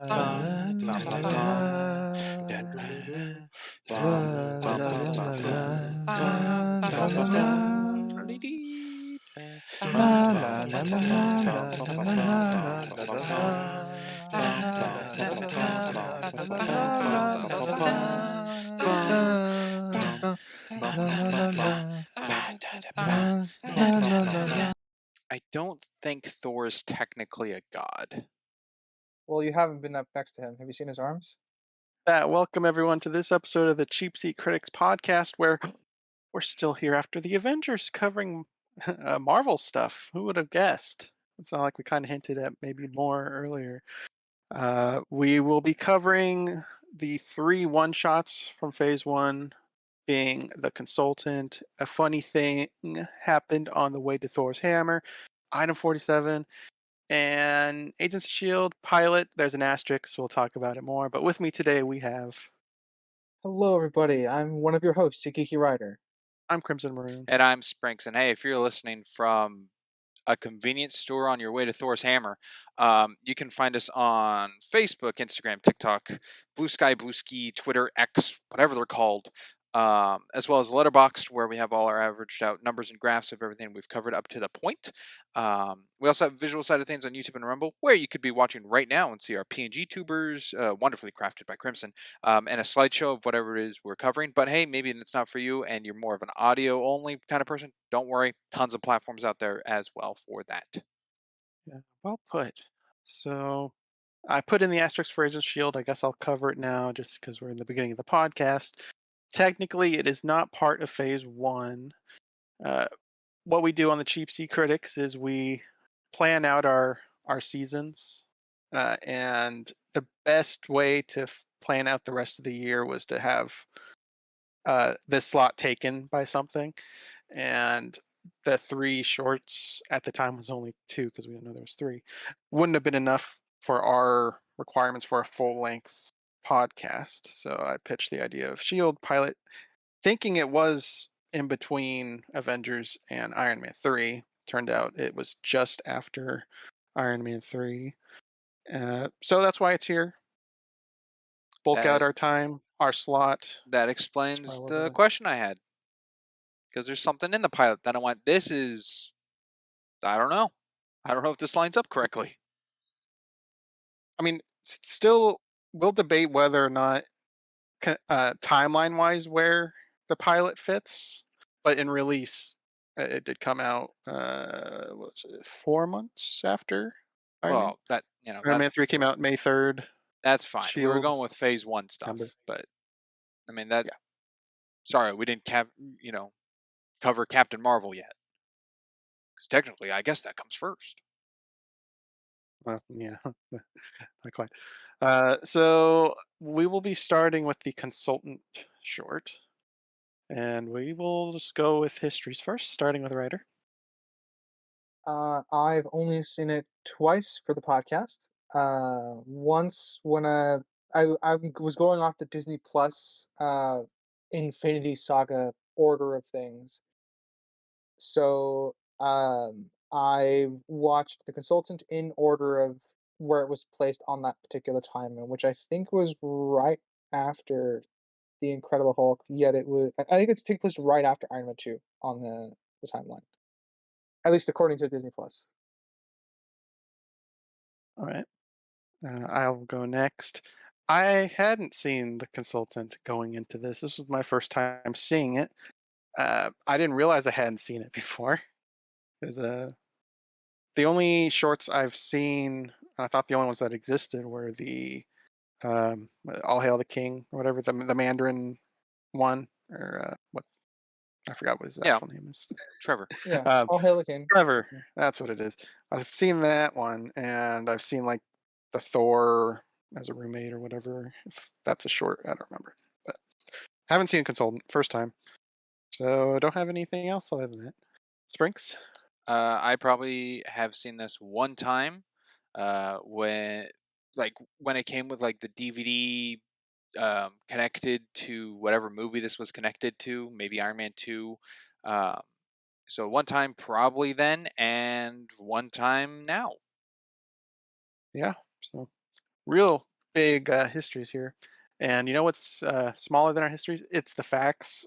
I don't think Thor is technically a god. Well, you haven't been up next to him. Have you seen his arms? Welcome everyone to this episode of the Cheap Seat Critics podcast, where we're still here after the Avengers, covering Marvel stuff. Who would have guessed? It's not like we kind of hinted at maybe more earlier. We will be covering the 3 one-shots from Phase 1, being The Consultant, A Funny Thing Happened on the Way to Thor's Hammer, Item 47, and Agents of S.H.I.E.L.D. pilot. There's an asterisk. We'll talk about it more. But with me today, we have. Hello, everybody. I'm one of your hosts, a geeky writer. I'm Crimson Maroon. And I'm Sprinks. And hey, if you're listening from a convenience store on your way to Thor's Hammer, you can find us on Facebook, Instagram, TikTok, Blue Sky, Blue Ski, Twitter, X, whatever they're called, as well as LetterBoxd, where we have all our averaged out numbers and graphs of everything we've covered up to the point. We also have visual side of things on YouTube and Rumble, where you could be watching right now and see our PNG tubers, wonderfully crafted by Crimson, and a slideshow of whatever it is we're covering. But hey, maybe it's not for you and you're more of an audio only kind of person. Don't worry, tons of platforms out there as well for that. Yeah, well put. So I put in the asterisk for Agents of S.H.I.E.L.D. I guess I'll cover it now just because we're in the beginning of the podcast. Technically, it is not part of Phase 1. What we do on the Cheap Seat Critics is we plan out our seasons, and the best way to plan out the rest of the year was to have this slot taken by something, and the 3 shorts at the time was only 2 because we didn't know there was 3. Wouldn't have been enough for our requirements for a full length podcast. So I pitched the idea of Shield pilot, thinking it was in between Avengers and Iron Man 3. Turned out it was just after Iron Man 3. So that's why it's here. Bulk out our time, our slot. That explains the question I had. Because there's something in the pilot that I went, I don't know. I don't know if this lines up correctly. I mean, still, we'll debate whether or not timeline-wise where the pilot fits, but in release, it did come out. What was it, 4 months after Iron Man? Iron Man 3 came out May 3rd. That's fine. We were Shield. going with Phase 1 stuff, September. but I mean that. Yeah. Sorry, we didn't cover Captain Marvel yet, because technically, I guess that comes first. Well, yeah, not quite. So we will be starting with the Consultant short, and we will just go with histories first, starting with writer. I've only seen it twice for the podcast. Once when I was going off the Disney Plus Infinity Saga order of things. So I watched The Consultant in order of where it was placed on that particular timeline, which I think was right after The Incredible Hulk. Yet it was, I think it's taking place right after Iron Man 2 on the timeline, at least according to Disney Plus. All right. I'll go next. I hadn't seen The Consultant going into this. This was my first time seeing it. I didn't realize I hadn't seen it before. Because the only shorts I've seen, I thought the only ones that existed were the All Hail the King, or whatever, the Mandarin one, or what, I forgot what his actual name is. Trevor. Yeah, All Hail the King. Trevor, that's what it is. I've seen that one, and I've seen like the Thor as a roommate or whatever. If that's a short, I don't remember. But haven't seen Consultant, first time. So I don't have anything else other than that. Sprinks? I probably have seen this one time when it came with like the DVD connected to whatever movie this was connected to, maybe Iron Man 2. So one time probably then, and one time now. Yeah, so real big histories here. And you know what's smaller than our histories? It's the facts.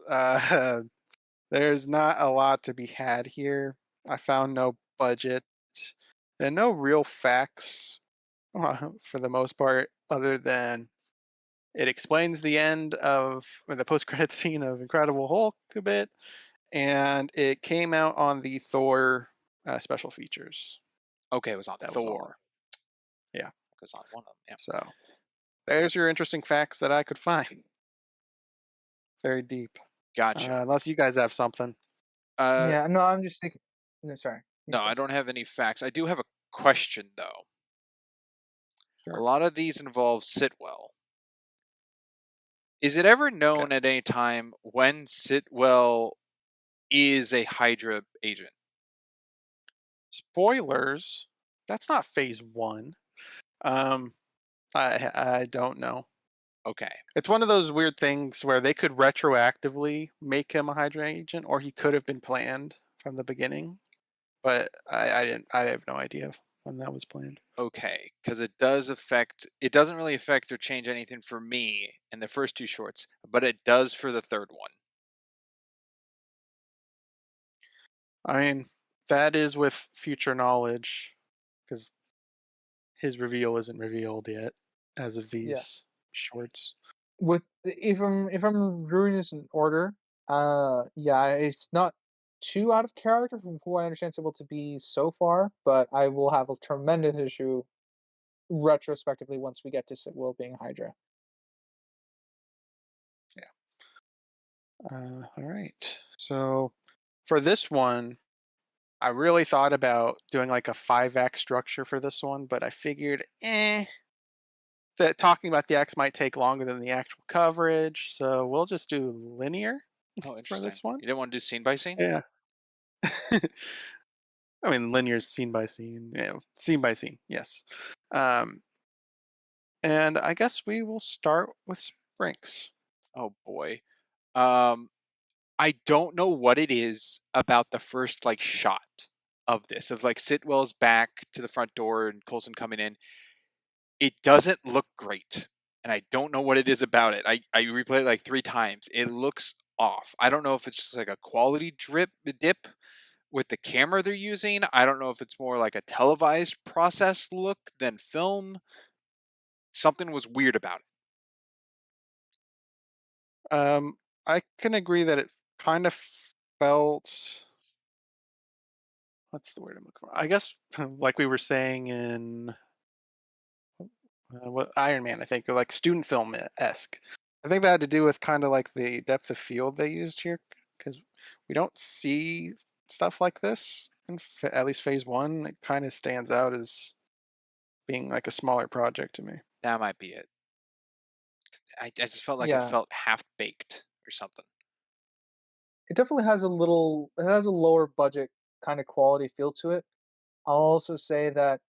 There's not a lot to be had here. I found no budget and no real facts for the most part, other than it explains the end of or the post-credit scene of Incredible Hulk a bit, and it came out on the Thor special features. Okay, it was on That was all. Thor. Yeah. It was on one of them. So there's your interesting facts that I could find. Very deep. Yeah, gotcha. Unless you guys have something. Uh, Yeah, no, I'm just thinking. No, sorry. You no, go I first. don't have any facts. I do have a question though. A Sure. lot of these involve Sitwell. Is it ever Okay. known at any time when Sitwell is a Hydra agent? Spoilers. That's not phase one. Um, I don't know. Okay, It's one of those weird things where they could retroactively make him a Hydra agent, or he could have been planned from the beginning. But I didn't. I have no idea when that was planned. okay, because it does affect. It doesn't really affect or change anything for me in the first two shorts, but it does for the third one. I mean, that is with future knowledge, because his reveal isn't revealed yet as of Yeah. these shorts. With if I'm doing this in order, yeah, it's not too out of character from who I understand Sybil to be so far, but I will have a tremendous issue retrospectively once we get to Will being Hydra. All right. So for this one, I really thought about doing like a 5 act structure for this one, but I figured, that talking about the acts might take longer than the actual coverage, so we'll just do linear Oh, for interesting. this one. You didn't want to do scene by scene? Yeah. I mean, linear is scene by scene. Yeah, scene by scene. Yes. Um, and I guess we will start with Sprinks. Oh boy. Um, I don't know what it is about the first like shot of this of like Sitwell's back to the front door and Coulson coming in. It doesn't look great, and I don't know what it is about it. I replayed it like 3 times. It looks off. I don't know if it's just like a quality dip with the camera they're using. I don't know if it's more like a televised process look than film. Something was weird about it. Um, I can agree that it kind of felt. What's the word I'm looking for? I guess like we were saying in what Iron Man, I think, or like student film esque. I think that had to do with kind of like the depth of field they used here, because we don't see stuff like this in at least phase one. It kind of stands out as being like a smaller project to me. That might be it. I just felt like it Yeah, felt half baked or something. it definitely has it has a lower budget kind of quality feel to it. I'll also say that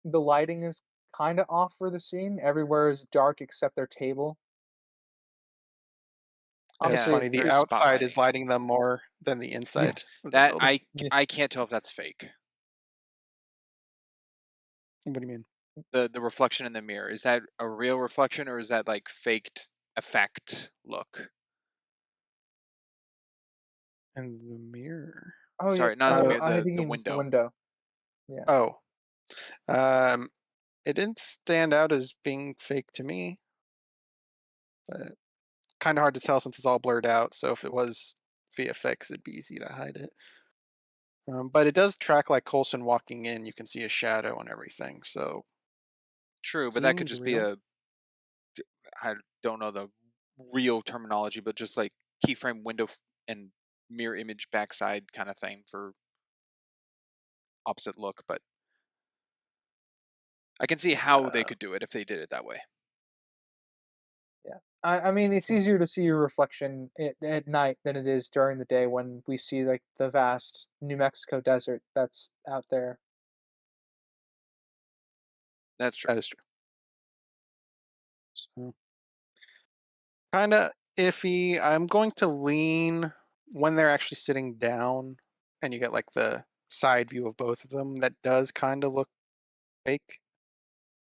the lighting is kind of off for the scene. Everywhere is dark except their table. That's Yeah, Obviously, funny. The there's it's outside is spotlighting. lighting them more than the yeah, inside of the That building. yeah, I can't tell if that's fake. What do you mean? The reflection in the mirror, is that a real reflection or is that like faked effect look? And the mirror. oh yeah. Sorry, not the Uh, mirror, I the think it was the window. window. Yeah, oh, um, it didn't stand out as being fake to me, but kind of hard to tell since it's all blurred out. So if it was VFX, it'd be easy to hide it. But it does track like Coulson walking in. You can see a shadow and everything. So True, but that could seems just be real. a, I don't know the real terminology, but just like keyframe window and mirror image backside kind of thing for opposite look. But I can see how they Uh, could do it if they did it that way. yeah. I mean, it's for- easier to see your reflection at night than it is during the day when we see like the vast New Mexico desert that's out there. That's true. that is true. So, kind of iffy. I'm going to lean when they're actually sitting down, and you get like the side view of both of them. That does kind of look fake.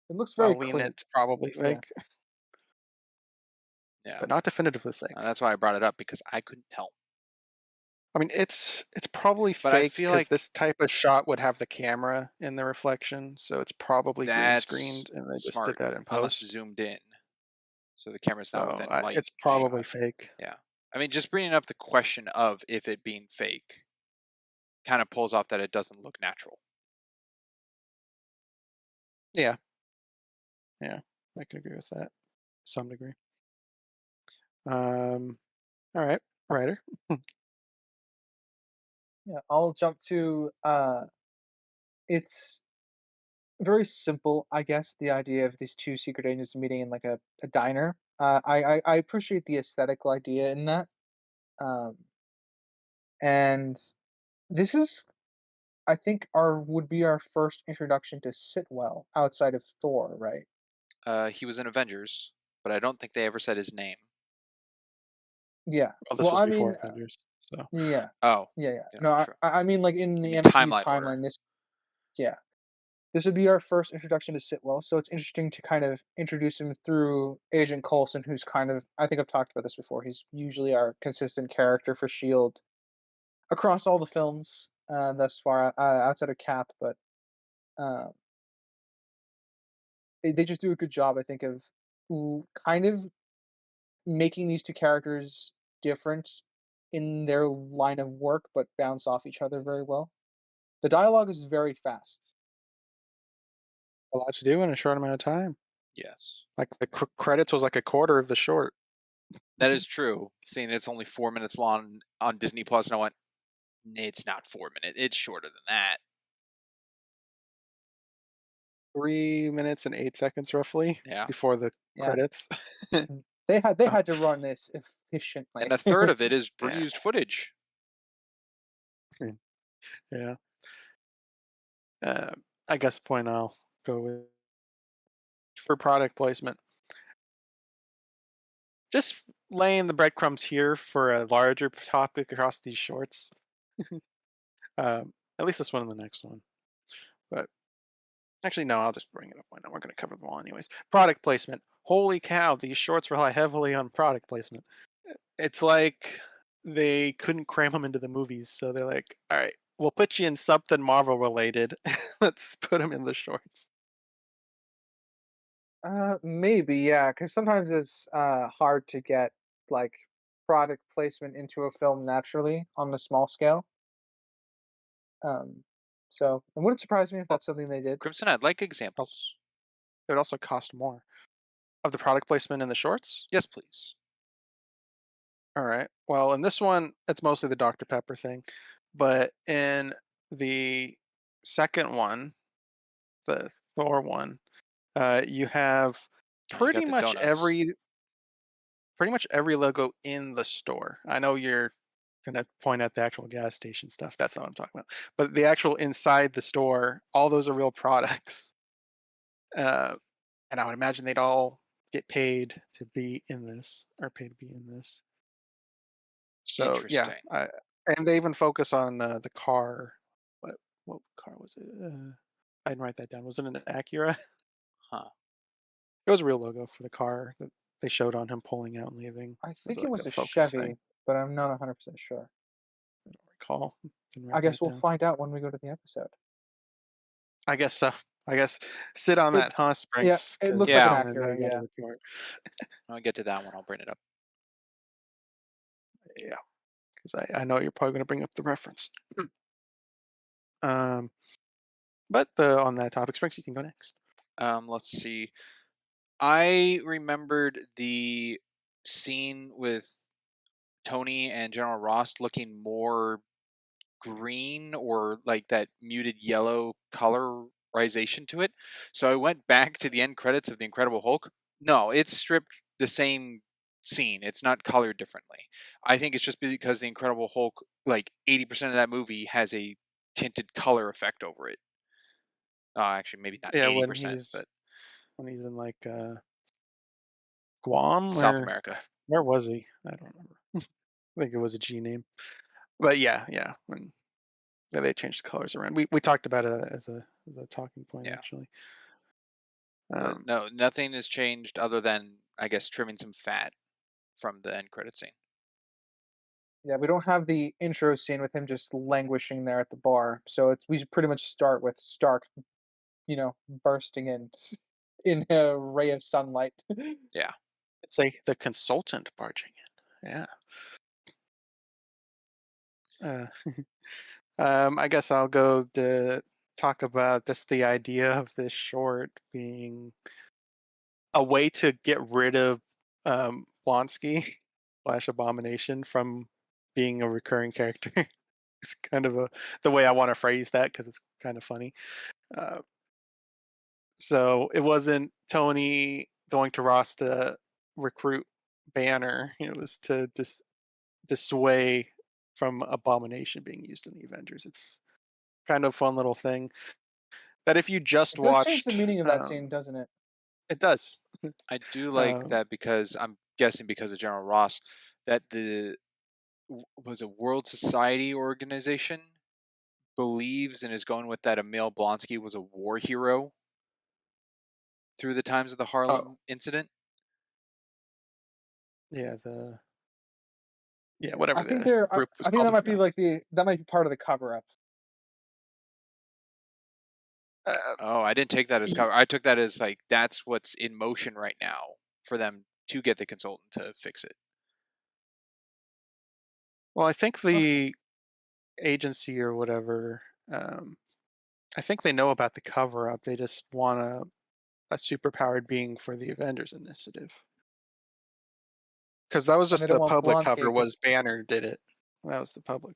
It looks So very I'll lean clean. it's probably Yeah. fake, Yeah, but not definitively fake. that's why I brought it up because I couldn't tell. I mean, it's probably But I faked feel because like this type of shot would have the camera in the reflection, so it's probably green that's screened, and they just did smart that in unless post. zoomed in, so the camera's not So within light it's probably shot. fake. Yeah, I mean, just bringing up the question of if it being fake kind of pulls off that it doesn't look natural. Yeah, yeah, I can agree with that to some degree. Um, all right, writer. Yeah. I'll jump to it's very simple, I guess, the idea of these two secret agents meeting in like a diner. I appreciate the aesthetical idea in that. Um, and this is, I think, our would be our first introduction to Sitwell outside of Thor, right? He was in Avengers, but I don't think they ever said his name. Yeah. Well, this Well, was I before mean, Avengers, so yeah, Oh, yeah, yeah. you know, No, true. I mean, like in You the mean MCU timeline order? timeline, this, yeah, this would be our first introduction to Sitwell. So it's interesting to kind of introduce him through Agent Coulson, who's kind of, I think I've talked about this before. He's usually our consistent character for Shield across all the films thus far, outside of Cap, but uh, they just do a good job, I think, of kind of making these two characters different in their line of work, but bounce off each other very well. The dialogue is very fast. a lot to do in a short amount of time. Yes, Like the credits was like a quarter of the short. that is true. Seeing it's only 4 minutes long on Disney Plus, and I went, it's not 4 minutes. It's shorter than that. 3 minutes and 8 seconds roughly Yeah, before the Yeah, credits. they Oh, had to run this and efficiently. a third of it is yeah, reused footage. yeah. Uh, I guess point I'll go with for product placement. Just laying the breadcrumbs here for a larger topic across these shorts. At least this one and the next one. But actually, no, I'll just bring it up. Why not? We're going to cover them all anyways. Product placement. Holy cow, these shorts rely heavily on product placement. It's like they couldn't cram them into the movies, so they're like, all right, we'll put you in something Marvel related. Let's put them in the shorts. Maybe, yeah, because sometimes it's hard to get like product placement into a film naturally on a small scale. Um, so it wouldn't surprise me if Well, that's something they did. Crimson, I'd like also, examples. it would also cost more. Of the product placement in the shorts? Yes, please. All right. Well, in this one, it's mostly the Dr. Pepper thing. But in the second one, the Thor one, you have Oh, you pretty got the much donuts. every logo in the store. I know you're gonna point at the actual gas station stuff. That's not what I'm talking about. But the actual inside the store, all those are real products. Uh, and I would imagine they'd all get paid to be in this, or paid to be in this. So yeah, Interesting. and they even focus on the car. What what car was it? I didn't write that down. Was it an Acura? Huh. It was a real logo for the car that they showed on him pulling out and leaving. I It was think it like was a a focus thing. Chevy, but I'm not 100% sure. I don't recall. Didn't I write guess that we'll down. find out when we go to the episode. I guess so. I guess sit on It that, huh, Yeah, Sprinks? it looks Because like an Yeah, I know Acura. you got to Yeah. report. when I get to that one, I'll bring it up. Yeah, because I know you're probably going to bring up the reference. um, but on that topic, Sprinks, you can go next. Let's see. I remembered the scene with Tony and General Ross looking more green or like that muted yellow colorization to it. So I went back to the end credits of The Incredible Hulk. No, it's stripped the same scene. It's not colored differently. I think it's just because The Incredible Hulk, like 80% of that movie has a tinted color effect over it. Actually, maybe not Yeah, 80%, but when he's in like Guam South or America. where was he? I don't remember. I think it was a G name. But yeah, yeah. When yeah, they changed the colors around. We talked about it as a talking point Yeah. actually. But Um, no, nothing has changed other than I guess trimming some fat from the end credit scene. Yeah, we don't have the intro scene with him just languishing there at the bar. So it's we should pretty much start with Stark, bursting in a ray of sunlight. Yeah. it's like the consultant barging in. Yeah. Uh, I guess I'll go to talk about just the idea of this short being a way to get rid of Blonsky slash Abomination from being a recurring character. It's kind of the way I want to phrase that because it's kind of funny. Uh, so it wasn't Tony going to Ross to recruit Banner. It was to dissuade from Abomination being used in the Avengers. It's kind of a fun little thing that if you just It does change the watched, meaning of that scene, doesn't it? it does. I do like um, that because I'm guessing because of General Ross that was a World Society organization believes and is going with that Emil Blonsky was a war hero through the times of the oh Harlem incident. yeah, the yeah, Yeah, whatever I think the they're. group was I think called, that I might be forgot. like that might be part of the cover up. Uh, Oh, I didn't take that as y- cover. I took that as like that's what's in motion right now for them to get the consultant to fix it. well, I think Okay. the agency or whatever. Um, I think they know about the cover up. They just want a superpowered being for the Avengers initiative. Because that was And they just don't the want public Blonsky cover. Was because Banner did it? That was the public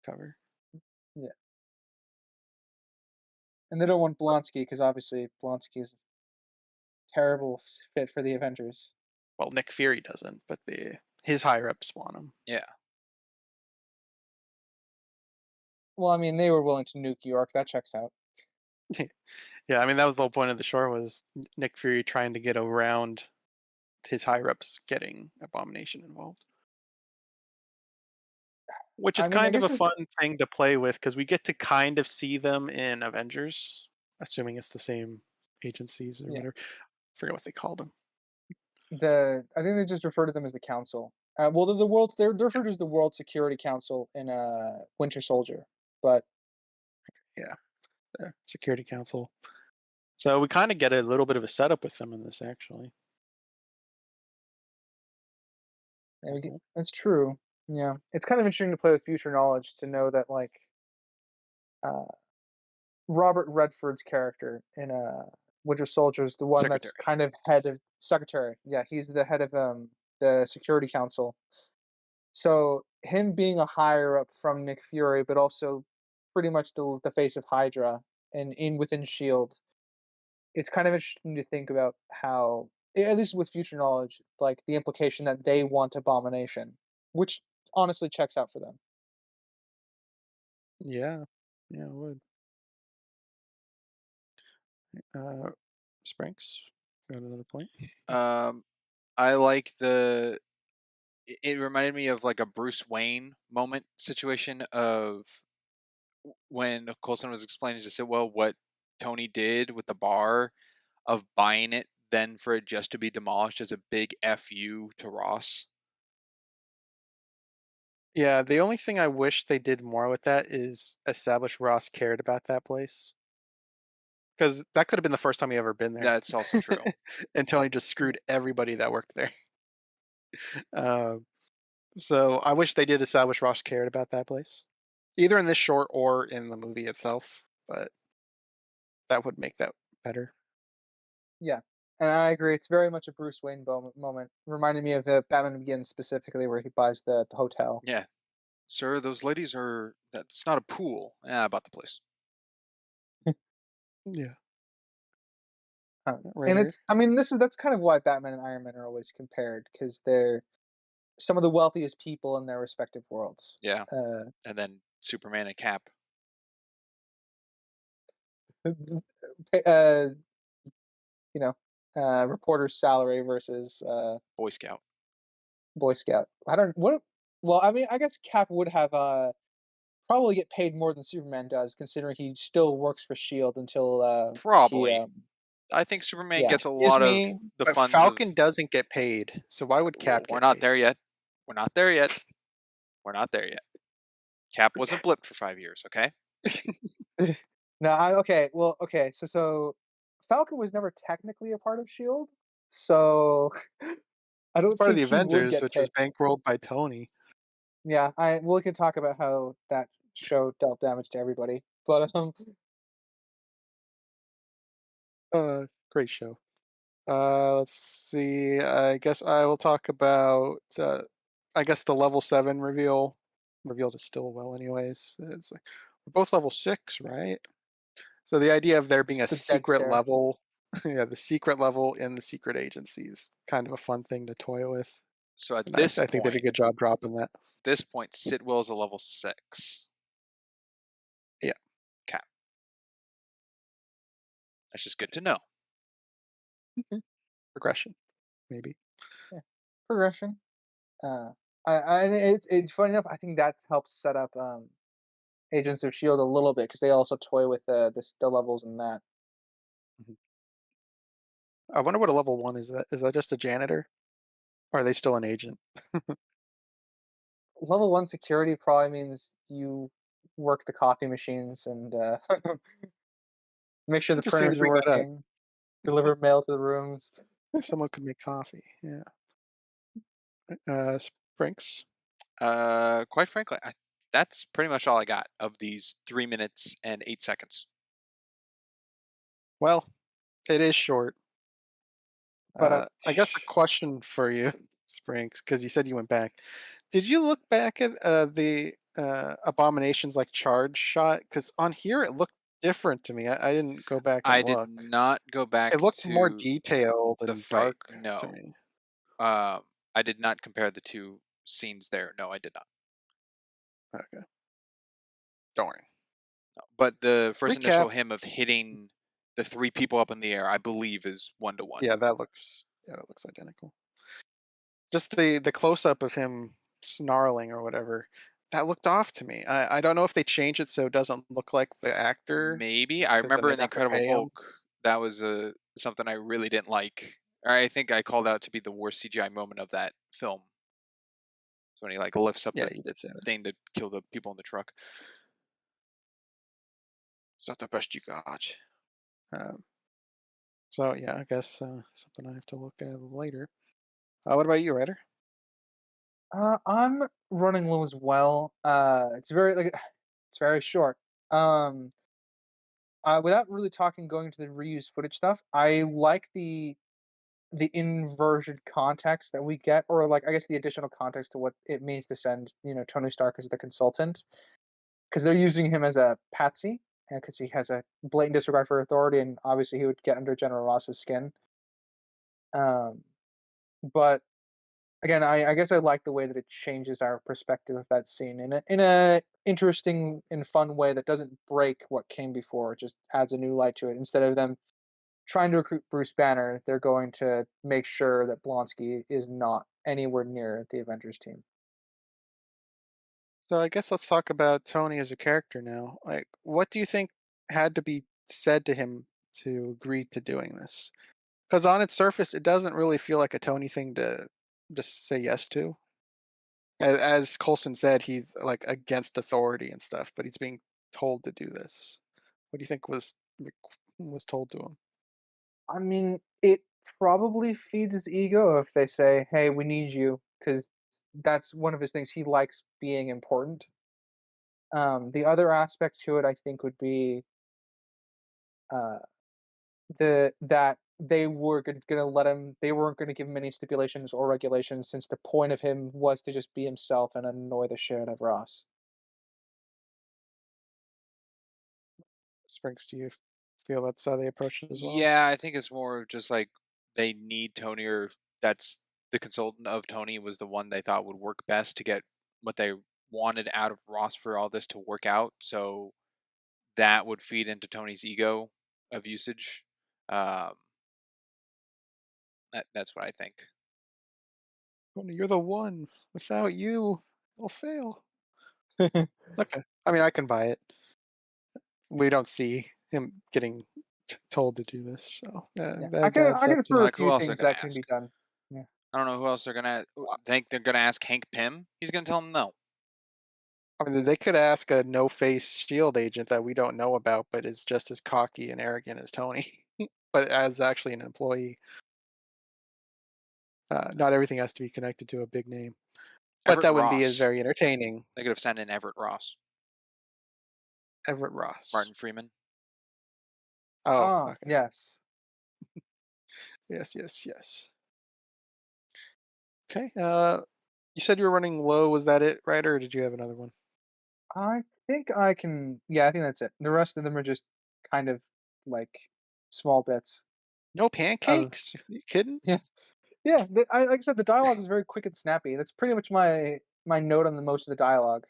cover. yeah, and they don't want Blonsky because obviously Blonsky is a terrible fit for the Avengers. Well, Nick Fury doesn't, but the his higher ups want him. Yeah. Well, I mean, they were willing to nuke York. That checks out. Yeah, I mean that was the whole point of the short was Nick Fury trying to get around his higher ups getting Abomination involved, which is I mean, I kind of guess a it's fun thing to play with because we get to kind of see them in Avengers, assuming it's the same agencies or yeah. whatever. Forget what they called them. I think they just refer to them as the Council. Well, they're the world. They're referred to as the World Security Council in Winter Soldier, but Yeah, Security Council. So we kind of get a little bit of a setup with them in this, actually. yeah, Kinda cool. that's true. Yeah, it's kind of interesting to play with future knowledge to know that like uh, Robert Redford's character in Winter Soldier is the one that's Secretary. kind of head of secretary. Yeah, he's the head of the Security Council. So him being a higher up from Nick Fury, but also pretty much the face of Hydra and in within Shield, it's kind of interesting to think about how, at least with future knowledge, like the implication that they want Abomination, which honestly checks out for them. Yeah, yeah, it would. Uh, Spranks, got another point? Um, I like it reminded me of like a Bruce Wayne moment situation of when Coulson was explaining just well what Tony did with the bar of buying it then for it just to be demolished as a big fu to Ross. Yeah, the only thing I wish they did more with that is establish Ross cared about that place. Because that could have been the first time he ever been there. That's also true. And Tony just screwed everybody that worked there. Um, so I wish they did establish Ross cared about that place, either in this short or in the movie itself. But that would make that better. Yeah, and I agree. It's very much a Bruce Wayne moment. Reminded me of Batman Begins specifically, where he buys the hotel. Yeah, sir, those ladies are that's not a pool. Yeah, about the place. Yeah. And Ritter. it's, I mean, that's kind of why Batman and Iron Man are always compared because they're some of the wealthiest people in their respective worlds. Yeah, Uh, and then Superman and Cap, uh, reporter's salary versus Boy Scout. Boy Scout. I don't what. Well, I mean, I guess Cap would have probably get paid more than Superman does, considering he still works for Shield until he Probably. I think Superman Yeah. gets a Excuse lot of me, the but funds of. Falcon doesn't get paid, so why would Well, Cap we're get not paid? there yet. We're not there yet. We're not there yet. Cap wasn't blipped for 5 years. Okay. No, okay. Well, okay. So Falcon was never technically a part of Shield, so I It's don't part of think the he would Avengers, get which paid. was bankrolled by Tony. Yeah, we can talk about how that show dealt damage to everybody, but Great show. Let's see. I guess I will talk about. I guess the level 7 reveal. Revealed is still well, anyways. It's like we're both level 6, right? So the idea of there being a just a dead secret stare. level, yeah, the secret level in the secret agency is kind of a fun thing to toy with, So at and this I think they did a point, good job dropping that. Sitwell is a level 6. Yeah, Cap. That's just good to know. mhm, progression maybe. Yeah, progression. Uh, it's funny enough. I think that helps set up Agents of Shield a little bit because they also toy with the levels in that. Mhm. I wonder what a level 1 is. That is that just a janitor? Or are they still an agent? Level one security probably means you work the coffee machines and make sure the Interesting to printers are bring that up. working, deliver mail to the rooms. If someone could make coffee, yeah. Sprinks. Quite frankly, that's pretty much all I got of these 3 minutes and 8 seconds. Well, it is short. But I guess a question for you, Sprinks, because you said you went back. Did you look back at the Abominations like charge shot? Because on here it looked different to me. I didn't go back and I did look. not go back It looked more to detailed the and fight. dark to No. me. I did not compare the two scenes there. No, I did not. Okay, don't worry. No. But the first Recap. initial him of hitting the three people up in the air, I believe, is 1-to-1. Yeah, that looks identical. Just the close up of him snarling or whatever, that looked off to me. I don't know if they change it so it doesn't look like the actor, Maybe I because then remember they'd in the have to Incredible pay him. Hulk that was something I really didn't like. Or I think I called out to be the worst CGI moment of that film. So when he like lifts up Yeah, the you did say that. thing to kill the people in the truck. Is that the best you got? Um, so yeah, I guess something I have to look at later. What about you, Ryder? I'm running low as well. It's very like it's very short. Um, without really talking, going to the reused footage stuff, I like the inversion context that we get, or like I guess the additional context to what it means to send Tony Stark as the consultant, because they're using him as a patsy, and because he has a blatant disregard for authority, and obviously he would get under General Ross's skin. Um, but again, I guess I like the way that it changes our perspective of that scene in a interesting and fun way that doesn't break what came before. It just adds a new light to it. Instead of them trying to recruit Bruce Banner, they're going to make sure that Blonsky is not anywhere near the Avengers team. So I guess let's talk about Tony as a character now. Like, what do you think had to be said to him to agree to doing this? Because on its surface, it doesn't really feel like a Tony thing to just say yes to. As Coulson said, he's like against authority and stuff, but he's being told to do this. What do you think was told to him? I mean, it probably feeds his ego if they say, "Hey, we need you," because that's one of his things. He likes being important. The other aspect to it, I think, would be uh, that they were gonna let him. They weren't gonna give him any stipulations or regulations, since the point of him was to just be himself and annoy the shit out of Ross. Springs, do you feel that's how they approach it as well? Yeah, I think it's more of just like they need Tony, or that's the consultant of Tony was the one they thought would work best to get what they wanted out of Ross for all this to work out. So that would feed into Tony's ego of usage. Um, that's what I think. Tony, you're the one. Without you, it'll fail. Okay. I mean, I can buy it. We don't see him getting told to do this. So Yeah, that adds I can up infer to. a Like, who few else they're things gonna that can ask? be done. Yeah. I don't know who else they're gonna think they're gonna ask Hank Pym. He's gonna tell them no. I mean, they could ask a no-face shield agent that we don't know about, but is just as cocky and arrogant as Tony, but as actually an employee. Not everything has to be connected to a big name, but Everett that wouldn't be as Ross. very entertaining. They could have sent in Everett Ross. Everett Ross. Martin Freeman. Oh, Ah, okay. yes. Yes, yes, yes. Okay. You said you were running low. Was that it, right, or did you have another one? I think I can. Yeah, I think that's it. The rest of them are just kind of like small bits No of. pancakes? Are you kidding? Yeah, yeah. Like I said, the dialogue is very quick and snappy. That's pretty much my note on the most of the dialogue.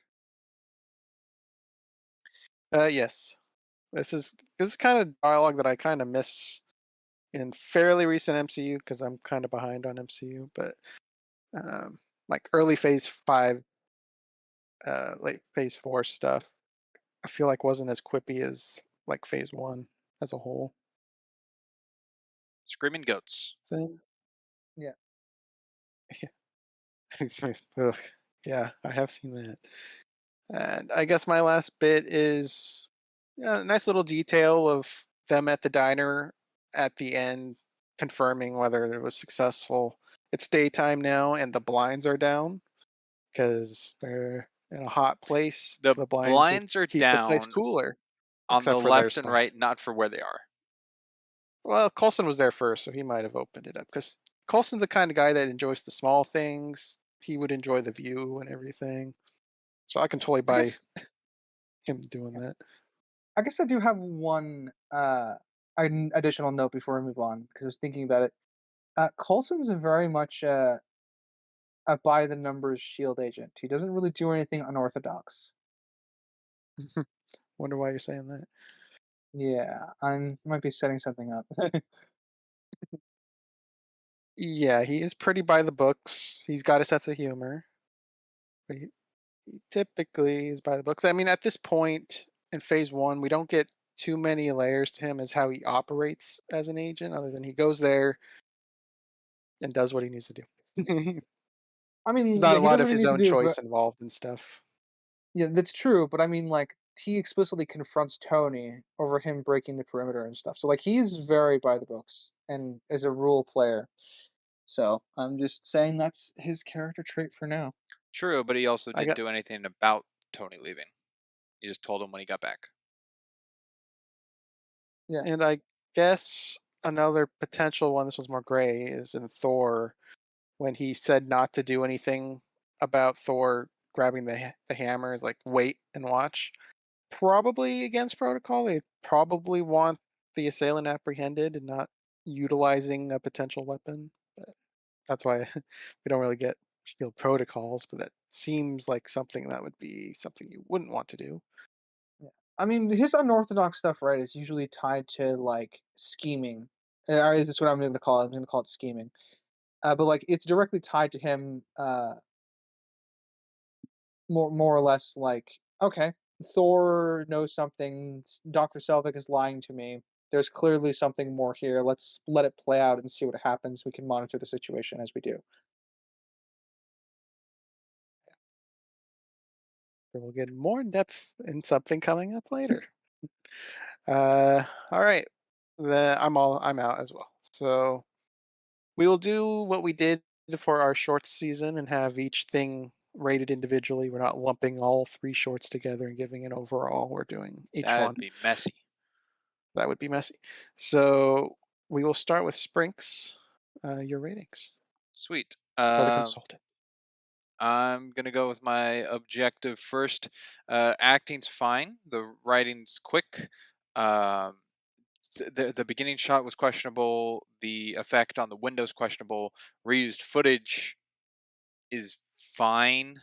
Yes. This is kind of dialogue that I kind of miss in fairly recent MCU because I'm kind of behind on MCU, but um, like early Phase 5, late Phase 4 stuff, I feel like wasn't as quippy as like Phase 1 as a whole. Screaming Goats. Then, Yeah. ugh, yeah, I have seen that. And I guess my last bit is, a nice little detail of them at the diner at the end confirming whether it was successful. It's daytime now and the blinds are down because they're in a hot place. The The blinds would blinds are keep the place down cooler, on the except for their left and spot. right, not for where they are. Well, Colson was there first, so he might have opened it up because Colson's the kind of guy that enjoys the small things. He would enjoy the view and everything. So I can totally I buy guess. him doing Yeah. that. I guess I do have one an additional note before we move on because I was thinking about it. Coulson's a very much a by the numbers shield agent. He doesn't really do anything unorthodox. Wonder why you're saying that. Yeah, I might be setting something up. Yeah, he is pretty by the books. He's got a sense of humor. But he typically is by the books. I mean, at this point in Phase 1, we don't get too many layers to him as how he operates as an agent, other than he goes there and does what he needs to do. There's I mean, not yeah, a he lot does of what he his needs to own do, but choice involved and stuff. yeah, that's true. But I mean, like, he explicitly confronts Tony over him breaking the perimeter and stuff. So like, he's very by the books and is a rule player. So I'm just saying that's his character trait for now. True, but he also I didn't got, do anything about Tony leaving. He just told him when he got back. Yeah. and I guess another potential one. This was more gray. Is in Thor when he said not to do anything about Thor grabbing the hammer. Is like wait and watch. Probably against protocol. They probably want the assailant apprehended and not utilizing a potential weapon. But that's why we don't really get shield protocols, but that seems like something that would be something you wouldn't want to do. Yeah. I mean, his unorthodox stuff, right, is usually tied to like scheming. Or is this what I'm going to call it? I'm going to call it scheming. But like, it's directly tied to him, more or less. Like, okay, Thor knows something. Doctor Selvig is lying to me. There's clearly something more here. Let's let it play out and see what happens. We can monitor the situation as we do. We'll get more in depth in something coming up later. All right. I'm out as well. So we will do what we did for our shorts season and have each thing rated individually. We're not lumping all 3 shorts together and giving an overall. We're doing each one. That'd be messy. That would be messy. So we will start with Sprinks. Your ratings Sweet. for the consultant. I'm gonna go with my objective first. Acting's fine. The writing's quick. Um, the beginning shot was questionable. The effect on the window's questionable. Reused footage is fine.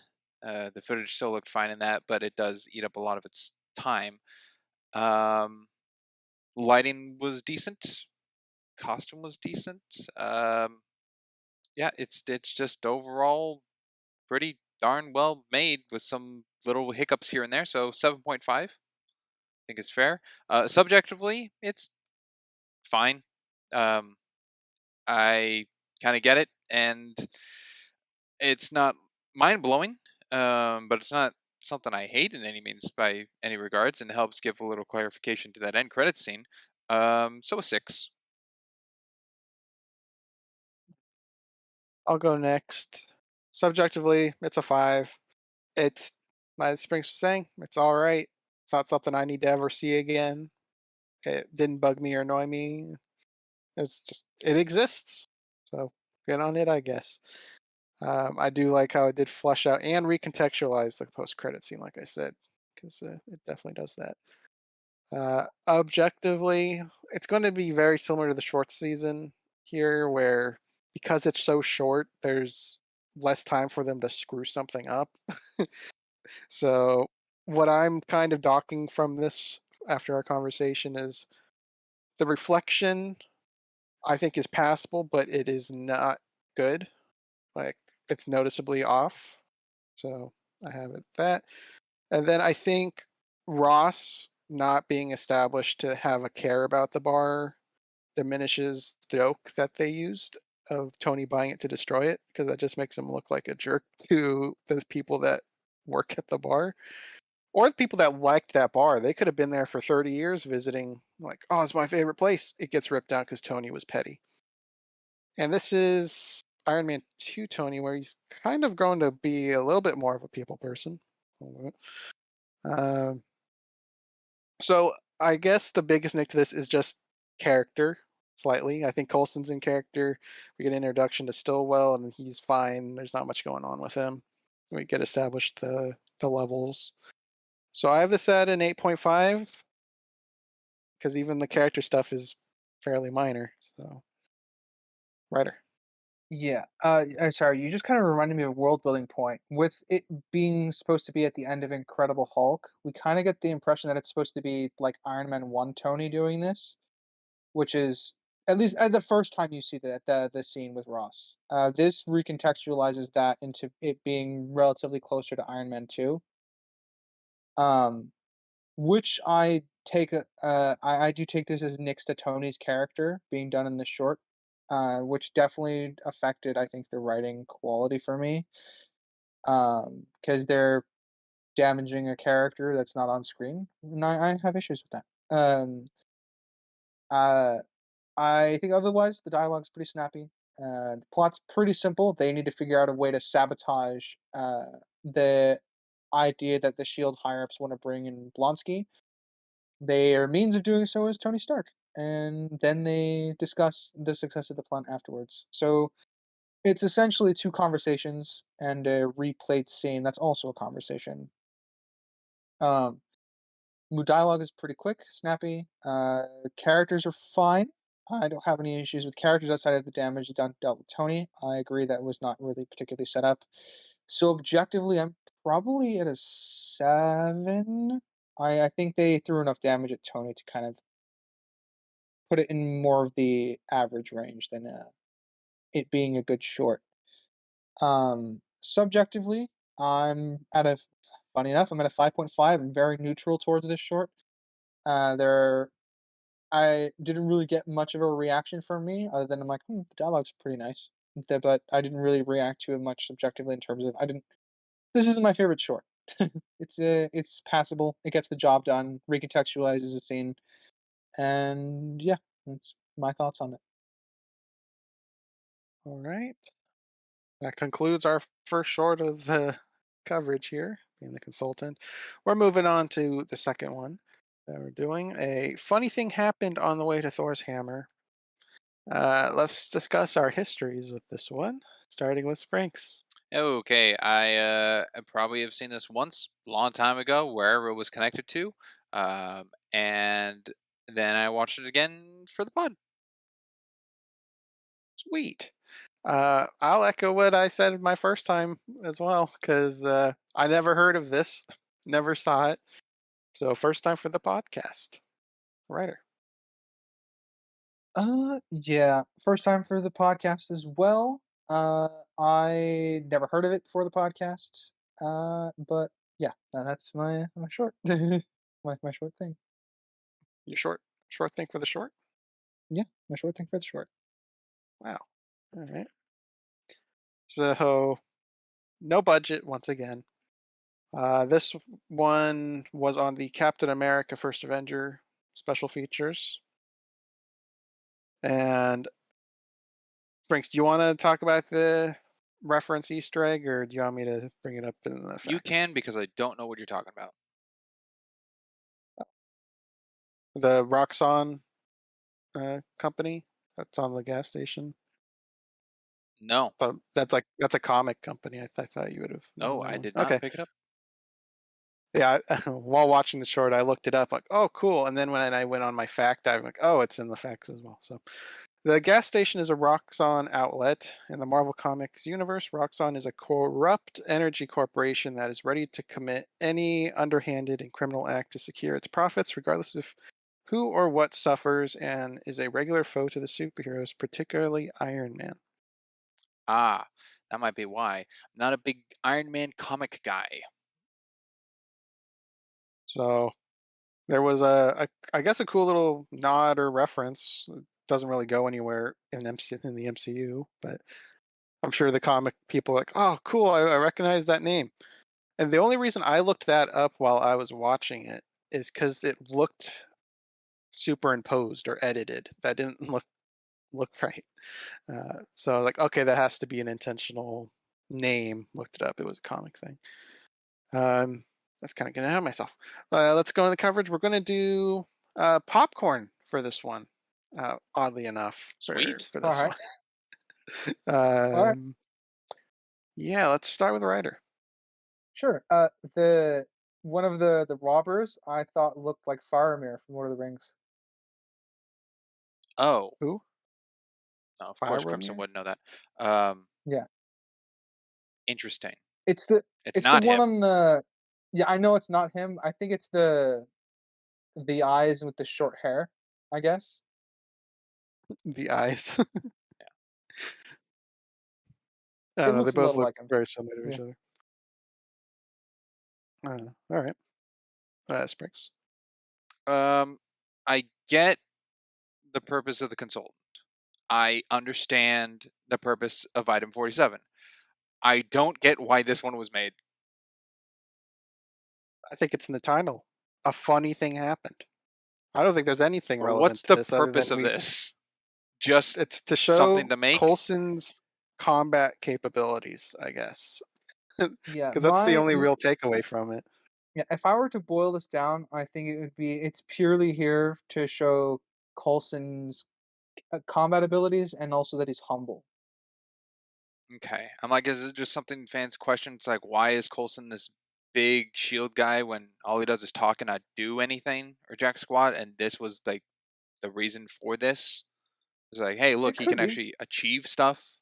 The footage still looked fine in that, but it does eat up a lot of its time. Um, Lighting was decent. Costume was decent. Yeah, it's just overall pretty darn well made with some little hiccups here and there. So 7.5, I think it's fair. Subjectively, it's fine. Um, I kind of get it, and it's not mind blowing, but it's not something I hate in any means by any regards, and helps give a little clarification to that end credit scene. So a six. I'll go next. Subjectively, it's a 5. It's, as Springs was saying, it's all right. It's not something I need to ever see again. It didn't bug me or annoy me. It's just it exists. So good on it, I guess. I do like how it did flush out and recontextualize the post-credit scene, like I said, because it definitely does that. Objectively, it's going to be very similar to the short season here, where because it's so short, there's less time for them to screw something up. So, what I'm kind of docking from this after our conversation is the reflection, I think, is passable, but it is not good. Like, it's noticeably off. So, I have it that. And then I think Ross not being established to have a care about the bar diminishes the joke that they used of Tony buying it to destroy it, because that just makes him look like a jerk to the people that work at the bar or the people that liked that bar. They could have been there for 30 years visiting, like, oh, it's my favorite place. It gets ripped down because Tony was petty. And this is Iron Man 2 Tony, where he's kind of grown to be a little bit more of a people person. Um, so I guess the biggest nick to this is just character, slightly. I think Coulson's in character. We get an introduction to Stillwell, and he's fine. There's not much going on with him. We get established the levels. So I have this at an 8.5 because even the character stuff is fairly minor. So, writer. Yeah. Sorry, you just kind of reminded me of a world building point. With it being supposed to be at the end of Incredible Hulk, we kind of get the impression that it's supposed to be like Iron Man 1 Tony doing this, which is at least at the first time you see the scene with Ross. This recontextualizes that into it being relatively closer to Iron Man 2. Um, which I do take this as next to Tony's character being done in the short, which definitely affected, I think, the writing quality for me. Because they're damaging a character that's not on screen, and I have issues with that. Uh, I think otherwise the dialogue's pretty snappy. The plot's pretty simple. They need to figure out a way to sabotage the idea that the Shield higher ups want to bring in Blonsky. Their means of doing so is Tony Stark, and then they discuss the success of the plan afterwards. So it's essentially two conversations and a replayed scene that's also a conversation. Um, dialogue is pretty quick, snappy. Characters are fine. I don't have any issues with characters outside of the damage done dealt with Tony. I agree that was not really particularly set up. So objectively, I'm probably at a 7. I think they threw enough damage at Tony to kind of put it in more of the average range than it being a good short. Subjectively, I'm at a funny enough, I'm at a 5.5. I'm very neutral towards this short. There, I didn't really get much of a reaction from me, other than I'm like, the dialogue's pretty nice. But I didn't really react to it much subjectively in terms of I didn't. This isn't my favorite short. It's passable. It gets the job done. Recontextualizes the scene, and yeah, that's my thoughts on it. All right. That concludes our first short of the coverage here, being the consultant. We're moving on to the second one that we're doing. A funny thing happened on the way to Thor's hammer. Let's discuss our histories with this one, starting with Sprinks. Okay, I probably have seen this once, a long time ago, wherever it was connected to, and then I watched it again for the pod. Sweet. I'll echo what I said my first time as well, because I never heard of this, never saw it. So, first time for the podcast. Writer. Yeah, first time for the podcast as well. I never heard of it before the podcast. But yeah, that's my short, my short thing. Your short thing for the short? Yeah, my short thing for the short. Wow. All right. So no budget once again. This one was on the Captain America First Avenger special features. And Brinks, do you want to talk about the reference Easter egg, or do you want me to bring it up in the You facts? can because I don't know what you're talking about. The Roxxon company that's on the gas station. No, But that's a comic company. I thought you would have known no, that I one. did not Okay. pick it up. Yeah, while watching the short, I looked it up, like, oh, cool. And then when I went on my fact dive, I'm like, oh, it's in the facts as well. So the gas station is a Roxxon outlet. In the Marvel Comics universe, Roxxon is a corrupt energy corporation that is ready to commit any underhanded and criminal act to secure its profits, regardless of who or what suffers, and is a regular foe to the superheroes, particularly Iron Man. Ah, that might be why. I'm not a big Iron Man comic guy. So there was I guess a cool little nod or reference. It doesn't really go anywhere in the MCU, but I'm sure the comic people are like, oh, cool, I recognize that name. And the only reason I looked that up while I was watching it is because it looked superimposed or edited. That didn't look right. So I was like, okay, that has to be an intentional name. Looked it up. It was a comic thing. Um, that's kind of getting ahead of myself. Let's go in the coverage. We're going to do popcorn for this one. Oddly enough, Sweet. for All this right, one. all right, um, yeah, let's start with the writer. sure. The one of the robbers I thought looked like Faramir from Lord of the Rings. Oh, Who? no, of course Crimson Firewire? wouldn't know that. Um, Yeah, interesting. it's the It's it's the not one him. on the. Yeah, I know it's not him. I think it's the eyes with the short hair. I guess The eyes. Yeah. I it don't know. They looks a both little look like him. very similar to each Yeah, other. All right. Springs. I get the purpose of the consultant. I understand the purpose of item 47. I don't get why this one was made. I think it's in the title. A funny thing happened. I don't think there's anything relevant What's to the this other purpose than of we. this? Just It's to something show to make? Coulson's combat capabilities, I guess, yeah. because that's the only real takeaway from it. Yeah. If I were to boil this down, I think it would be it's purely here to show Coulson's combat abilities and also that he's humble. Okay. I'm like, is it just something fans question? It's like, why is Coulson this big shield guy when all he does is talk and not do anything or jack squat? And this was like the reason for this? It's like, hey, look, It he could can be. actually achieve stuff.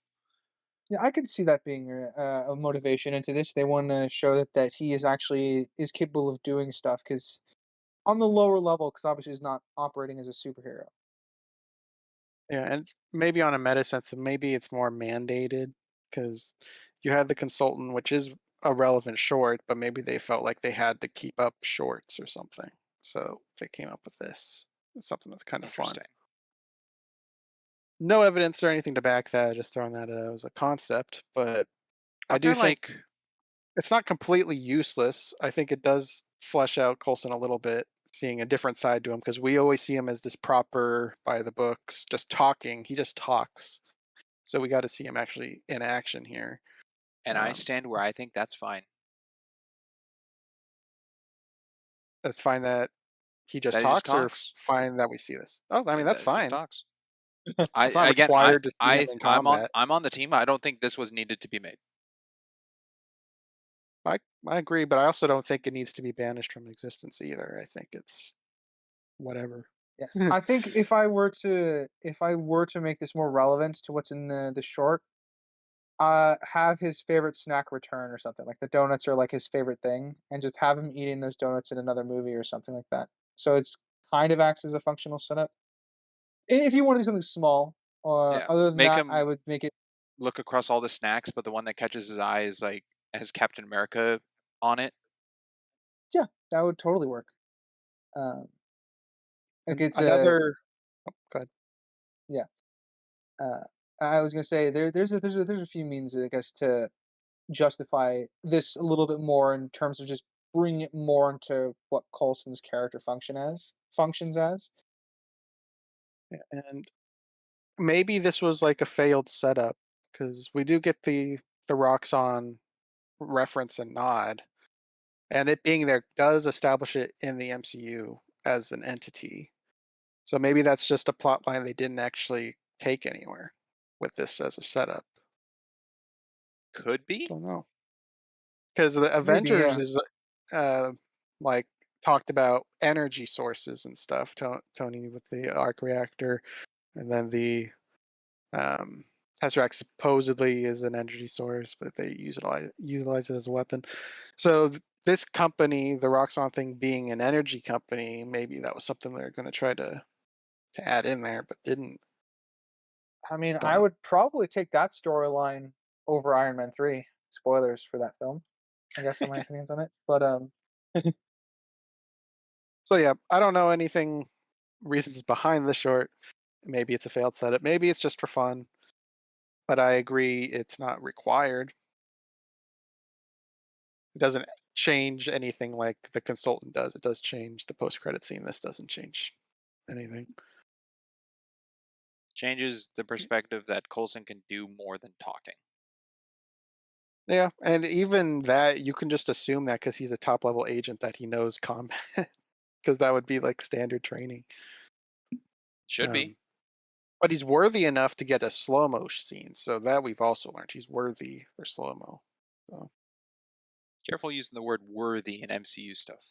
Yeah, I could see that being a motivation into this. They want to show that he is actually is capable of doing stuff because on the lower level, because obviously he's not operating as a superhero. Yeah, and maybe on a meta sense, maybe it's more mandated because you had the consultant, which is a relevant short, but maybe they felt like they had to keep up shorts or something. So they came up with this. It's something that's kind of fun. Interesting. No evidence or anything to back that, just throwing that as a concept. But I Aren't do there think like, it's not completely useless. I think it does flesh out Coulson a little bit, seeing a different side to him because we always see him as this proper, by the books, just talking. He just talks. So we got to see him actually in action here. and I Um, stand where I think that's fine. let's find that he just That he just talks, or talks. fine that we see this. Oh, I mean that's That he just fine. talks. I It's not again, I required to see him I in I'm on combat. I'm on the team. I don't think this was needed to be made. I I agree, but I also don't think it needs to be banished from existence either. I think it's whatever. Yeah, I think if I were to make this more relevant to what's in the short, have his favorite snack return or something like the donuts are like his favorite thing, and just have him eating those donuts in another movie or something like that. So it's kind of acts as a functional setup. If you want to do something small, Yeah, other than make that, I him would make it. look across all the snacks, but the one that catches his eye is like has Captain America on it. Yeah, that would totally work. Um, like And it's a another. Oh, go ahead. Yeah. Uh, I was gonna say there's a few means, I guess, to justify this a little bit more in terms of just bringing it more into what Coulson's character functions as. And maybe this was like a failed setup because we do get the Roxxon reference and nod, and it being there does establish it in the MCU as an entity. So maybe that's just a plot line they didn't actually take anywhere with this as a setup. Could be. Don't know. Because the Maybe, Avengers yeah. is like talked about energy sources and stuff. Tony with the arc reactor, and then the um, Tesseract supposedly is an energy source, but they utilize it as a weapon. So this company, the Roxxon thing, being an energy company, maybe that was something they're going to try to add in there, but didn't. I mean, Don't I know. would probably take that storyline over Iron Man 3. Spoilers for that film, I guess, are my opinions on it. But So yeah, I don't know anything reasons behind the short. Maybe it's a failed setup. Maybe it's just for fun. But I agree, it's not required. It doesn't change anything like the consultant does. It does change the post-credit scene. This doesn't change anything. Changes the perspective that Coulson can do more than talking. Yeah, and even that, you can just assume that because he's a top-level agent that he knows combat, because that would be like standard training. Should be. Um, but he's worthy enough to get a slow-mo scene, so that we've also learned. He's worthy for slow-mo. So. Careful using the word worthy in MCU stuff.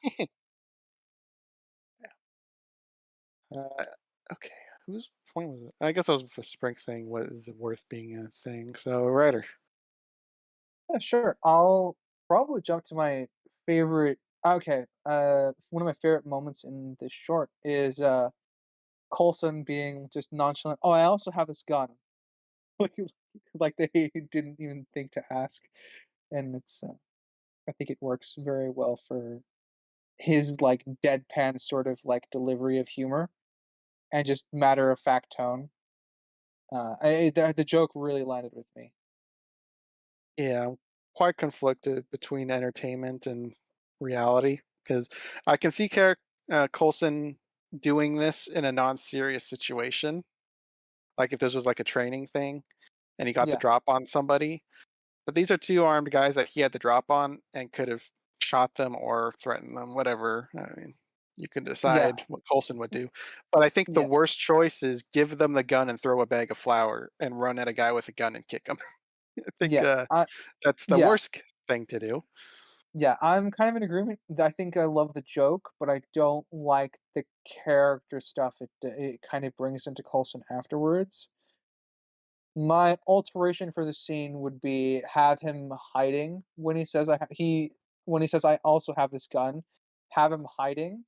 Uh, okay, whose point was it? I guess I was for Spring saying what is it worth being a thing. So, writer. yeah, sure. I'll probably jump to my favorite. Okay, one of my favorite moments in this short is Coulson being just nonchalant. Oh, I also have this gun. like, like they didn't even think to ask, and it's. I think it works very well for his like deadpan sort of like delivery of humor and just matter of fact tone. The joke really landed with me. Yeah, I'm quite conflicted between entertainment and reality because I can see Coulson doing this in a non-serious situation, like if this was like a training thing and he got the Yeah, drop on somebody. But these are two armed guys that he had the drop on and could have shot them or threatened them, whatever. I mean, you can yeah, decide what Coulson would do. But I think the yeah, worst choice is give them the gun and throw a bag of flour and run at a guy with a gun and kick him. I think yeah. that's the Yeah, worst thing to do. yeah. I'm kind of in agreement. I think I love the joke, but I don't like the character stuff it kind of brings into Coulson afterwards. My alteration for the scene would be have him hiding when he says he when he says I also have this gun, have him hiding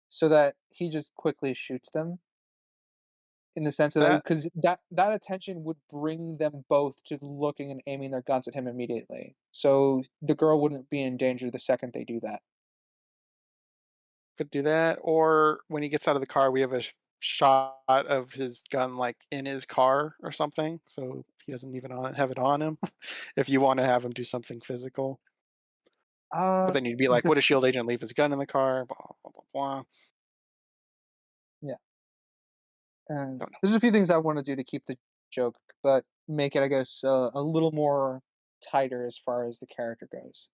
so that he just quickly shoots them in the sense of that That because that attention would bring them both to looking and aiming their guns at him immediately. So the girl wouldn't be in danger the second they do that. could do that, or when he gets out of the car, we have a shot of his gun like in his car or something, so he doesn't even have it on him. If you want to have him do something physical, but Uh, then you'd be like, the would a f- shield agent leave his gun in the car? Blah blah blah blah. yeah, and Don't know. there's a few things I want to do to keep the joke, but make it, I guess, a little more tighter as far as the character goes.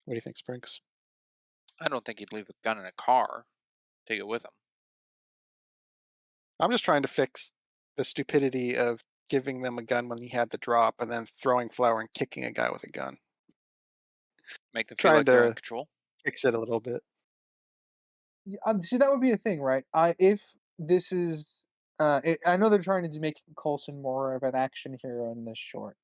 What do you think, Sprinks? I don't think he'd leave a gun in a car. Take it with him. I'm just trying to fix the stupidity of giving them a gun when he had the drop and then throwing flour and kicking a guy with a gun. Make them feel Trying like they're in to control. fix it a little bit. Yeah, see, that would be a thing, right? I if this is, I know they're trying to make Coulson more of an action hero in this short.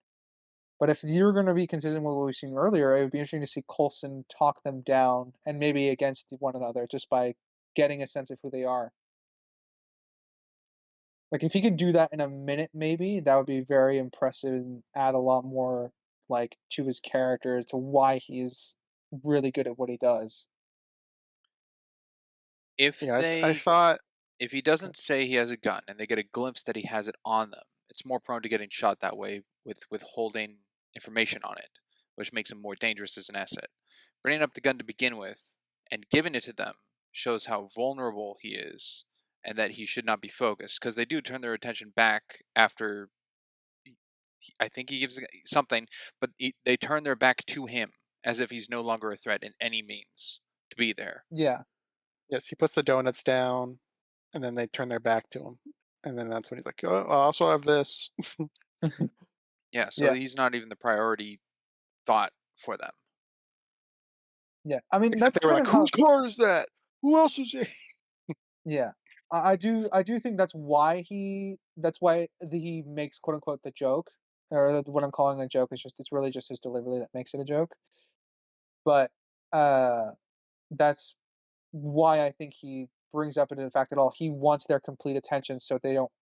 But if you're going to be consistent with what we've seen earlier, it would be interesting to see Coulson talk them down and maybe against one another just by getting a sense of who they are. Like if he could do that in a minute, maybe that would be very impressive and add a lot more like to his character to why he's really good at what he does. If Yeah, I they thought. If he Okay. doesn't say he has a gun and they get a glimpse that he has it on them, it's more prone to getting shot that way with withholding information on it, which makes him more dangerous as an asset. Bringing up the gun to begin with and giving it to them shows how vulnerable he is and that he should not be focused because they do turn their attention back after I think he gives something, but they turn their back to him as if he's no longer a threat in any means to be there. Yeah. Yes, he puts the donuts down, and then they turn their back to him, and then that's when he's like, "Oh, I also have this." Yeah, so Yeah. he's not even the priority thought for them. Yeah. I mean, Except that's they were kind like, of "Whose how. car is that? Who else is it?" Yeah. I do think that's why he makes quote unquote the joke, or what I'm calling a joke is just it's really just his delivery that makes it a joke. But uh, that's why I think he brings up into the fact that all he wants their complete attention, so they don't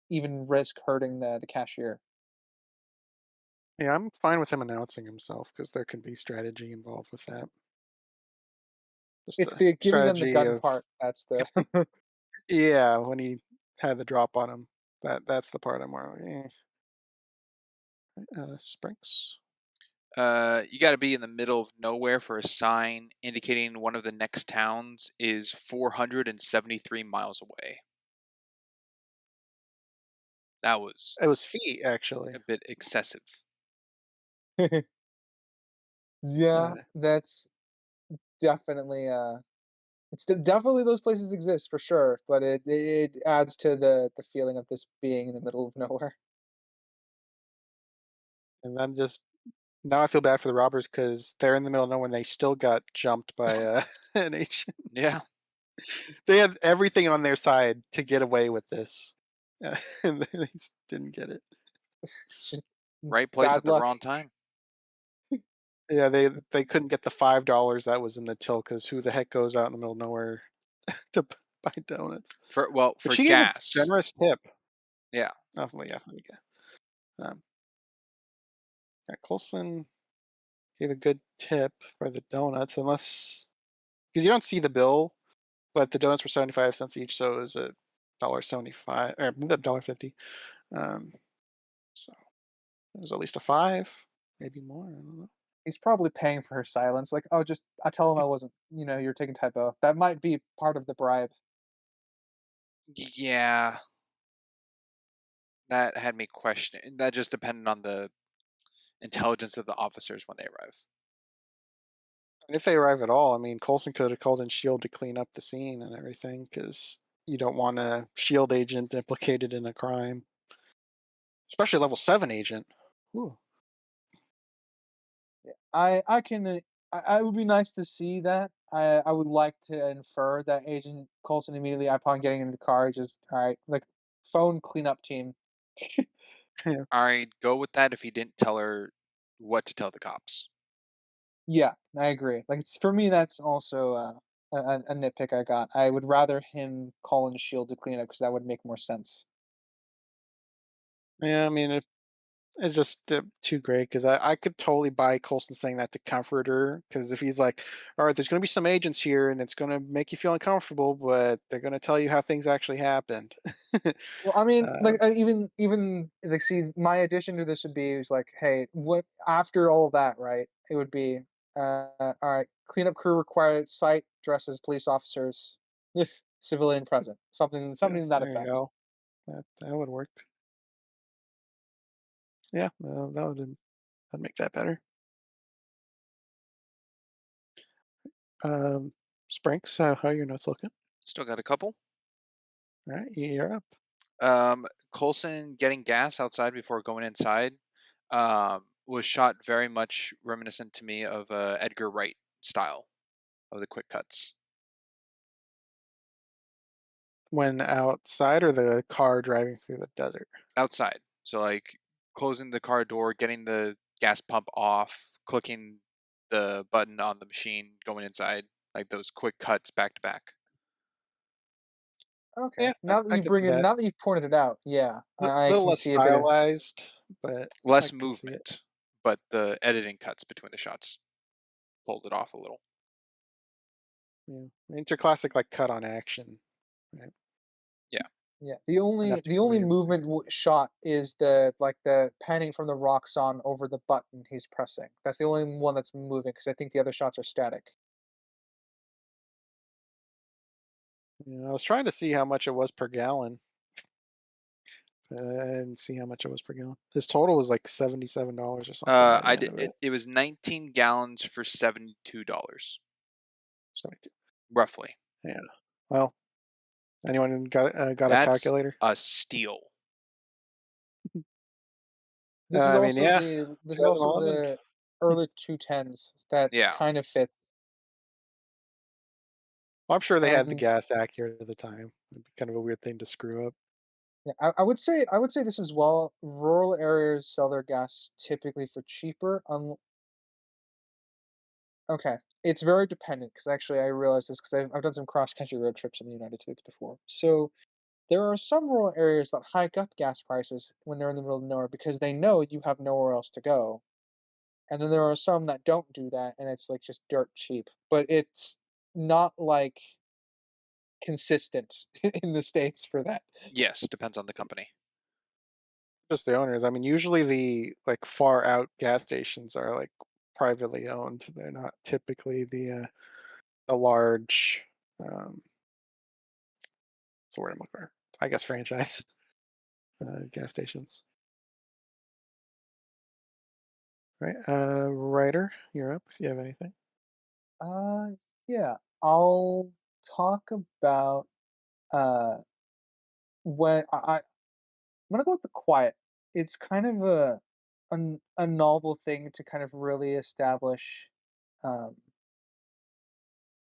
even risk hurting the cashier. Yeah, I'm fine with him announcing himself because there can be strategy involved with that. Just It's the the giving them the strategy gun of part that's the. yeah, when he had the drop on him, that's the part I'm more Sprinks. You got to be in the middle of nowhere for a sign indicating one of the next towns is 473 miles away. That was It was feet actually. a bit excessive. Yeah, Uh, that's definitely definitely those places exist for sure, but it adds to the feeling of this being in the middle of nowhere. and I'm just now I feel bad for the robbers because they're in the middle of nowhere and they still got jumped by an agent. Yeah, They had everything on their side to get away with this, and they just didn't get it. It's just right place bad at the luck. wrong time. Yeah, they couldn't get the $5 that was in the till because who the heck goes out in the middle of nowhere to buy donuts? But For she gave a gas. generous tip. Yeah, Oh, well, yeah, yeah, Colson gave a good tip for the donuts, unless because you don't see the bill, but the donuts were 75 cents each, so it was a $1.75 or $1.50. Um, so it was at least a five, maybe more. I don't know. He's probably paying for her silence. Like, oh, just I tell him I wasn't. You're taking typo. That might be part of the bribe. yeah, that had me questioning. That just depended on the intelligence of the officers when they arrive. And if they arrive at all, I mean, Colson could have called in Shield to clean up the scene and everything, because you don't want a Shield agent implicated in a crime, especially a level 7 agent. Ooh. Yeah. I can. I would be nice to see that. I would like to infer that Agent Coulson immediately upon getting into the car, just all right, like phone cleanup team. Yeah. I'd go with that if he didn't tell her what to tell the cops. Yeah, I agree. Like it's for me, that's also a nitpick I got. I would rather him call in Shield to clean up because that would make more sense. Yeah, I mean, it's just too great because I could totally buy Colson saying that to comfort her. Because if he's like, all right, there's going to be some agents here and it's going to make you feel uncomfortable, but they're going to tell you how things actually happened. Well, I mean, uh, like even like see, my addition to this would be is like, hey, what after all of that, right? It would be all right. Cleanup crew required site dress as police officers, if civilian present, yeah, something to that there you effect. go. That would work. Yeah, that'd make that better. Um, Sprinks, how are your notes looking? Still got a couple. All right, you're up. Colson getting gas outside before going inside was shot very much reminiscent to me of Edgar Wright style of the quick cuts When outside or the car driving through the desert? outside. So like closing the car door, getting the gas pump off, clicking the button on the machine, going inside, like those quick cuts back to back. Okay. Yeah, I could see that. Now that you've pointed it out, yeah, I Little can less see a bit of. stylized, but I Less could see it. movement, but the editing cuts between the shots pulled it off a little. Yeah, it's your classic like cut on action, right? Yeah. Yeah, the enough only to the get only away with it. movement shot is the panning from the rocks on over the button he's pressing. That's the only one that's moving because I think the other shots are static. Yeah, I was trying to see how much it was per gallon. I didn't see how much it was per gallon. His total was like $77 or something by the I end did of it. it. It was 19 gallons for $72, 72. roughly. Yeah. Well, anyone got a That's calculator? a steal. This is I mean, also yeah, the 2011. early 210s that Yeah. kind of fits. Well, I'm sure they Like, had the gas accurate at the time. It'd be kind of a weird thing to screw up. yeah, I would say this as well. Rural areas sell their gas typically for cheaper. Okay, it's very dependent because actually I realized this because I've done some cross country road trips in the United States before. So there are some rural areas that hike up gas prices when they're in the middle of nowhere because they know you have nowhere else to go. And then there are some that don't do that and it's like just dirt cheap. But it's not like consistent in the States for that. Yes, depends on the company. Just the owners. I mean, usually the like far out gas stations are like privately owned. They're not typically the large what's the word I'm looking for? I guess franchise gas stations. Right. Writer, you're up if you have anything. Uh yeah, I'll talk about uh when I'm gonna go with the quiet. It's kind of a novel thing to kind of really establish, um,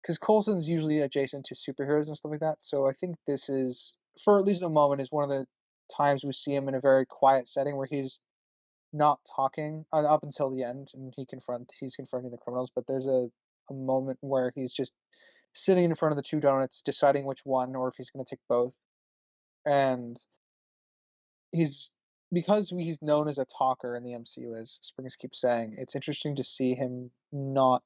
because Coulson's usually adjacent to superheroes and stuff like that. So I think this is, for at least a moment, is one of the times we see him in a very quiet setting where he's not talking up until the end, and he's confronting the criminals. But there's a moment where he's just sitting in front of the two donuts, deciding which one or if he's going to take both, and he's because he's known as a talker in the MCU, as Springs keeps saying, it's interesting to see him not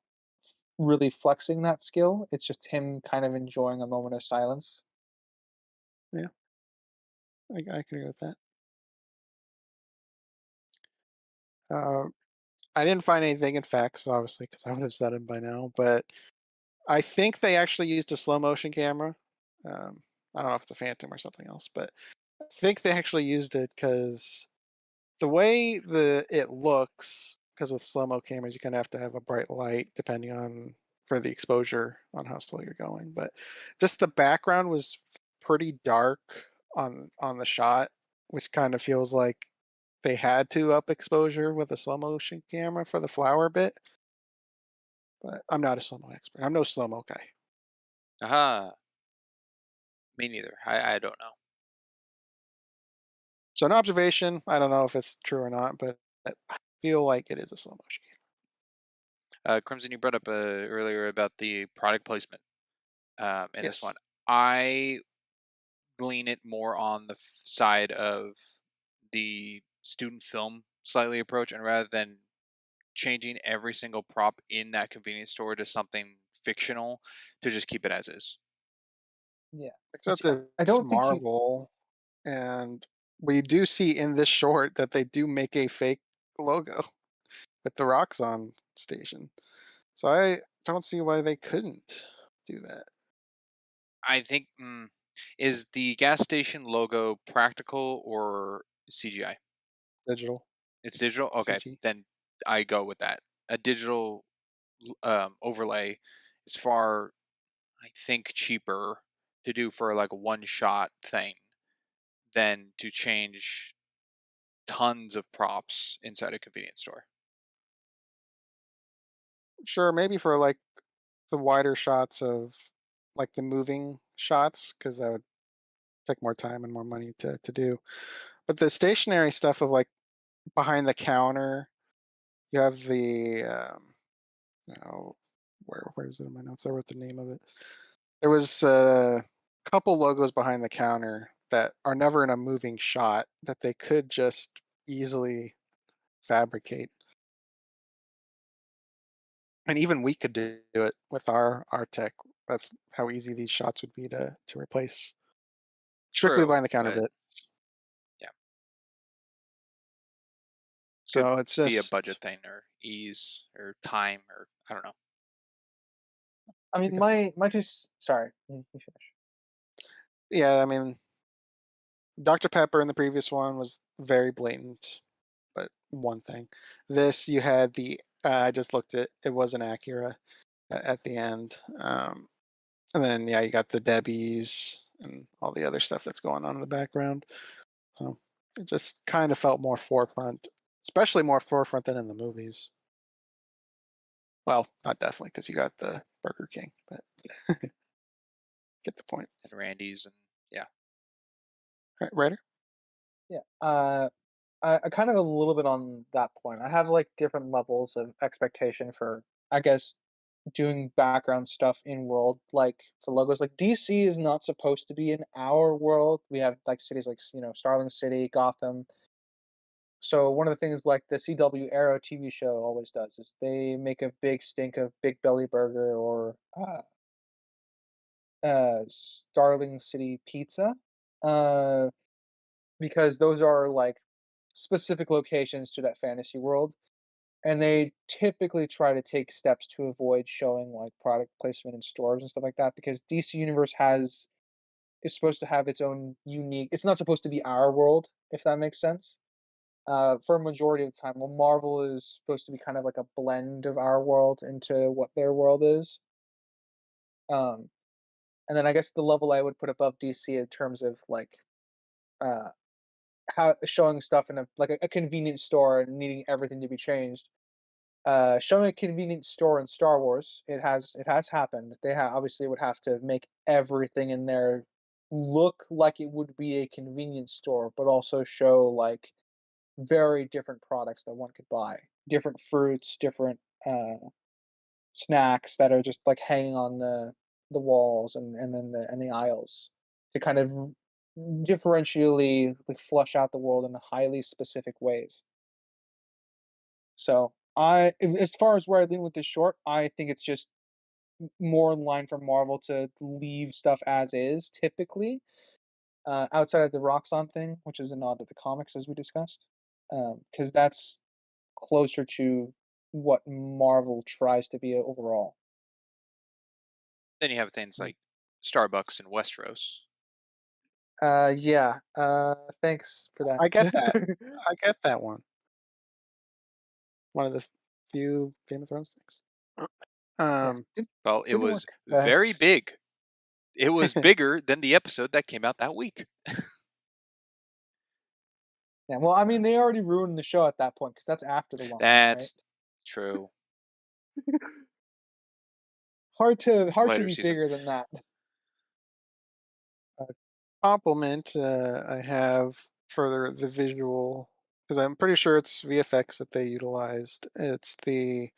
really flexing that skill. It's just him kind of enjoying a moment of silence. Yeah, I can agree with that. Uh, I didn't find anything in facts, obviously, because I would have said it by now. But I think they actually used a slow motion camera. Um, I don't know if it's a Phantom or something else, but I think they actually used it because the way it looks, because with slow mo cameras, you kind of have to have a bright light depending on for the exposure on how slow you're going. But just the background was pretty dark on the shot, which kind of feels like they had to up exposure with a slow motion camera for the flower bit. But I'm not a slow mo expert. I'm no slow mo guy. Aha. Me neither. I don't know. So an observation, I don't know if it's true or not, but I feel like it is a slow motion camera. Crimson, you brought up earlier about the product placement in this Yes. one. I lean it more on the side of the student film slightly approach, and rather than changing every single prop in that convenience store to something fictional, to just keep it as is. Yeah, which Except I it's don't think you. Marvel, and we do see in this short that they do make a fake logo with the Roxxon station. So I don't see why they couldn't do that. I think is the gas station logo practical or CGI? Digital It's digital. Okay, CG. then I go with that. A digital overlay is far, I think, cheaper to do for like a one shot thing than to change tons of props inside a convenience store. Sure, maybe for like the wider shots of like the moving shots, because that would take more time and more money to do. But the stationary stuff of like behind the counter, you have the oh, where is it in my notes? I wrote the name of it. There was a couple logos behind the counter that are never in a moving shot that they could just easily fabricate. And even we could do it with our tech. That's how easy these shots would be to replace. strictly True, behind the counter but bit. yeah, could So it's be a just, budget thing or ease or time or I don't know. I I mean, guess, my just sorry. You finish. yeah. I mean, Dr. Pepper in the previous one was very blatant, but one thing. This you had the I just looked at it was an Acura at the end, and then yeah, you got the Debbies and all the other stuff that's going on in the background. So it just kind of felt more forefront, especially more forefront than in the movies. Well, not definitely because you got the Burger King, but get the point. And Randy's and yeah, All right, Ryder? Yeah. I kind of a little bit on that point. I have like different levels of expectation for, I guess, doing background stuff in world. Like for logos, like DC is not supposed to be in our world. We have like cities like Starling City, Gotham. So one of the things like the CW Arrow TV show always does is they make a big stink of Big Belly Burger or Starling City Pizza, uh, because those are like specific locations to that fantasy world, and they typically try to take steps to avoid showing like product placement in stores and stuff like that because DC Universe has is supposed to have its own unique. It's not supposed to be our world, if that makes sense. For a majority of the time, well, Marvel is supposed to be kind of like a blend of our world into what their world is. Um, and then I guess the level I would put above DC in terms of like uh, how showing stuff in a convenience store and needing everything to be changed. Showing a convenience store in Star Wars, it has happened. They obviously would have to make everything in there look like it would be a convenience store, but also show like very different products that one could buy, different fruits, different snacks that are just like hanging on the walls and then the aisles to kind of differentially like flush out the world in highly specific ways. So as far as where I lean with this short, I think it's just more in line for Marvel to leave stuff as is typically, outside of the Roxxon thing, which is a nod to the comics as we discussed, because that's closer to what Marvel tries to be overall. then you have things like Starbucks and Westeros. Yeah. Thanks for I get that. that. I get that one. One of the few Game of Thrones things. Yeah, Um, Well, it didn't was work. very big. It was bigger than the episode that came out that week. Yeah. Well, I mean, they already ruined the show at that point because that's after the one, right? That's true. It's a Hard to later be season. bigger than that. a compliment I have for the visual because I'm pretty sure it's VFX that they utilized. It's the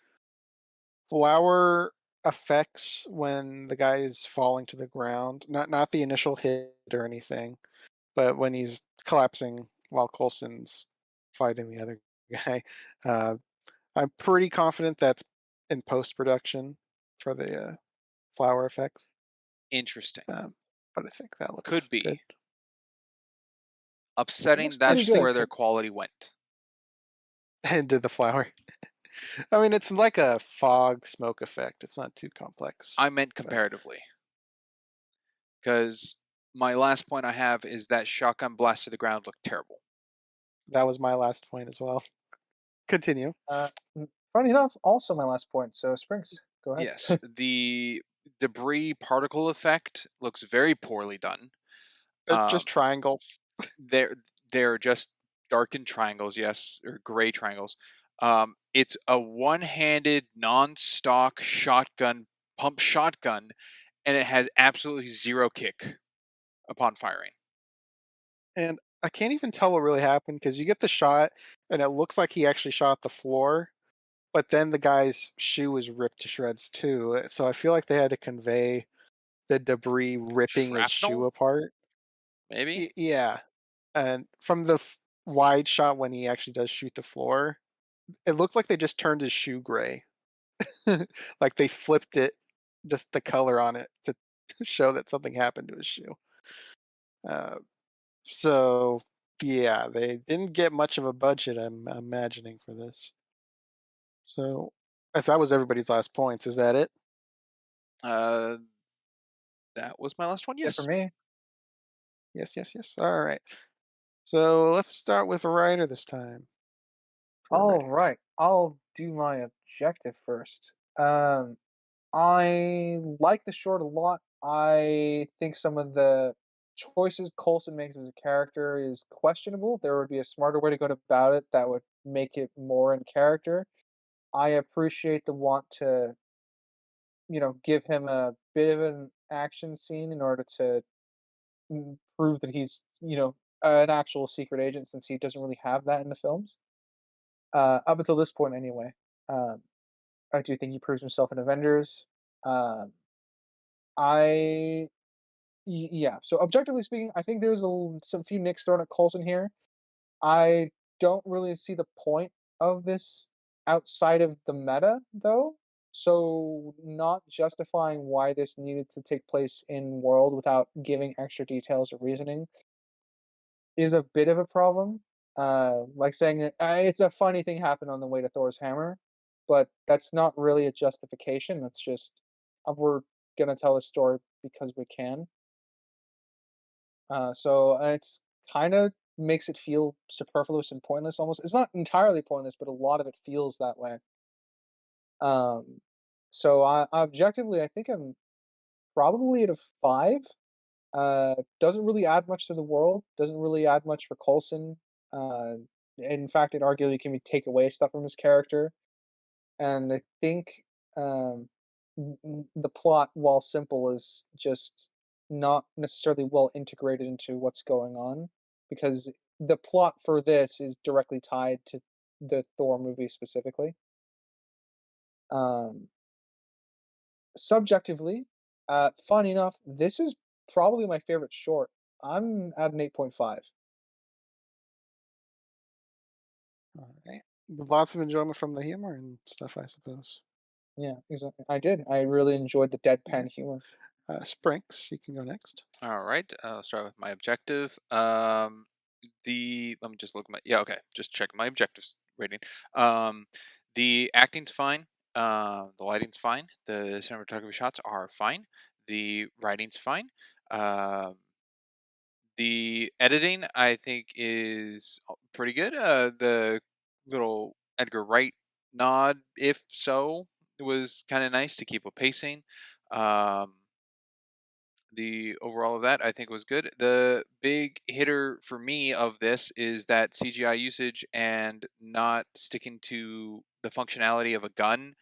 flower effects when the guy is falling to the ground, not the initial hit or anything, but when he's collapsing while Coulson's fighting the other guy. Uh, I'm pretty confident that's in post production for the flower effects, Interesting. um, but I think that looks Could be. good. It looks Upsetting, pretty that's good, where their but quality went. And did the flower. I mean, it's like a fog smoke effect. It's not too I complex, meant but comparatively. Because my last point I have is that shotgun blast to the ground looked terrible. that was my last point as well. Continue. uh, funny enough, also my last point. So Springs, go Yes, ahead. the debris particle effect looks very poorly done. They're just Um, triangles. they're they're just darkened triangles, yes, or gray triangles. It's a one-handed, non-stock shotgun, pump shotgun, and it has absolutely zero kick upon firing. And I can't even tell what really happened because you get the shot and it looks like he actually shot the floor, but then the guy's shoe is ripped to shreds too. So I feel like they had to convey the debris ripping his shoe Shrapnel, apart. maybe. Yeah. And from the wide shot when he actually does shoot the floor, it looks like they just turned his shoe gray. Like they flipped it, just the color on it to show that something happened to his shoe. Uh, so yeah, they didn't get much of a budget. I'm imagining for this. So if that was everybody's last points, is that it? Uh, that was my last one. Yeah, for Yes. me. Yes, yes, yes. All right. So let's start with writer this time for All ratings. right, I'll do my objective first. I like the short a lot. I think some of the choices Coulson makes as a character is questionable. There would be a smarter way to go about it that would make it more in character. I appreciate the want to, give him a bit of an action scene in order to prove that he's, an actual secret agent since he doesn't really have that in the films. Up until this point, anyway. Um, I do think he proves himself in Avengers. Um, I yeah. So objectively speaking, I think there's some few nicks thrown at Coulson here. I don't really see the point of this outside of the meta, though. So not justifying why this needed to take place in world without giving extra details or reasoning is a bit of a problem. Like saying that it's a funny thing happened on the way to Thor's hammer, but that's not really a justification. That's just we're gonna tell a story because we can. It's kind of makes it feel superfluous and pointless almost. It's not entirely pointless, but a lot of it feels that way. Um, Objectively, I think I'm probably at a 5. Doesn't really add much to the world. Doesn't really add much for Coulson. Uh, in fact, it arguably can be take away stuff from his character. And I think um, the plot, while simple, is just not necessarily well integrated into what's going on because the plot for this is directly tied to the Thor movie specifically. Um, Subjectively, fun enough, this is probably my favorite short. I'm at an 8.5. All right. With lots of enjoyment from the humor and stuff, I suppose. Yeah, exactly. I did. I really enjoyed the All deadpan right. humor. Sprinks, you can go next. All right. I'll start with my objective. The let me just look at my yeah. Okay, just check my objectives rating. Um, the acting's fine. The lighting's fine. The cinematography shots are fine. The writing's fine. Um, the editing I think is pretty good. The little Edgar Wright nod, if so, was kind of nice to keep with pacing. Um, the overall of that I think was good. The big hitter for me of this is that CGI usage and not sticking to the functionality of a gun,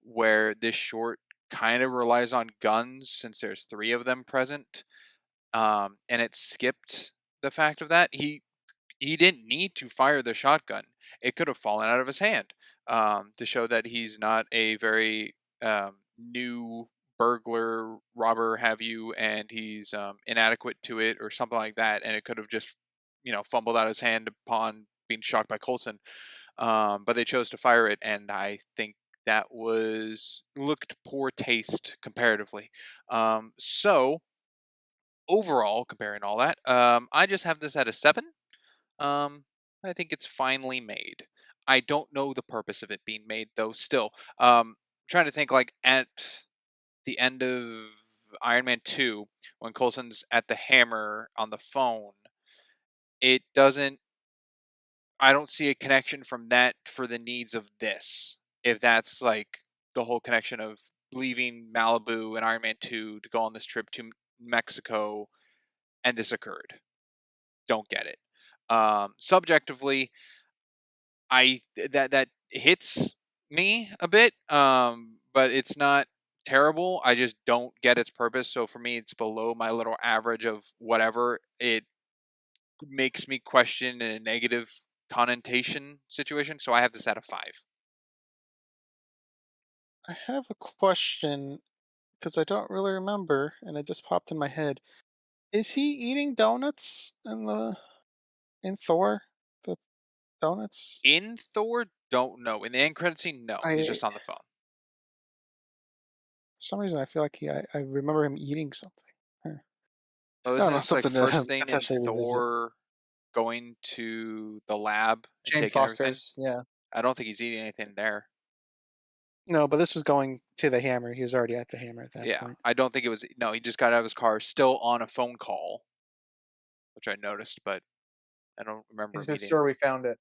where this short kind of relies on guns since there's three of them present. And it skipped the fact of that. He didn't need to fire the shotgun. It could have fallen out of his hand, to show that he's not a very new burglar, robber, have you, and he's inadequate to it or something like that. And it could have just, fumbled out his hand upon being shocked by Coulson. But they chose to fire it, and I think that was looked poor taste comparatively. So overall, comparing all that, I just have this at a 7. um, I think it's finely made. I don't know the purpose of it being made though. Still, trying to think like at the end of Iron Man 2 when Coulson's at the hammer on the phone. It doesn't. I don't see a connection from that for the needs of this. If that's like the whole connection of leaving Malibu and Iron Man 2 to go on this trip to Mexico, and this occurred. Don't get it. Subjectively, that hits me a bit, but it's not terrible. I just don't get its purpose. So for me, it's below my little average of whatever. It makes me question in a negative connotation situation. So I have this at a 5. I have a question because I don't really remember, and it just popped in my head. Is he eating donuts in Thor? The donuts? In Thor, don't know. In the end credit scene, no, he's I just on the phone. For some reason I feel like I remember him eating something. Huh. Oh, I don't isn't know, this like something first to thing in potentially revisit. Thor going to the lab and Jane taking everything? Foster's, yeah. I don't think he's eating anything there. No, but this was going to the hammer. He was already at the hammer at that Yeah, point. I don't think it was. No, he just got out of his car, still on a phone call, which I noticed, but I don't remember He him says, eating. "Sir, we found it."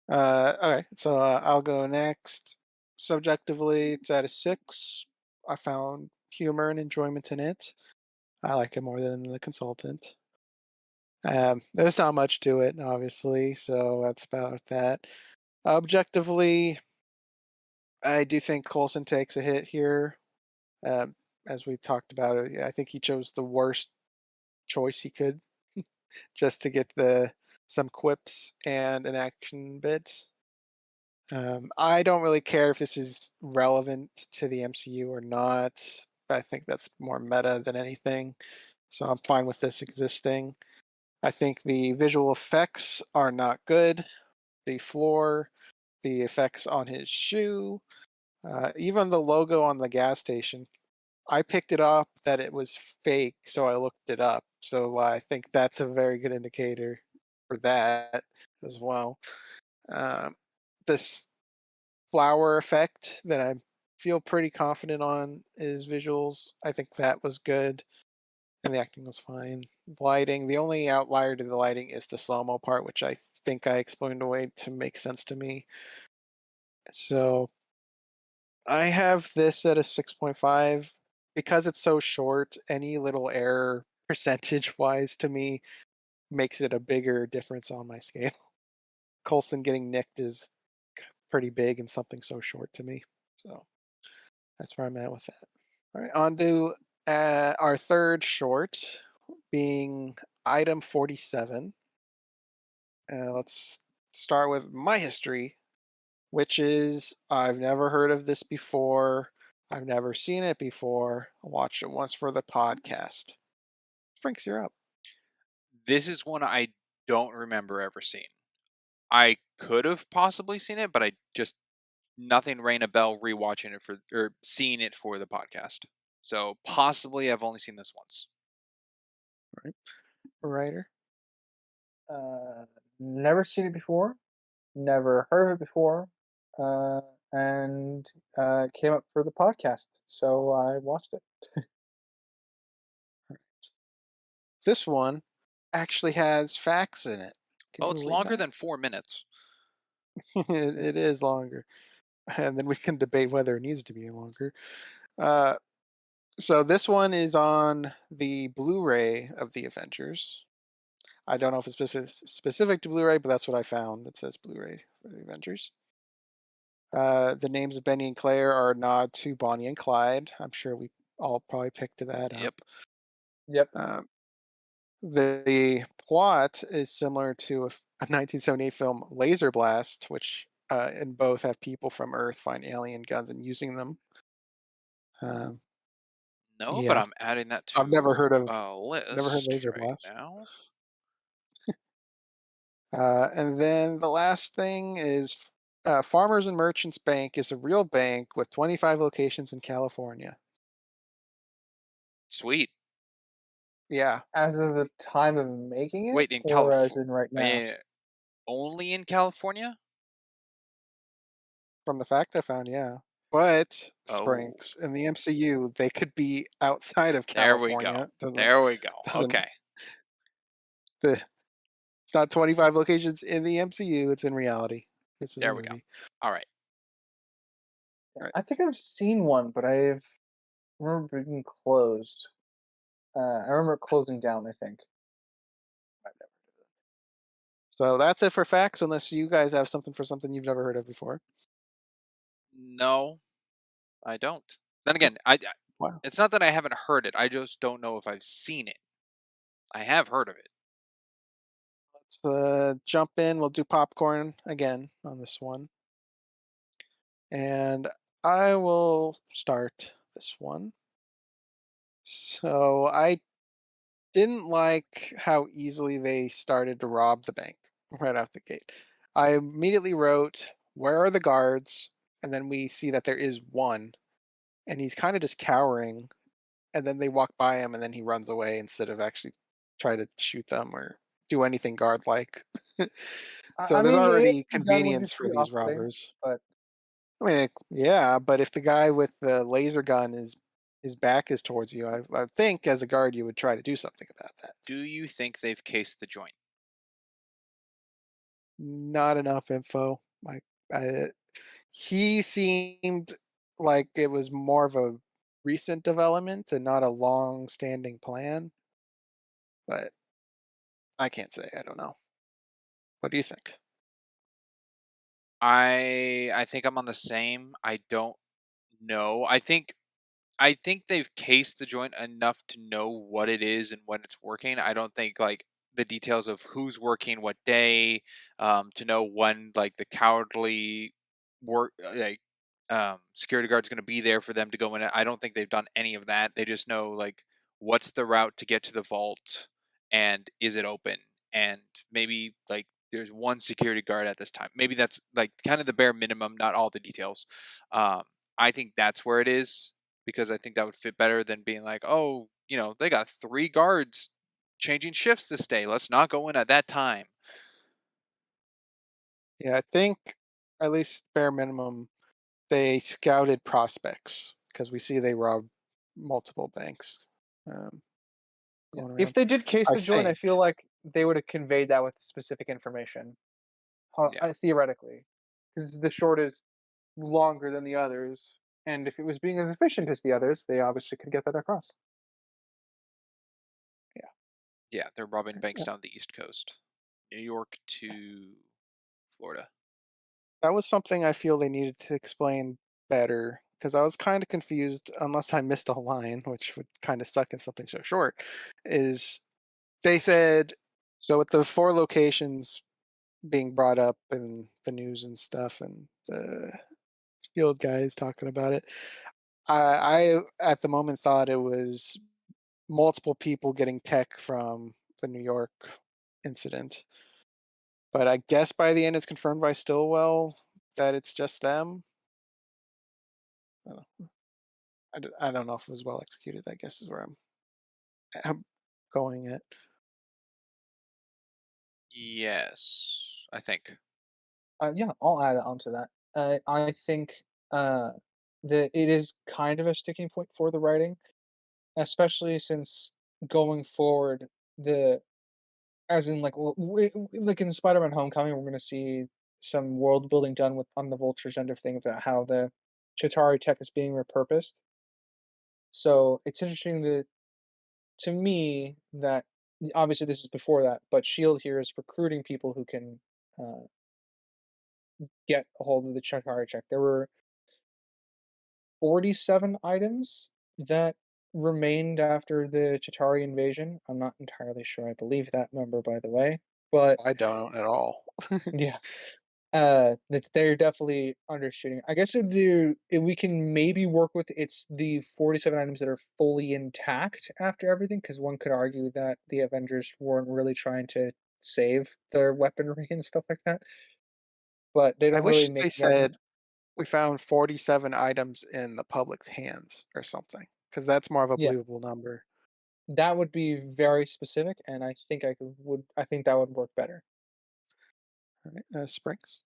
Okay, so I'll go next. Subjectively, it's out of 6. I found humor and enjoyment in it. I like it more than the consultant. There's not much to it, obviously, so that's about that. Objectively, I do think Coulson takes a hit here. Um, as we talked about it, I think he chose the worst choice he could just to get the some quips and an action bit. I don't really care if this is relevant to the MCU or not. I think that's more meta than anything. So I'm fine with this existing. I think the visual effects are not good. The floor, the effects on his shoe, even the logo on the gas station. I picked it up that it was fake, so I looked it up. So I think that's a very good indicator for that as well. Um, this flower effect that I feel pretty confident on is visuals. I think that was good, and the acting was fine. Lighting, the only outlier to the lighting is the slow mo part, which I think I explained away to make sense to me. So I have this at a 6.5 because it's so short. Any little error percentage wise to me makes it a bigger difference on my scale. Colson getting nicked is pretty big and something so short to me. So that's where I'm at with that. All right, on to our third short, being item 47. Let's start with my history, which is I've never heard of this before. I've never seen it before. I watched it once for the podcast. Franks, you're up. This is one I don't remember ever seeing. I could have possibly seen it, but I just nothing rang a bell rewatching it for or seeing it for the podcast. So possibly I've only seen this once. All right, writer. Uh, Never seen it before, never heard of it before, uh, and it came up for the podcast, so I watched it. This one actually has facts in it. Can Oh, you it's believe longer that? than 4 minutes. It is longer, and then we can debate whether it needs to be longer. Uh, so this one is on the Blu-ray of the Avengers. I don't know if it's specific to Blu-ray, but that's what I found. It says Blu-ray for the Avengers. The names of Benny and Claire are a nod to Bonnie and Clyde. I'm sure we all probably picked that up. Yep. Yep. Um, the plot is similar to a 1978 film, Laser Blast, which in both have people from Earth find alien guns and using them. Um, No, but yeah, I'm adding that I've never heard to of a never heard list Laser right Blast. now. And then the last thing is Farmers and Merchants Bank is a real bank with 25 locations in California. Sweet. Yeah, As of the time of making it, Wait, in or as California? in right now? Only in California? from the fact I found, yeah. But Oh, Sprinks in the MCU, they could be outside of there we go. California. Doesn't There we go. doesn't Okay, the it's not 25 locations in the MCU, it's in reality. This is a there we go. movie. All right. All right. I think I've seen one, but I remember being closed. I remember it closing down, I think. So that's it for facts, unless you guys have something for something you've never heard of before. No, I don't. Then Oh, again, wow. it's not that I haven't heard it. I just don't know if I've seen it. I have heard of it. Let's jump in. We'll do popcorn again on this one. And I will start this one. So I didn't like how easily they started to rob the bank right out the gate. I immediately wrote, "Where are the guards?" And then we see that there is one, and he's kind of just cowering. and then they walk by him, and then he runs away instead of actually try to shoot them or do anything guard like. So I there's mean, the already ASD gun would be convenience for pretty these off-putting, robbers. but I mean, yeah, but if the guy with the laser gun is his back is towards you, I think as a guard you would try to do something about that. Do you think they've cased the joint? Not enough info. Like I, he seemed like it was more of a recent development and not a long-standing plan. But I can't say. I don't know. What do you think? I think I'm on the same. I don't know. I think they've cased the joint enough to know what it is and when it's working. I don't think like the details of who's working what day, to know when like the cowardly work security guard's going to be there for them to go in. I don't think they've done any of that. They just know like what's the route to get to the vault and is it open, and maybe like there's one security guard at this time. Maybe that's like kind of the bare minimum, not all the details. Um, I think that's where it is because I think that would fit better than being like, oh, they got 3 guards changing shifts this day. Let's not go in at that time. Yeah, I think at least bare minimum they scouted prospects because we see they robbed multiple banks um, yeah. going If around. they did case I the joint, I think. feel like they would have conveyed that with specific information, Yeah. theoretically, because the short is longer than the others, and if it was being as efficient as the others, they obviously could get that across. Yeah, Yeah. They're robbing banks yeah, down the East Coast, New York to Florida. that was something I feel they needed to explain better because I was kind of confused, unless I missed a line, which would kind of suck in something so short. Is they said so with the 4 locations being brought up in the news and stuff, and the field guys talking about it. I at the moment thought it was multiple people getting tech from the New York incident, but I guess by the end it's confirmed by Stillwell that it's just them. I don't, I don't know if it was well executed. I guess is where I'm going at. Yes, I think. Yeah, I'll add on to that. I think uh, that it is kind of a sticking point for the writing, especially since going forward, the as in like like in Spider-Man: Homecoming, we're going to see some world building done with on the Vulture's end of things about how the Chitauri tech is being repurposed. So it's interesting to me that obviously this is before that, but Shield here is recruiting people who can uh, get a hold of the Chitauri tech. There were 47 items that remained after the Chitauri invasion. I'm not entirely sure I believe that number, by the way, but I don't at all. yeah, that's they're definitely undershooting. I guess if we can maybe work with it's the 47 items that are fully intact after everything, because one could argue that the Avengers weren't really trying to save their weaponry and stuff like that, but they I don't really wish make they the argument. said we found 47 items in the public's hands or something, because that's more of a Yeah, believable number. that would be very specific, and I think that would work better. All right, Springs.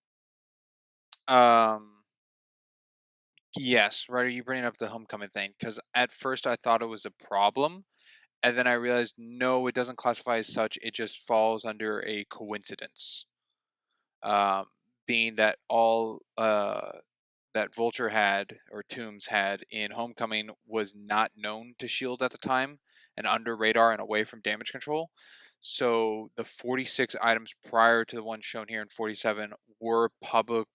Um, yes, right. Are you bringing up the homecoming thing? Because at first I thought it was a problem, and then I realized no, it doesn't classify as such. It just falls under a coincidence. Um, being that all that Vulture had or Toombs had in Homecoming was not known to Shield at the time and under radar and away from damage control. So the 46 items prior to the one shown here in 47 were public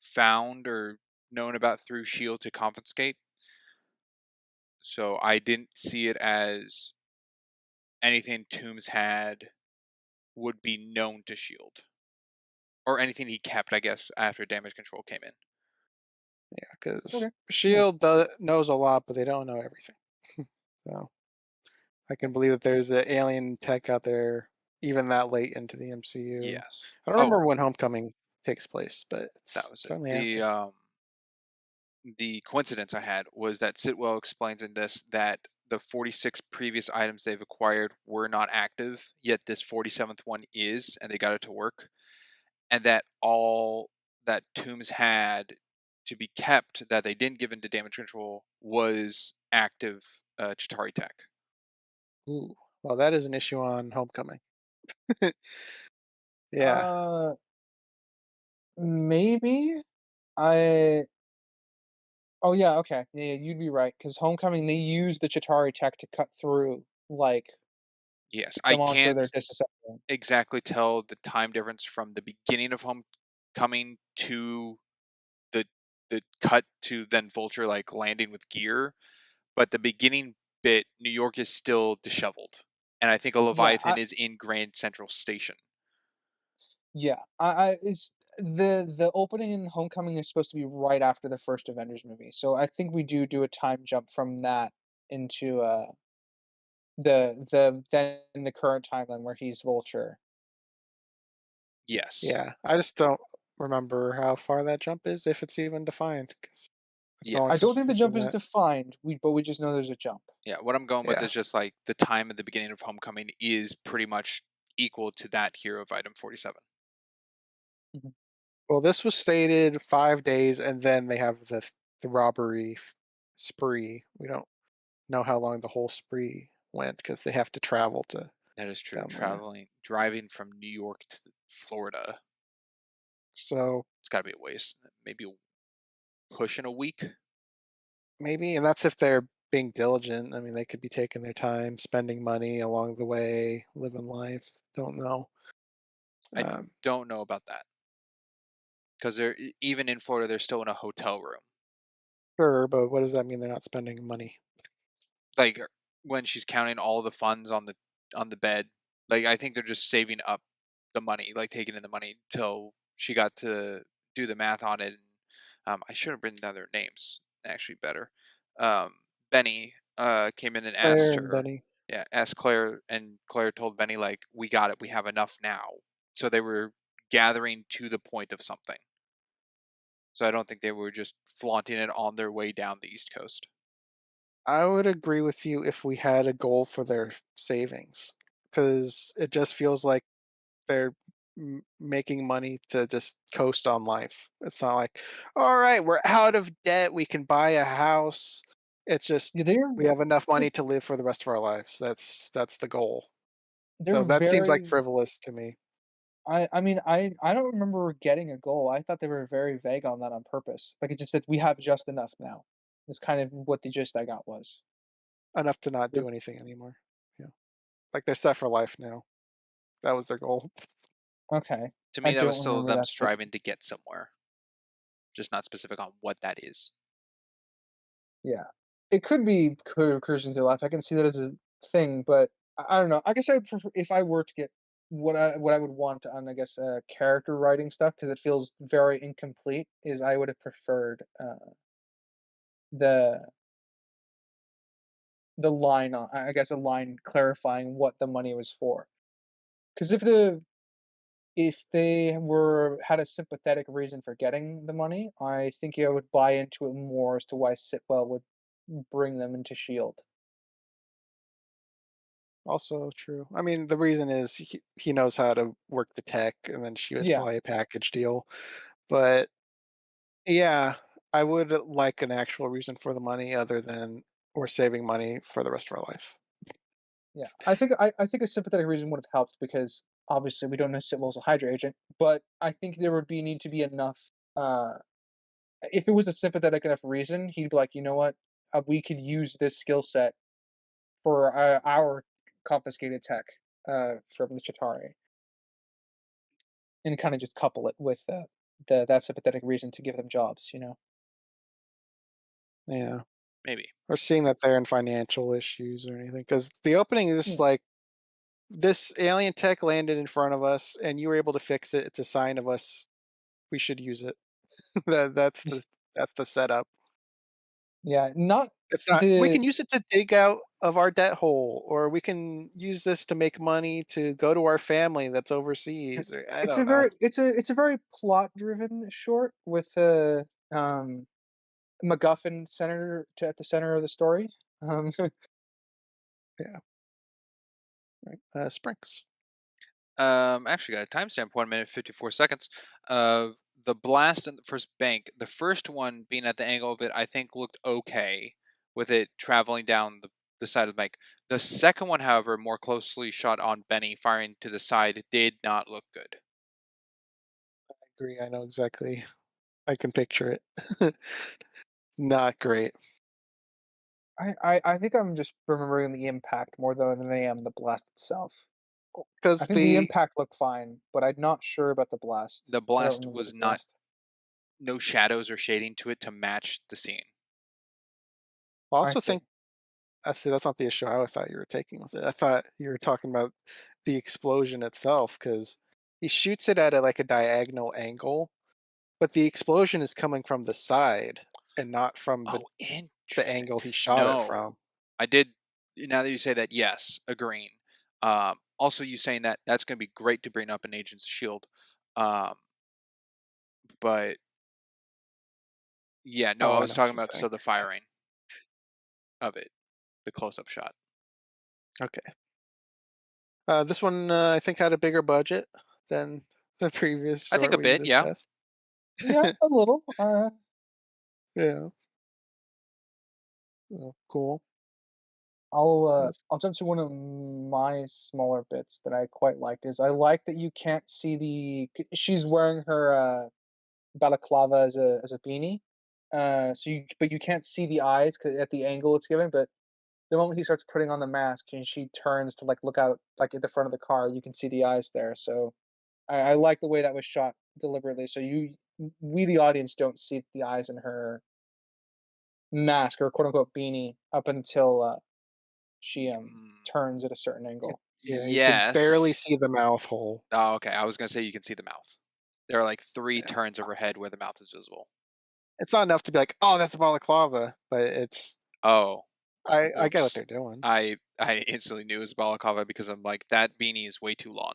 found or known about through Shield to confiscate. So I didn't see it as anything Toombs had would be known to Shield or anything he kept, I guess, after damage control came in. Yeah, because Okay. Yeah. Shield knows a lot, but they don't know everything. So I can believe that there's an alien tech out there even that late into the MCU. Yes. I don't Oh, remember when Homecoming takes place, but that it's was it. certainly out The there. the coincidence I had was that Sitwell explains in this that the 46 previous items they've acquired were not active, yet this 47th one is, and they got it to work, and that all that Toombs had to be kept that they didn't give into damage control was active Chitauri tech. Ooh, well, that is an issue on Homecoming. Yeah, Uh, maybe I. Oh yeah, okay. Yeah, you'd be right. Because Homecoming, they use the Chitauri tech to cut through like Yes, the I monster they're can't disassembling. exactly tell the time difference from the beginning of Homecoming to the cut to then Vulture like landing with gear, but the beginning bit, New York is still disheveled, and I think a Yeah, Leviathan is in Grand Central Station. I is the opening in Homecoming is supposed to be right after the first Avengers movie, so I think we do a time jump from that into the current timeline where he's Vulture. Yes, yeah. I just don't remember how far that jump is, if it's even defined, 'cause it's yeah, been a long I don't think the since jump seen is that. defined. We just know there's a jump. yeah. What I'm going with Yeah. is just like the time at the beginning of Homecoming is pretty much equal to that here of item 47. Mhm. Well, this was stated 5 days, and then they have the robbery spree. We don't know how long the whole spree went because they have to travel to That is true. down there. Driving from New York to Florida, So it's got to be a waste. Maybe pushing a week. maybe, and that's if they're being diligent. I mean, they could be taking their time, spending money along the way, living life. Don't know. I Um, don't know about that because they're even in Florida, they're still in a hotel room. sure, but what does that mean? They're not spending money. Like when she's counting all the funds on the bed, like I think they're just saving up the money, like taking in the money till she got to do the math on it. And, I should have written down their names actually better. Um, Benny came in and Claire asked and her, Benny. yeah, asked Claire, and Claire told Benny like, "We got it, we have enough now." So they were gathering to the point of something. So I don't think they were just flaunting it on their way down the East Coast. I would agree with you if we had a goal for their savings, because it just feels like they're making money to just coast on life. It's not like, all right, we're out of debt, we can buy a house. It's just Yeah, we have enough they're money to live for the rest of our lives. That's the goal. they're So that seems like very frivolous to me. I mean, I don't remember getting a goal. I thought they were very vague on that on purpose. Like, it just said, "We have just enough now." That's kind of what the gist I got was. Enough to not Yep. do anything anymore. Yeah, like they're set for life now. That was their goal. Okay. To I me, that was don't still remember them that, but striving to get somewhere, just not specific on what that is. yeah. It could be cruising through life. I can see that as a thing, but I don't know. I guess I would prefer if I were to get what I would want on, I guess, character writing stuff because it feels very incomplete, is I would have preferred, the line on I guess, a line clarifying what the money was for. Because if they were had a sympathetic reason for getting the money, I think I would buy into it more as to why Sitwell would bring them into Shield. Also true. I mean, the reason is he knows how to work the tech, and then she was Yeah, probably a package deal. But yeah, I would like an actual reason for the money other than we're saving money for the rest of our life. yeah. I think a sympathetic reason would have helped because obviously we don't know Sitwell's a Hydra agent, but I think there would be need to be enough. If it was a sympathetic enough reason, he'd be like, you know what, we could use this skill set for our confiscated tech from the Chitauri, and kind of just couple it with the that sympathetic reason to give them jobs. You know. Yeah. Maybe. Or seeing that they're in financial issues or anything. Because the opening is just Yeah. like this alien tech landed in front of us and you were able to fix it. It's a sign of us. We should use it. That's the setup. Yeah, not It's not we the can use it to dig out of our debt hole, or we can use this to make money to go to our family that's overseas, or I don't know. it's a very plot driven short with um MacGuffin at the center of the story. Yeah, right. Sprinks. Actually, got a timestamp: 1 minute 54 seconds. The blast in the first bank. The first one being at the angle of it, I think looked okay, with it traveling down the side of the bank. The second one, however, more closely shot on Benny firing to the side, did not look good. Agree. I know exactly. I can picture it. Not great. I think I'm just remembering the impact more than I am the blast itself. I Because think the impact looked fine, but I'm not sure about the blast. The I don't blast remember the was not, blast. no shadows or shading to it to match the scene. I I also see. think I see that's not the issue I thought you were taking with it. I thought you were talking about the explosion itself because he shoots it at like a diagonal angle, but the explosion is coming from the side and not from Oh, the interesting. angle he shot it No, from. I did. Now that you say that, yes, agreeing. Also, you saying that that's going to be great to bring up in Agents of Shield. Um, but yeah, no, Oh, I I was know what talking you're about saying. the firing of it, the close-up shot. Okay. This one I think had a bigger budget than the previous I think short a we bit, yeah. discussed. Yeah, a little. Yeah. Cool. That's I'll jump to one of my smaller bits that I quite liked is I like that you can't see she's wearing her balaclava as a beanie. So you but you can't see the eyes 'cause at the angle it's given, but the moment he starts putting on the mask and she turns to like look out like at the front of the car, you can see the eyes there. So I like the way that was shot deliberately. So we the audience don't see the eyes in her mask or quote unquote beanie up until she turns at a certain angle. yeah, you can barely Yes. see the mouth hole. Oh, okay. I was gonna say you can see the mouth. There are like three Yeah. turns of her head where the mouth is visible. It's not enough to be like, "Oh, that's a balaclava," but it's Oh, I get what whoops. they're doing, I instantly knew it was balaclava because I'm like, that beanie is way too long.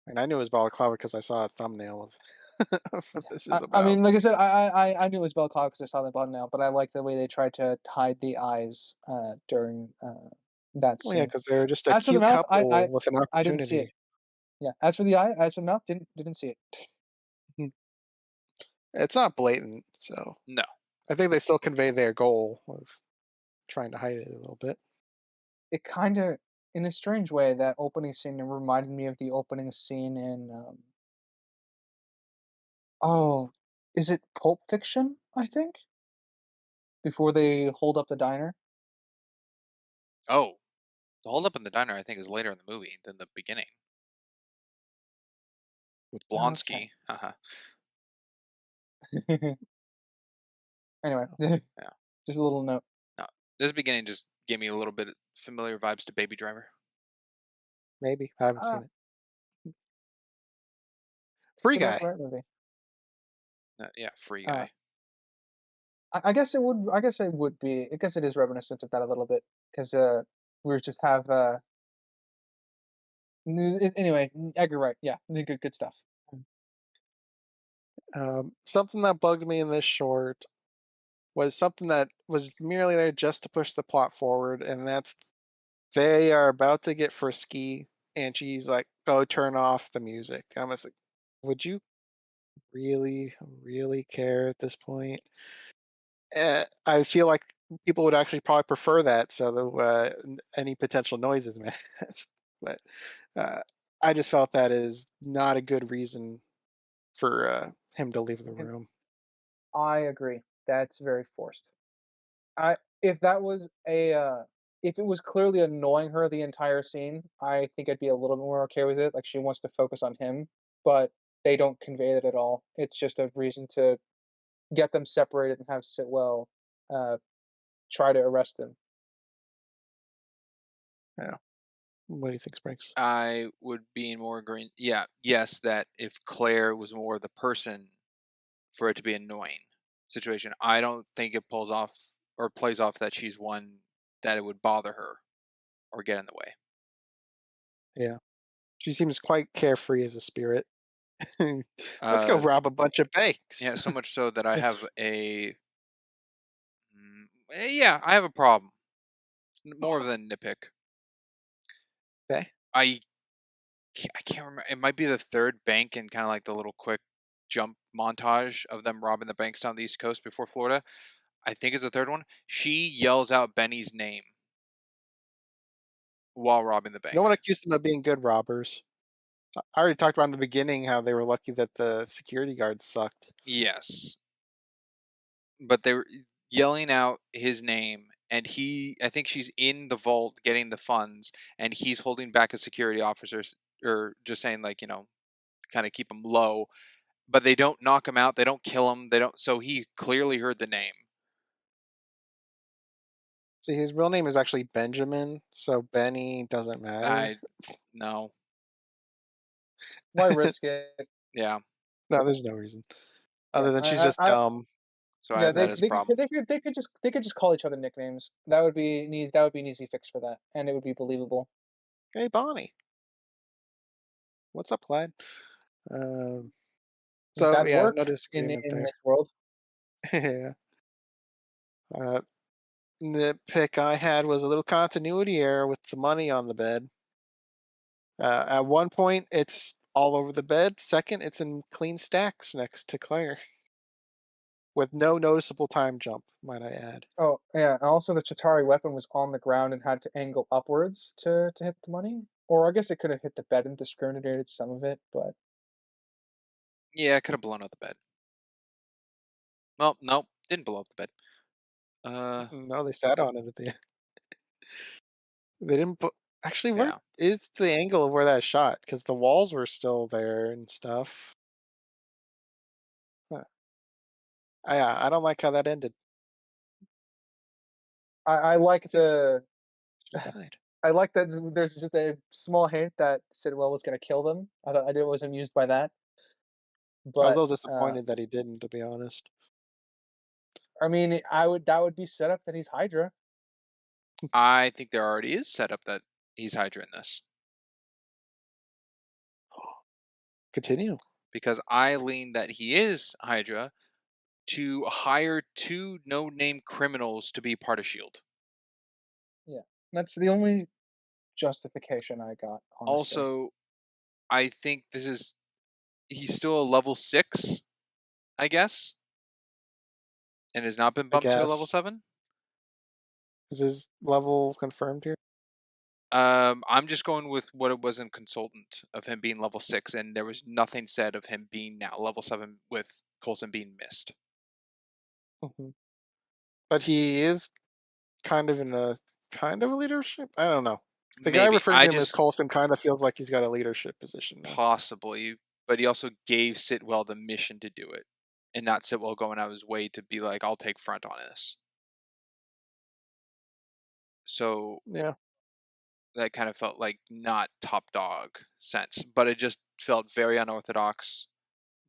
and I knew it was balaclava because I saw a thumbnail of of what this is I about. mean, like I said, I knew it was Bell because I saw the button now, but I like the way they tried to hide the eyes during that Well, yeah, scene. because 'cause they're just a As for the cute mouth, couple with an I didn't see it. opportunity. Yeah. As for the eye, as for the mouth, didn't see it. Mhm. It's not blatant, so No. I think they still convey their goal of trying to hide it a little bit. It kind of, in a strange way, that opening scene reminded me of the opening scene in oh, is it Pulp Fiction? I think before they hold up the diner. Oh, the hold up in the diner I think is later in the movie than the beginning with Okay. Blonsky. Haha. Anyway, Yeah. just a little note. No. This beginning just gave me a little bit of familiar vibes to Baby Driver. Maybe, I haven't Ah, seen it. Free good Guy. right movie. Yeah, Free Uh, Guy. I guess it would. I guess it would be. I guess it is reminiscent of that a little bit because we just have anyway. Edgar Wright. Yeah, good stuff. Something that bugged me in this short was something that was merely there just to push the plot forward, and that's they are about to get frisky, and she's like, "Go turn off the music." And I'm just like, "Would you really care at this point?" I feel like people would actually probably prefer that, so the any potential noises masked. But uh, I just felt that is not a good reason for him to leave the And room. I agree. That's very forced. I if that was a if it was clearly annoying her the entire scene, I think I'd be a little more okay with it. Like she wants to focus on him, but they don't convey that at all. It's just a reason to get them separated and have Sitwell uh, try to arrest him. Yeah. What do you think, Springs? I would be in more green. Yeah, yes, that if Claire was more the person for it to be annoying situation, I don't think it pulls off or plays off that she's one that it would bother her or get in the way. Yeah. She seems quite carefree as a spirit. Let's go Uh, rob a bunch of banks. yeah, so much so that I have a Yeah, I have a problem. It's more than nitpick. Okay. I I can't remember. It might be the third bank and kind of like the little quick jump montage of them robbing the banks down the East Coast before Florida. I think it's the third one. She yells out Benny's name while robbing the No one bank. accused them of being good robbers. I already talked about in the beginning how they were lucky that the security guards sucked. Yes, but they were yelling out his name, and I think she's in the vault getting the funds, and he's holding back a security officer, or just saying like kind of keep him low. But they don't knock him out. They don't kill him. They don't. So he clearly heard the name. See, his real name is actually Benjamin, so Benny doesn't matter. I no. Why risk it? Yeah. No, there's no reason Yeah, other than she's just dumb. So yeah, that is a problem. they could just call each other nicknames. That would be that would be an easy fix for that, and it would be believable. Hey, Bonnie, what's up, lad? Um, so That'd yeah, work no disagreement in there. this world. Yeah. Uh, nitpick I had was a little continuity error with the money on the bed. At one point, it's all over the bed. Second, it's in clean stacks next to Claire, with no noticeable time jump. Might I add? Oh yeah, and also the Chitauri weapon was on the ground and had to angle upwards to hit the money. Or I guess it could have hit the bed and discriminated some of it, but Yeah, I could have blown up the bed. Well, nope, didn't blow up the bed. Uh, No, they sat on it at the end. They didn't put. Actually, where yeah. is the angle of where that shot? Because the walls were still there and stuff. Huh. I don't like how that ended. I like I think the she died. I like that there's just a small hint that Sidwell was gonna kill them. I was amused by that, I was a but little disappointed that he didn't, to be honest. I mean, I would that would be set up that he's Hydra. I think there already is set up that he's Hydra in this Continue. because I lean that he is Hydra to hire two no-name criminals to be part of Shield. Yeah, that's the only justification I got, honestly. Also, I think he's still a level 6, I guess, and has not been I bumped to a level guess 7. is his level confirmed here? I'm just going with what it was in Consultant of him being level 6, and there was nothing said of him being now level 7 with Coulson being missed. Hmm. But he is kind of a leadership. I don't know. The guy Maybe. referring I to him as just Colson kind of feels like he's got a leadership position now. possibly, but he also gave Sitwell the mission to do it, and not Sitwell going out of his way to be like, "I'll take front on this." So Yeah, that kind of felt like not top dog sense, but it just felt very unorthodox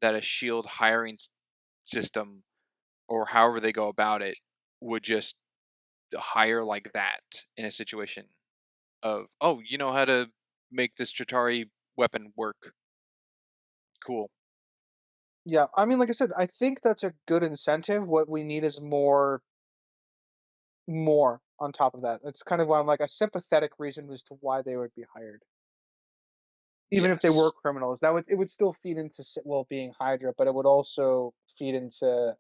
that a Shield hiring system or however they go about it would just hire like that in a situation of, oh, you know how to make this Chitari weapon work. Cool. Yeah, I mean, like I said, I think that's a good incentive. What we need is more on top of that. That's kind of why I'm like a sympathetic reason as to why they would be hired. Even if they were Yes. criminals, that would it would still feed into well being Hydra, but it would also feed into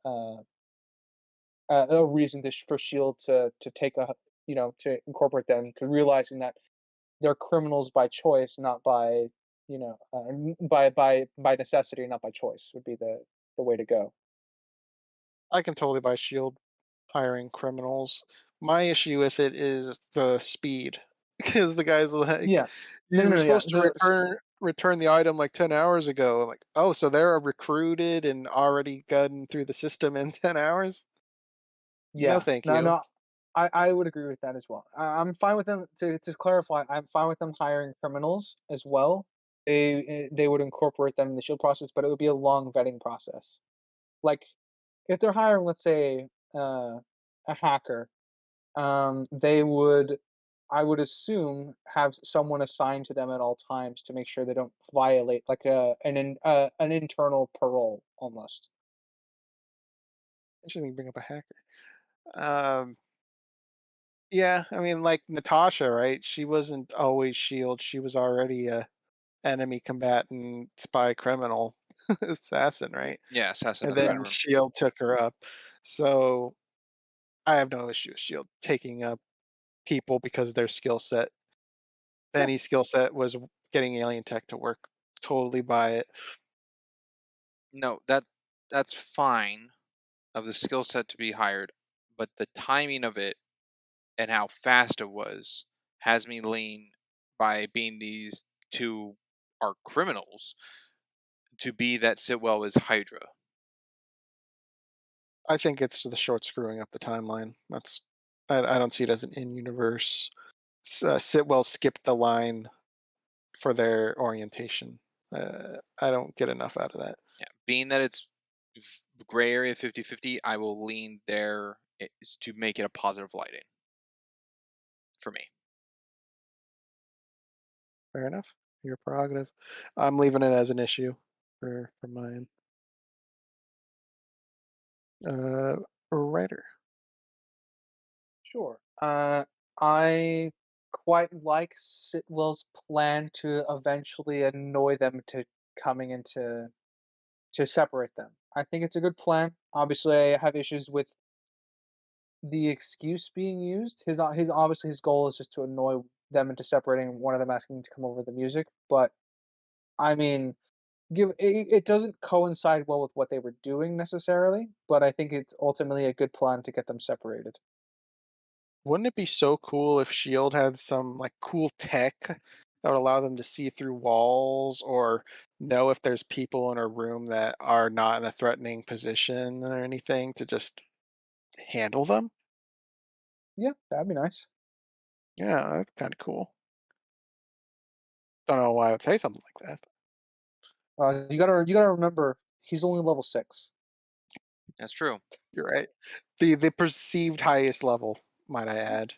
a reason for Shield to take a to incorporate them, because realizing that they're criminals by choice, not by by necessity, not by choice, would be the way to go. I can totally buy Shield hiring criminals. My issue with it is the speed, because the guy's like, Yeah, no, "You no, were no, yeah. supposed to return the item like 10 hours ago." I'm like, oh, so they're recruited and already gotten through the system in 10 hours? No, Yeah, thank no, you. no, I would agree with that as well. I'm fine with them to clarify. I'm fine with them hiring criminals as well. They would incorporate them in the shield process, but it would be a long vetting process. Like if they're hiring, let's say, a hacker, they would, I would assume, have someone assigned to them at all times to make sure they don't violate like an internal parole almost. Interesting, you bring up a hacker. Um, Yeah, I mean, like Natasha, right? She wasn't always Shield. She was already a enemy combatant, spy, criminal, assassin, right? Yeah, assassin And of the Red then Room. Shield took her up. So I have no issue with Shield taking up people because their skill set, Yeah, any skill set, was getting alien tech to work. Totally buy it. No, that's fine of the skill set to be hired, but the timing of it and how fast it was has me lean by being these two are criminals to be that Sitwell is Hydra. I think it's the short screwing up the timeline. I don't see it as an in-universe. Sitwell skipped the line for their orientation. I don't get enough out of that. Yeah, being that it's gray area 50-50, I will lean there is to make it a positive lighting for me. Fair enough. Your prerogative. I'm leaving it as an issue for mine. Uh, writer. sure. I quite like Sitwell's plan to eventually annoy them to coming into to separate them. I think it's a good plan. Obviously, I have issues with the excuse being used. His obviously his goal is just to annoy them into separating. One of them asking to come over the music, but I mean, it doesn't coincide well with what they were doing necessarily. But I think it's ultimately a good plan to get them separated. Wouldn't it be so cool if Shield had some like cool tech that would allow them to see through walls or know if there's people in a room that are not in a threatening position or anything to just handle them? Yeah, that'd be nice. Yeah, that's kind of cool. Don't know why I would say something like that. You gotta remember he's only level 6. That's true. You're right. The perceived highest level, might I add.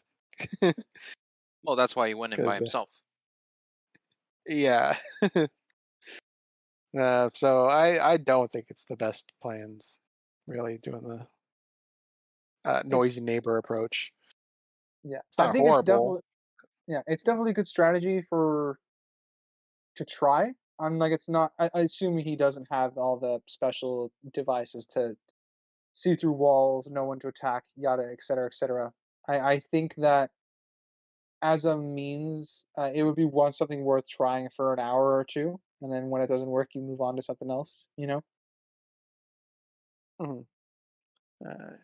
Well, that's why he went in by Because himself. yeah. So I don't think it's the best plans. Really doing the It's noisy neighbor approach. yeah. It's I not think it's horrible. definitely yeah. It's definitely a good strategy for to try. I'm like it's not. I assume he doesn't have all the special devices to see through walls, know when to attack, yada, et cetera, et cetera. I think that as a means, it would be something worth trying for an hour or two, and then when it doesn't work, you move on to something else. You know? Mhm.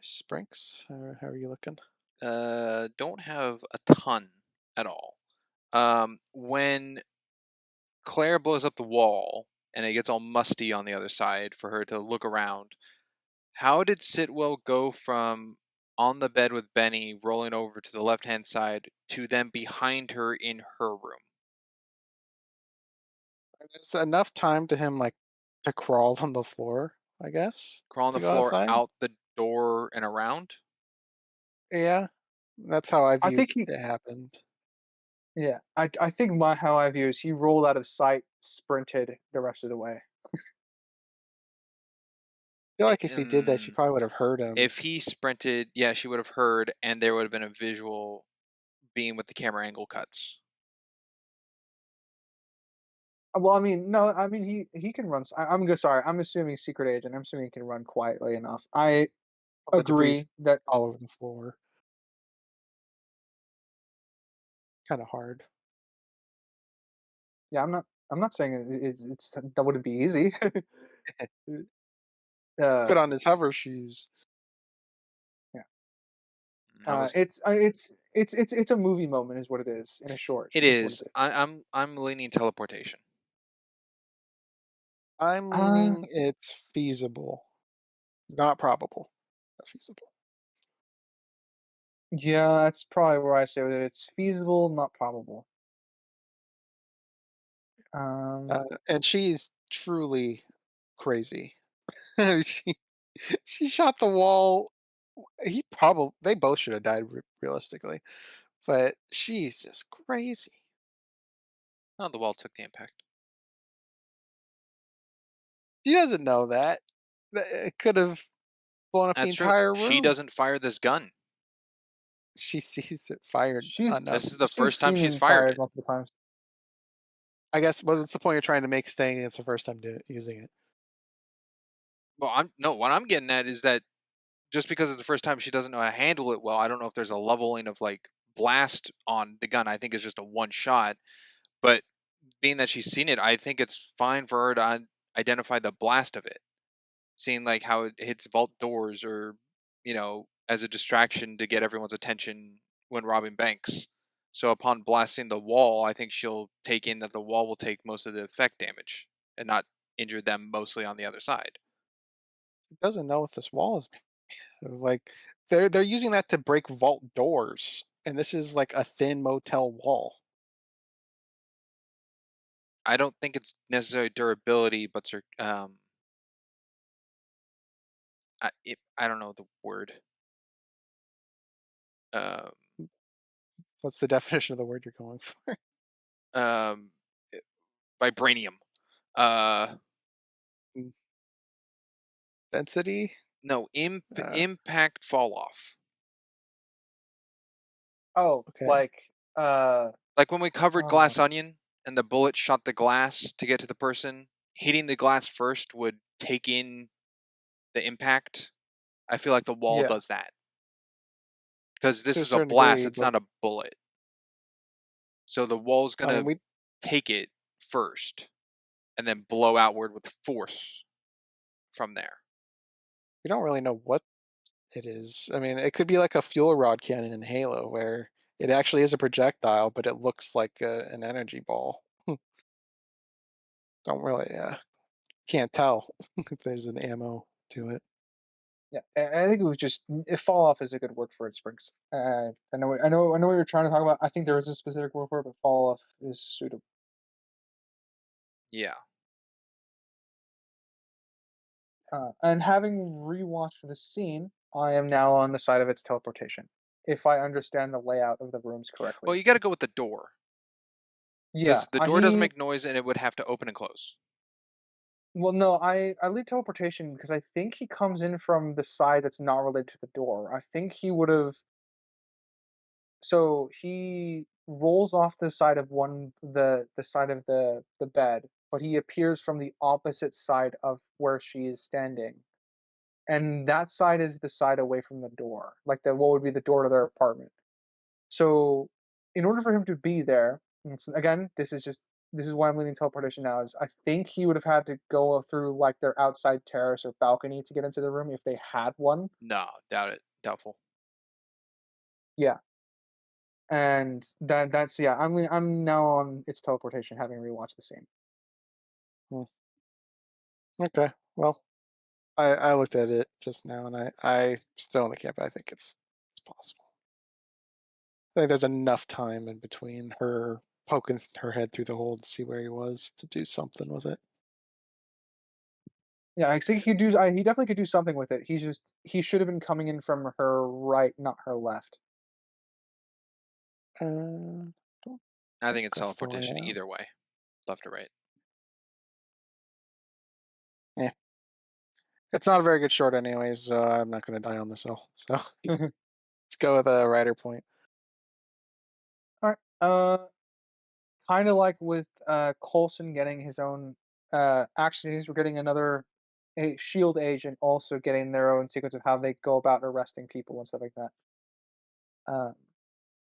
Sprinks, how are you looking? Don't have a ton at all. When Claire blows up the wall and it gets all musty on the other side for her to look around, how did Sitwell go from on the bed with Benny rolling over to the left hand side to then behind her in her room? There's enough time to him like to crawl on the floor, I guess, Crawl on to the go floor, outside. out the door, and around? Yeah, that's how I I viewed think he, it happened. yeah, I think my how I view is he rolled out of sight, sprinted the rest of the way. I feel like if he did that, she Mm, probably would have heard him. if he sprinted, yeah, she would have heard, and there would have been a visual being with the camera angle cuts. Well, I mean, no, I mean he can run. I'm good. Sorry, I'm assuming secret agent. I'm assuming he can run quietly enough. I All the debris agree that all over the floor. Kind of hard. yeah, I'm not saying that wouldn't be easy. uh, Put on his hover shoes. yeah. I was. It's a movie moment, is what it is. In a short, It is what it is. is. I'm leaning teleportation. I'm Uh, leaning it's feasible, not probable, but feasible. yeah, that's probably where I say that it's feasible, not probable. Um, And she's truly crazy. she she shot the wall. They both should have died realistically, but she's just crazy. Oh, the wall took the impact. She doesn't know that. It could have blown up the That's true. entire She room. doesn't fire this gun. she sees it fired enough. This is the She's first time seen she's him fired fired it. multiple times. I guess what's the point you're trying to make staying it's the first time using it? Well, what I'm getting at is that just because it's the first time she doesn't know how to handle it well, I don't know if there's a leveling of like blast on the gun. I think it's just a one shot. But being that she's seen it, I think it's fine for her to identify the blast of it. Seeing like how it hits vault doors or, as a distraction to get everyone's attention when robbing banks. So upon blasting the wall, I think she'll take in that the wall will take most of the effect damage and not injure them mostly on the other side. She doesn't know what this wall is made of. Like they're using that to break vault doors, and this is like a thin motel wall. I don't think it's necessarily durability, but I don't know the word. Um, What's the definition of the word you're going for? um, vibranium. Uh, Mm, Density? no, Uh, impact fall off. Oh, okay. Like when we covered uh, Glass Onion and the bullet shot the glass to get to the person, hitting the glass first would take in the impact. I feel like the wall yeah. does that because To this a is a certain blast. degree, It's like not a bullet. So the wall's I mean, gonna take it first and then blow outward with force from there. we don't really know what it is. I mean, it could be like a fuel rod cannon in Halo, where it actually is a projectile, but it looks like an energy ball. Don't really, can't tell if there's an ammo to it. Yeah, I think it was just fall off is a good word for it, Springs. I know what you're trying to talk about. I think there is a specific word for it, but fall off is suitable. Yeah. And having rewatched the scene, I am now on the side of its teleportation. If I understand the layout of the rooms Well, correctly. you got to go with the door Yeah, because the door doesn't he. make noise and it would have to open and close. Well, no, I leave teleportation because I think he comes in from the side that's not related to the door. I think he would have. So he rolls off the side of the side of the bed, but he appears from the opposite side of where she is standing, and that side is the side away from the door, like the what would be the door to their apartment. So, in order for him to be there, again, this is why I'm leaning teleportation now. Is I think he would have had to go through like their outside terrace or balcony to get into the room if they had one. No, doubt it. Doubtful. Yeah, and that's yeah. I'm now on its teleportation, having rewatched the scene. Hmm. Okay, well, I looked at it just now, and I still in the camp. I think it's possible. I think there's enough time in between her poking her head through the hole to see where he was to do something with it. Yeah, I think he could do. He definitely could do something with it. He should have been coming in from her right, not her left. Don't I think think it's that's the teleportation layout. either way, left or right. Yeah, it's not a very good short, anyways. So I'm not going to die on this hill. So let's go with a rider point. All right. Kind of like with Coulson getting his own. Actually, we're getting another a Shield agent also getting their own sequence of how they go about arresting people and stuff like that. Um,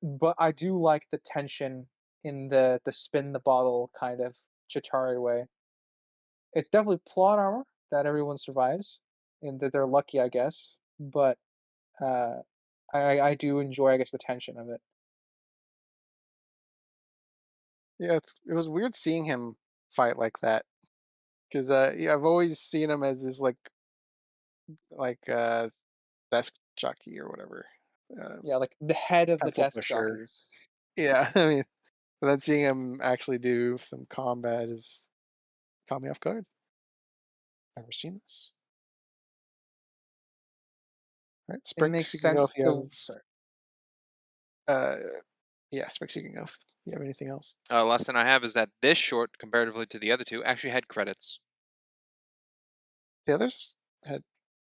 but I do like the tension in the spin the bottle kind of Chitari way. It's definitely plot armor that everyone survives, and that they're lucky, I guess. But uh, I do enjoy, I guess, the tension of it. Yeah, it was weird seeing him fight like that because yeah, I've always seen him as this like desk jockey or whatever, Yeah, like the head of the pencil desk pusher. jockeys. Yeah, I mean, but then seeing him actually do some combat is caught me off guard. Never seen this. All right, It Springs, makes you can go if sense. you The have. sorry. Uh, yeah, Springs, you can go if you have anything else. Last thing I have is that this short, comparatively to the other two, actually had credits. The others had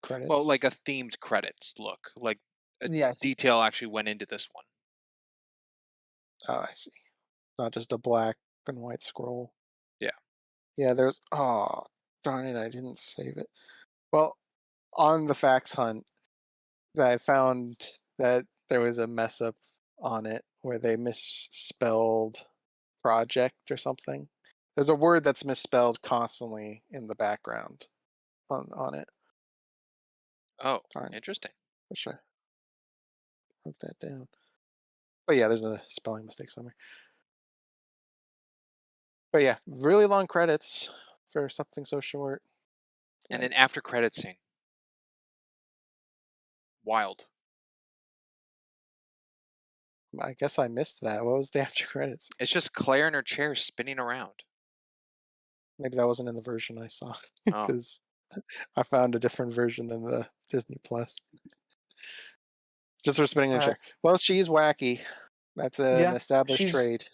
Well, like credits. a themed credits look. Like Yeah, I see. detail actually went into this one. Oh, I see. Not just a black and white scroll. Yeah. Yeah, there's. Oh, darn it! I didn't save it. Well, on the fax hunt, I found that there was a mess up on it where they misspelled project or something. There's a word that's misspelled constantly in the background on it. Oh, Darn, interesting. wish I wrote that down. But yeah, there's a spelling mistake somewhere. But yeah, really long credits for something so short. And Like, an after credit scene. Wild. I guess I missed that. What was the after credits? It's just Claire in her chair spinning around. Maybe that wasn't in the version I saw Oh, because I found a different version than the Disney Plus. Just for spinning in a All right. chair. Well, she's wacky. That's an Yeah, established she's trait.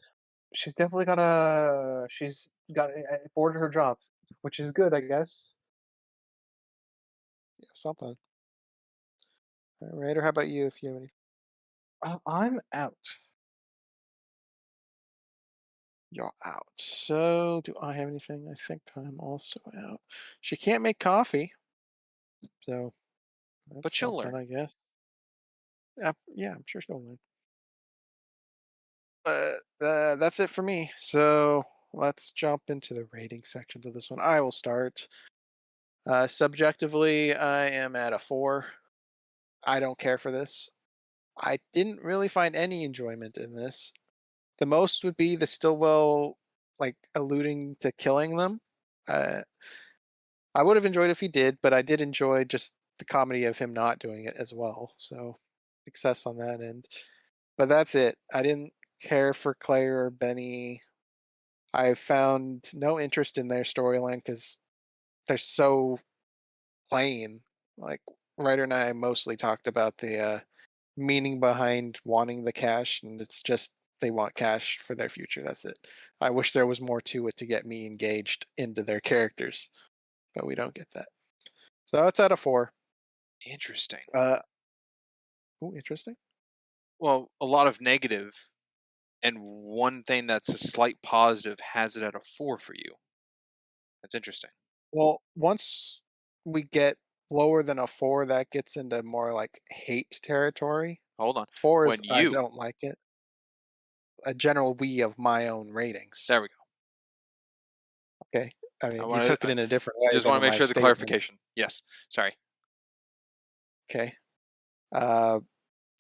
she's definitely got a she's got bored her job, which is good, I guess. Yeah, something. All right, or how about you if you have any? I'm out. You're out. So, do I have anything? I think I'm also out. She can't make coffee, so but that's she'll something, learn. I guess. Yeah, I'm sure she'll win. That's it for me. So let's jump into the rating sections of this one. I will start. Subjectively, I am at a 4. I don't care for this. I didn't really find any enjoyment in this. The most would be the Stillwell, like, alluding to killing them. Uh, I would have enjoyed if he did, but I did enjoy just the comedy of him not doing it as well. So success on that end. But that's it. I didn't care for Claire or Benny. I found no interest in their storyline because they're so plain. Like, Ryder and I mostly talked about the meaning behind wanting the cash, and it's just they want cash for their future. That's it. I wish there was more to it to get me engaged into their characters, but we don't get that. So it's out of 4. Interesting. Uh, oh, interesting. Well, a lot of negative, and one thing that's a slight positive has it at a 4 for you. That's interesting. Well, once we get lower than a 4, that gets into more like hate territory. Hold on. 4 is When I you, don't like it. A general we of my own ratings. there we go. Okay. I I mean, you want took to it in a different way just than want to in make my sure the statement. clarification. Yes. Sorry. Okay. Uh,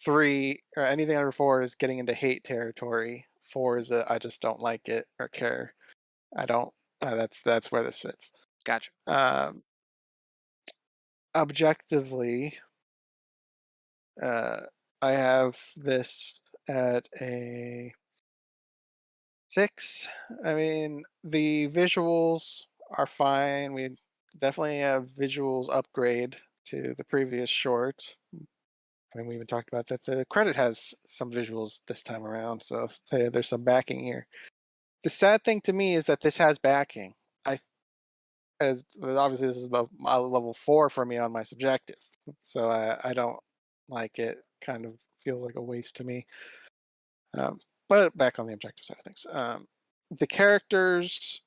3 or anything under 4 is getting into hate territory. 4 is I just don't like it or care. I don't. That's where this fits. Gotcha. Um, Objectively, uh, I have this at a 6. I mean, the visuals are fine. We definitely have visuals upgrade to the previous short. I mean, we even talked about that. The credit has some visuals this time around, so there's some backing here. The sad thing to me is that this has backing. I as obviously this is about my level 4 for me on my subjective, so I don't like it. Kind of feels like a waste to me. Um, but back on the objective side of things, the characters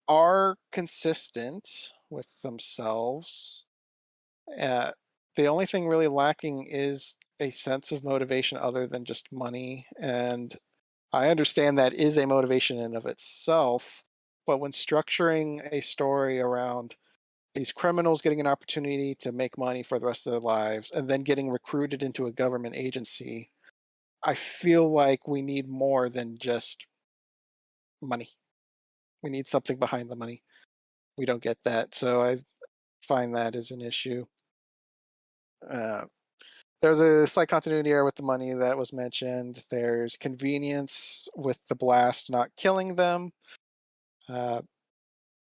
are consistent with themselves. Uh, the only thing really lacking is a sense of motivation other than just money. And I understand that is a motivation in of itself. But when structuring a story around these criminals getting an opportunity to make money for the rest of their lives and then getting recruited into a government agency, I feel like we need more than just money. We need something behind the money. We don't get that. So I find that as an issue. Uh, there's a slight continuity error with the money that was mentioned. There's convenience with the blast not killing them. Uh,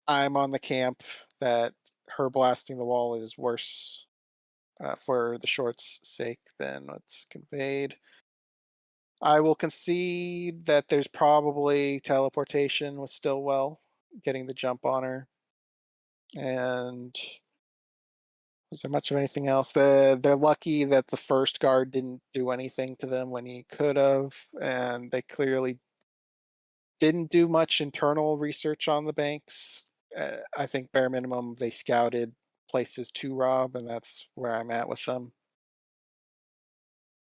I'm on the camp that her blasting the wall is worse for the short's sake than what's conveyed. I will concede that there's probably teleportation with Stillwell getting the jump on her. And Is there much of anything else? They're lucky that the first guard didn't do anything to them when he could have, and they clearly didn't do much internal research on the banks. I think bare minimum they scouted places to rob, and that's where I'm at with them.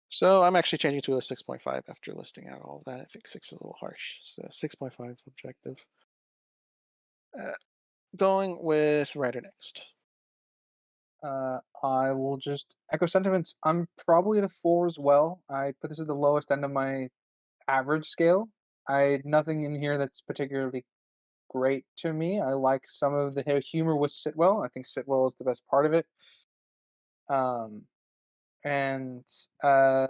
So I'm actually changing to a 6.5 after listing out all of that. I think 6 is a little harsh. So 6.5 objective. Uh, Going with writer next. I will just echo sentiments. I'm probably at a 4 as well. I put this at the lowest end of my average scale. I nothing in here that's particularly great to me. I like some of the humor with Sitwell. I think Sitwell is the best part of it. Um, and uh,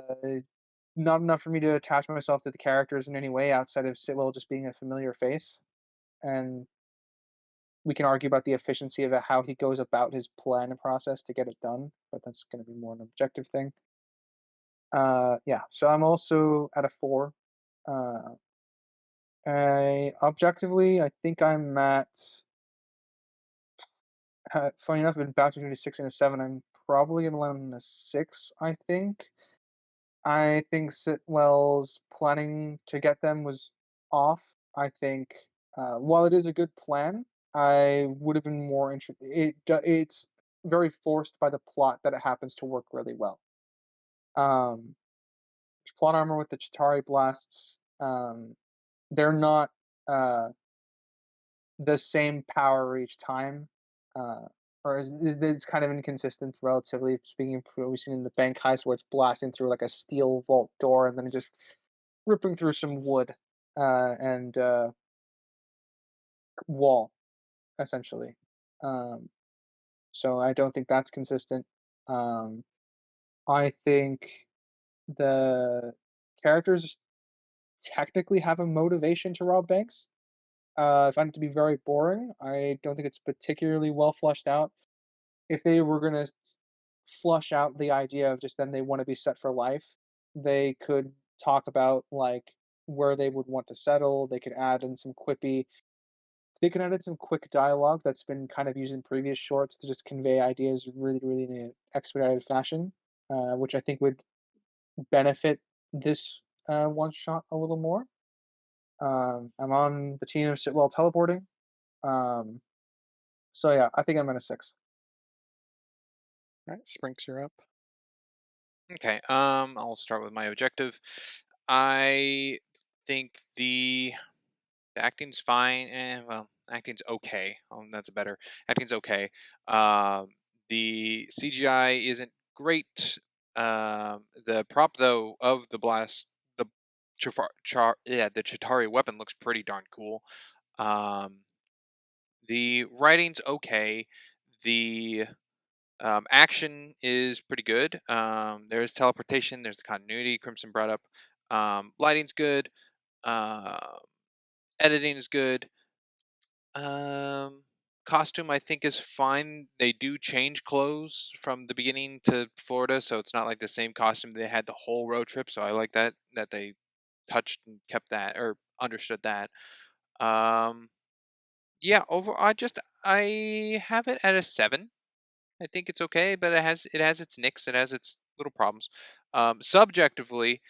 not enough for me to attach myself to the characters in any way outside of Sitwell just being a familiar face. And we can argue about the efficiency of how he goes about his plan and process to get it done, but that's going to be more an objective thing. Yeah, so I'm also at a 4. Uh, Objectively, I think I'm at. Funny enough, I've been bouncing between a 6 and a 7. I'm probably gonna land on a 6. I think. I think Sitwell's planning to get them was off. I think while it is a good plan, I would have been more interested. It's very forced by the plot that it happens to work really well. Um, Plot armor with the Chitari blasts. They're not uh, the same power each time, uh, or it's kind of inconsistent, relatively speaking. We've seen in the bank heist where it's blasting through like a steel vault door and then it just ripping through some wood and wall essentially. Um, so I don't think that's consistent. Um, I think the characters technically have a motivation to rob banks. I find it to be very boring. I don't think it's particularly well fleshed out. If they were gonna flush out the idea of just then they want to be set for life, they could talk about like where they would want to settle. They could add in some quippy. They could add in some quick dialogue that's been kind of used in previous shorts to just convey ideas really, really in an expedited fashion, which I think would benefit this one shot a little more. I'm on the team of Sitwell teleporting. Um, so yeah, I think I'm at a 6. All right, Sprinks, you're up. Okay. I'll start with my objective. I think the acting's fine, and well, acting's okay. That's better. Acting's okay. The CGI isn't great. The prop though of the blast, the the Chitari weapon looks pretty darn cool. Um, the writing's okay. The action is pretty good. There's teleportation. There's the continuity. Crimson brought up. Lighting's good. Uh, Editing is good. Um, Costume I think is fine. They do change clothes from the beginning to Florida, so it's not like the same costume they had the whole road trip. So I like that they touched and kept that or understood that. Um, yeah, I have it at a 7. I think it's okay, but it has its nicks, it has its little problems. Subjectively,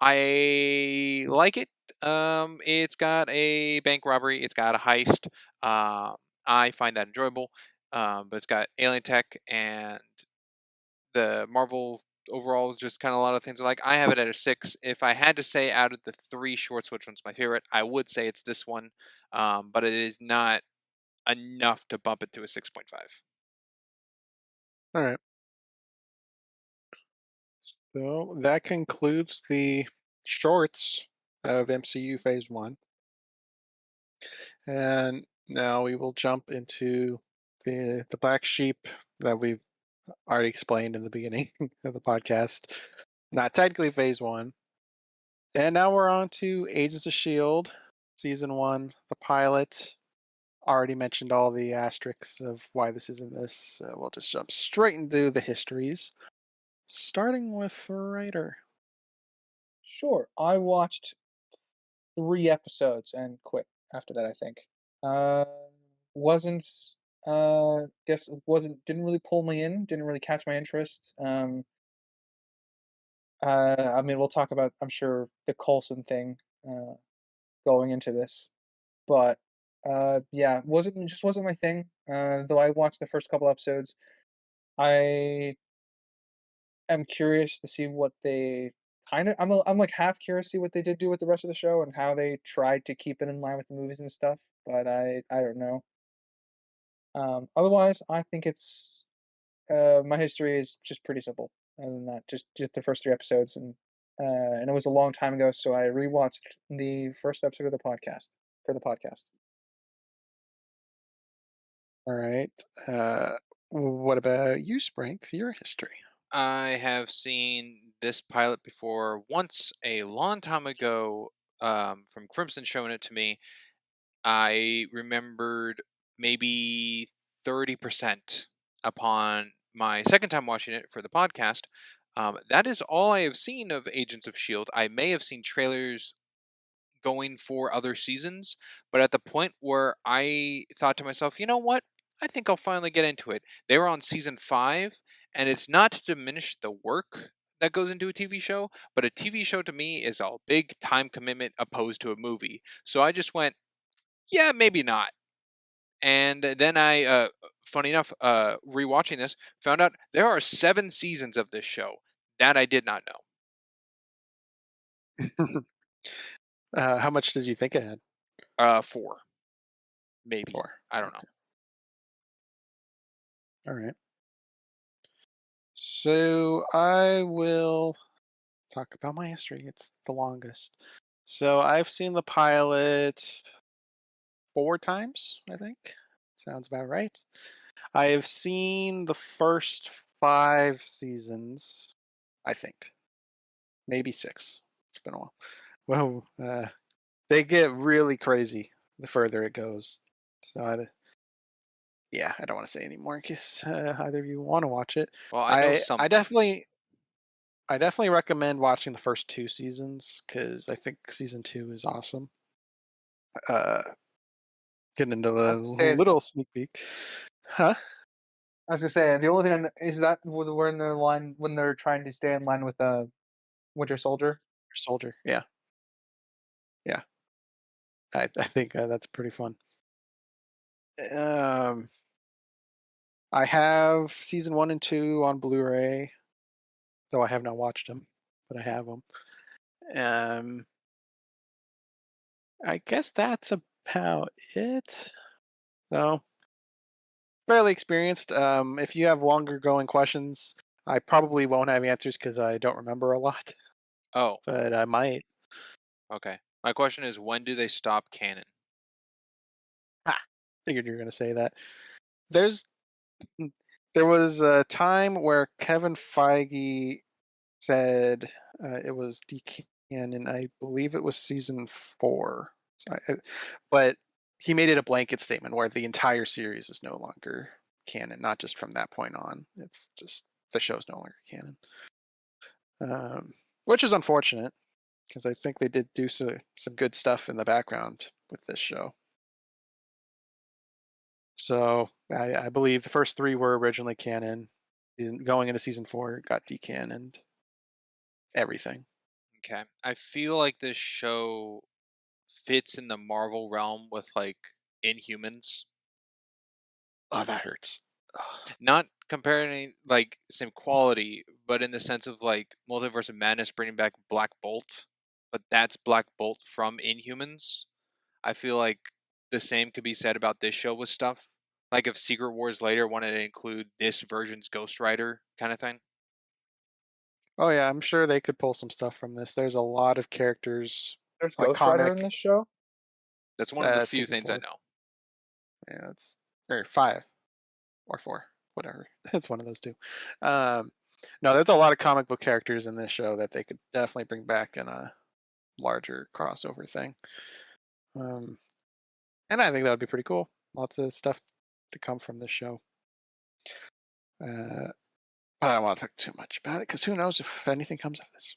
I like it. It's got a bank robbery. It's got a heist. Um, I find that enjoyable. But it's got alien tech and the Marvel overall is just kind of a lot of things I like. I have it at a 6. If I had to say out of the 3 shorts which one's my favorite, I would say it's this one. But it is not enough to bump it to a 6.5. All right. So that concludes the shorts of MCU Phase 1. And now we will jump into the black sheep that we've already explained in the beginning of the podcast. Not technically Phase 1. And now we're on to Agents of S.H.I.E.L.D. Season 1, the pilot. Already mentioned all the asterisks of why this isn't this, so we'll just jump straight into the histories. Starting with the writer. Sure. I watched 3 episodes and quit after that, I think. Uh, wasn't Guess didn't really pull me in, didn't really catch my interest. I mean, we'll talk about, I'm sure, the Coulson thing uh, going into this, but yeah, wasn't my thing. Though I watched the first couple episodes, I am curious to see what they I'm like half curious to see what they did do with the rest of the show and how they tried to keep it in line with the movies and stuff. But I don't know. Otherwise, I think it's my history is just pretty simple. Other than that, just the first 3 episodes, and it was a long time ago, so I rewatched the first episode of the podcast for the podcast. All right. Uh, what about you, Sprinks? Your history. I have seen this pilot before once a long time ago, from Crimson showing it to me. I remembered maybe 30% upon my second time watching it for the podcast. That is all I have seen of Agents of S.H.I.E.L.D. I may have seen trailers going for other seasons, but at the point where I thought to myself, you know what? I think I'll finally get into it. They were on season 5, and it's not to diminish the work that goes into a TV show, but a TV show to me is a big time commitment opposed to a movie. So I just went, yeah, maybe not. And then funny enough, rewatching this, found out there are 7 seasons of this show. That I did not know. How much did you think it had? 4, maybe. 4. I don't know. Okay. All right. So I will talk about my history. It's the longest. So I've seen the pilot 4 times, I think. Sounds about right. I have seen the first 5 seasons, I think. Maybe 6. It's been a while. Well, they get really crazy the further it goes. So yeah, I don't want to say anymore in case either of you want to watch it. Well, I know I some I things. definitely I definitely recommend watching the first 2 seasons because I think season 2 is awesome. Uh, getting into I a was gonna say, little sneak peek, huh? the only thing is that when they're trying to stay in line with Winter Soldier. Soldier, yeah, yeah. I think that's pretty fun. Um, I have season 1 and 2 on Blu-ray, though I have not watched them, but I have them. Um, I guess that's about it. So fairly experienced. If you have longer going questions, I probably won't have answers because I don't remember a lot, Oh, but I might. okay. My question is, when do they stop canon? Ha! Figured you were going to say that. There's there was a time where Kevin Feige said it was canon. I believe it was season 4. So but he made it a blanket statement where the entire series is no longer canon, not just from that point on. It's just the show's no longer canon, um, which is unfortunate because I think they did do some good stuff in the background with this show. So I believe the first 3 were originally canon. Going into season 4, it got decanoned. Everything. Okay. I feel like this show fits in the Marvel realm with like Inhumans. Oh, that hurts. Not comparing like same quality, but in the sense of like Multiverse of Madness bringing back Black Bolt, but that's Black Bolt from Inhumans. I feel like the same could be said about this show with stuff. Like if Secret Wars later wanted to include this version's Ghost Rider kind of thing. Oh yeah, I'm sure they could pull some stuff from this. There's a lot of characters There's like Ghost Rider in comic. this show. That's one of the few Season things I 4. know. Yeah, it's or 5 or 4, whatever. It's one of those two. Um, no, there's a lot of comic book characters in this show that they could definitely bring back in a larger crossover thing. Um, and I think that would be pretty cool. Lots of stuff to come from this show. Uh, but I don't want to talk too much about it because who knows if anything comes of this.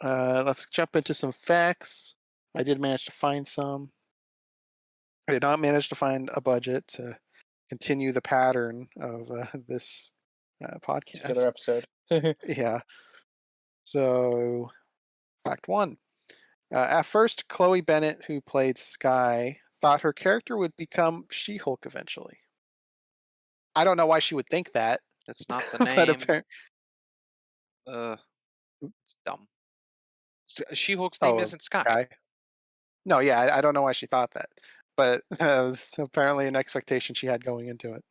Let's jump into some facts. I did manage to find some. I did not manage to find a budget to continue the pattern of this Particular podcast. episode. Yeah. So, fact one. At first, Chloe Bennett, who played Sky, thought her character would become She Hulk eventually. I don't know why she would think that, That's not the but name. apparently, Uh, it's dumb. She-Hulk's name oh, isn't Sky. Sky. No, yeah, I don't know why she thought that, but that was apparently an expectation she had going into it.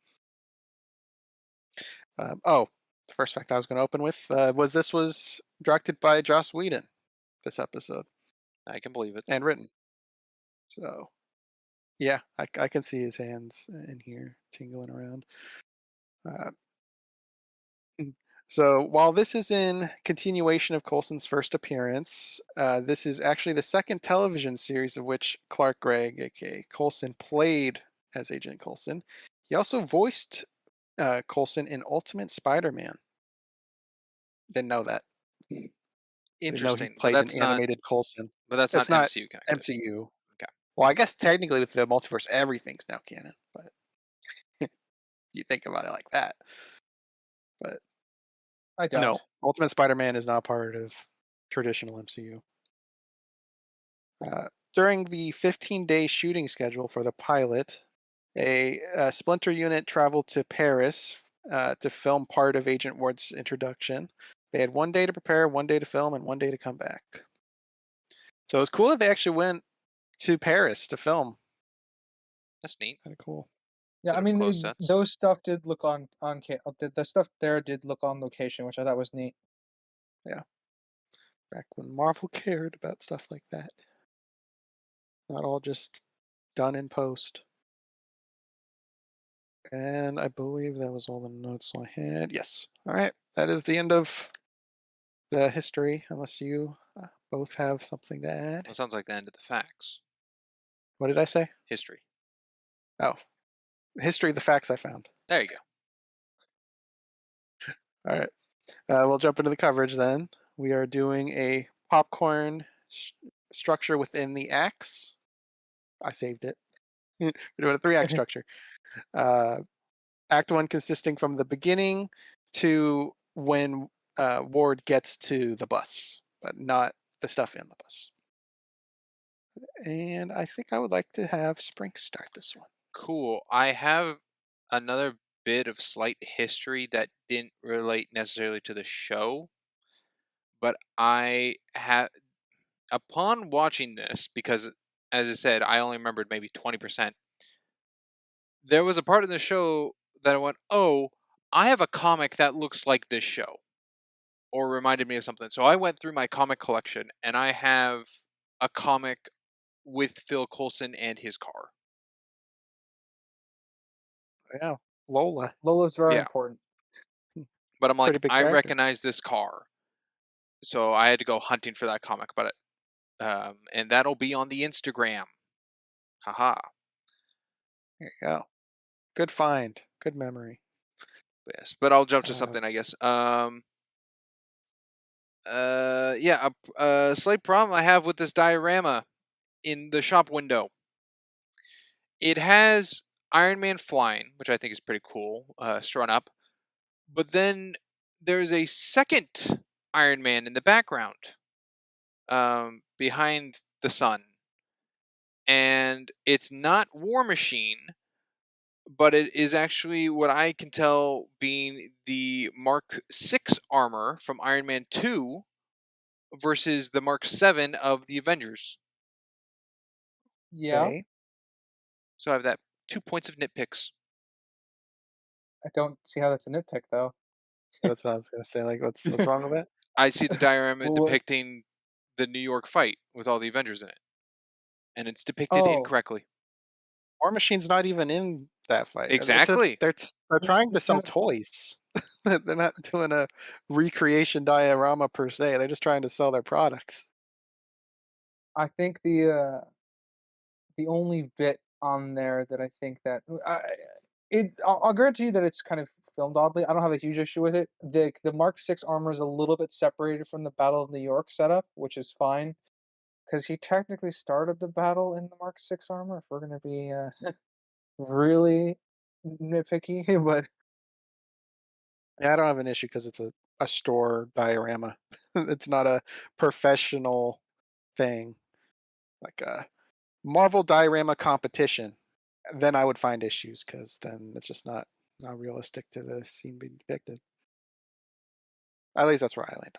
Oh, the first fact I was going to open with was this was directed by Joss Whedon. This episode I can believe it. and written. So yeah, I can see his hands in here tingling around. Uh, mm. So while this is in continuation of Coulson's first appearance, this is actually the second television series of which Clark Gregg, aka Coulson, played as Agent Coulson. He also voiced Coulson in Ultimate Spider-Man. Didn't know that. I didn't know he Interesting, but played an animated Coulson. that's not It's not MCU connected. MCU. Okay. Well, I guess technically with the multiverse, everything's now canon, but you think about it like that. But I no, don't. Ultimate Spider-Man is not part of traditional MCU. During the 15-day shooting schedule for the pilot, a splinter unit traveled to Paris to film part of Agent Ward's introduction. They had 1 day to prepare, 1 day to film, and 1 day to come back. So it was cool that they actually went to Paris to film. That's neat. Kind of cool. Yeah, Instead I of mean close sets. those stuff did look the stuff there did look on location, which I thought was neat. Yeah, back when Marvel cared about stuff like that, not all just done in post. And I believe that was all the notes I had. Yes. All right. That is the end of the history, unless you both have something to add. Well, sounds like the end of the facts. What did I say? History. Oh, history of the facts I found. There you go. All right. We'll jump into the coverage then. We are doing a popcorn structure within the acts. I saved it. We're doing a 3-act structure. Uh, Act 1 consisting from the beginning to when Ward gets to the bus, but not the stuff in the bus. And I think I would like to have Spring start this one. Cool. I have another bit of slight history that didn't relate necessarily to the show, but I have, upon watching this, because as I said, I only remembered maybe 20%. There was a part in the show that I went, "Oh, I have a comic that looks like this show," or reminded me of something. So I went through my comic collection, and I have a comic with Phil Coulson and his car. Yeah, Lola, Lola's very Yeah, important. but I'm pretty like, big I character. recognize this car, so I had to go hunting for that comic. But and that'll be on the Instagram. Haha. There you go. Good find. Good memory. Yes, but I'll jump to Uh, something, I guess. Yeah, a slight problem I have with this diorama in the shop window. It has Iron Man flying, which I think is pretty cool, strung up. But then there's a second Iron Man in the background, behind the sun, and it's not War Machine, but it is actually what I can tell being the Mark 6 armor from Iron Man 2 versus the Mark 7 of the Avengers. Yeah, okay. So I have that 2 points of nitpicks. I don't see how that's a nitpick though. That's what I was gonna say. Like, what's wrong with that? I see the diorama Well, depicting the New York fight with all the Avengers in it, and it's depicted oh, incorrectly. War Machine's not even in that fight. Exactly. They're trying to sell no, toys. They're not doing a recreation diorama per se. They're just trying to sell their products. I think the only bit on there that I think that I'll grant you that it's kind of filmed oddly. I don't have a huge issue with it. The Mark 6 armor is a little bit separated from the Battle of New York setup, which is fine because he technically started the battle in the Mark 6 armor. If we're gonna be really nitpicky, but Yeah, I don't have an issue because it's a store diorama. It's not a professional thing like a Marvel diorama competition. Then I would find issues because then it's just not realistic to the scene being depicted. At least that's where I land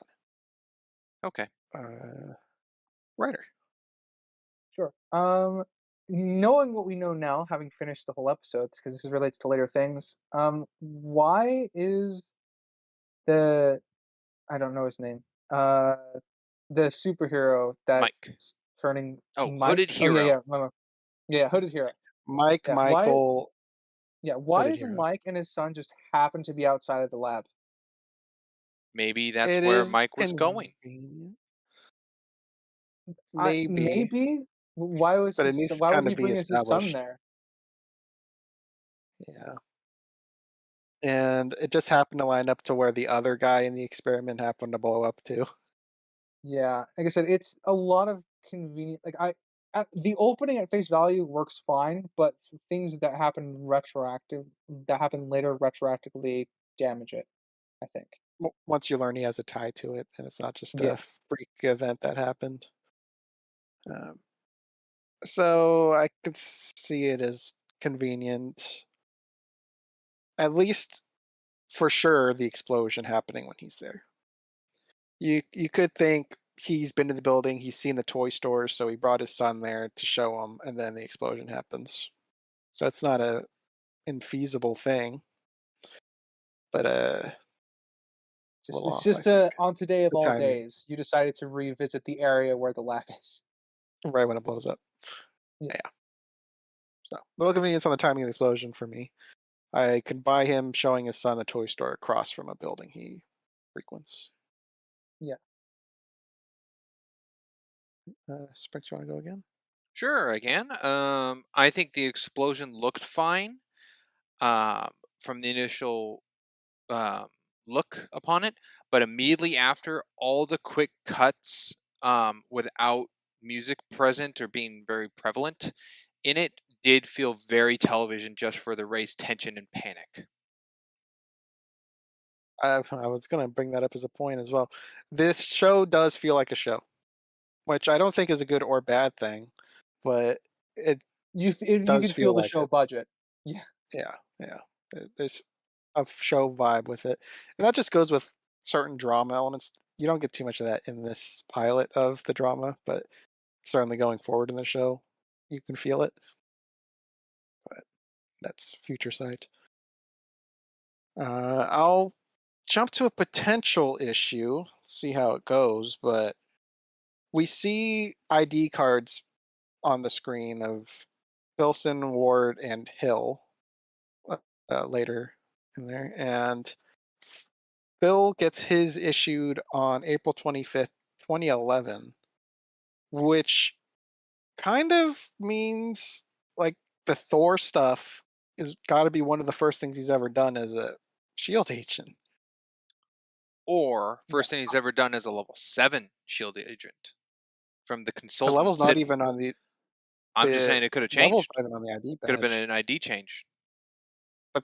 Okay. on it. Writer. sure. Knowing what we know now, having finished the whole episodes, because this relates to later things. Why is the I don't know his name. Uh, the superhero Mike. that's turning Oh, Hooded Mike. Oh yeah, Hero. yeah, yeah, hooded hero. Mike, Yeah, why? Michael, Yeah, why Hooded is Hero. Mike and his son just happen to be outside of the lab? Maybe that's It where is Mike was going. convenient, I maybe, maybe. Why was but it his? needs to Why would kind he of be bring his son established. there? Yeah. And it just happened to line up to where the other guy in the experiment happened to blow up too. Yeah, like I said, it's a lot of convenient. The opening at face value works fine, but things that happen later retroactively damage it. I think. Once you learn he has a tie to it, and it's not just Yeah, a freak event that happened. Um, so I could see it as convenient, at least for sure, the explosion happening when he's there. You could think he's been to the building, he's seen the toy stores, so he brought his son there to show him, and then the explosion happens. So it's not a infeasible thing, but it's a little it's off, I just think. on today of The all timing, days, you decided to revisit the area where the lab is. right when it blows up. Yeah, Yeah. So the little convenience on the timing of the explosion for me. I can buy him showing his son a toy store across from a building he frequents. yeah. Sprinks, you want to go again? Sure, again. I think the explosion looked fine um, from the initial um, look upon it, but immediately after, all the quick cuts without music present or being very prevalent in it did feel very television just for the raised tension and panic. I was going to bring that up as a point as well. This show does feel like a show, which I don't think is a good or bad thing, but it You does can feel feel the like show it. budget. Yeah, Yeah, yeah. There's a show vibe with it, and that just goes with certain drama elements. You don't get too much of that in this pilot of the drama, but certainly going forward in the show, you can feel it. But that's future sight. I'll jump to a potential issue, see how it goes, but we see ID cards on the screen of Wilson, Ward, and Hill later in there, and Bill gets his issued on April 25th, 2011, which kind of means like the Thor stuff is got to be one of the first things he's ever done as a Shield agent. Or yeah. first thing he's ever done as a level 7 shield agent from the The level's consultant. not even on I'm just the saying it could have level's changed. not even on the ID Could have been badge, an ID change. but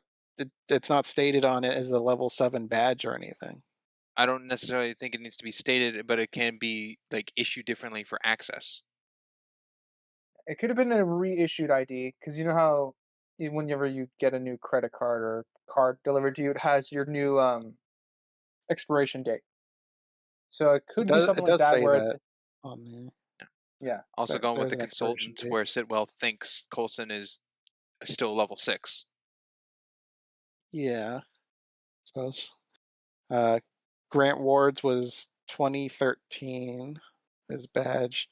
it's not stated on it as a level 7 badge or anything. I don't necessarily think it needs to be stated, but it can be like issued differently for access. It could have been a reissued ID because you know how whenever you get a new credit card or card delivered to you, it has your new expiration date. So it could be something It like does that say where that on there. Yeah. yeah, Also going with There's the an expiration consultant date. where Sitwell thinks Coulson is still level 6. Yeah, I suppose. Uh, Grant Ward's was 2013, his badge.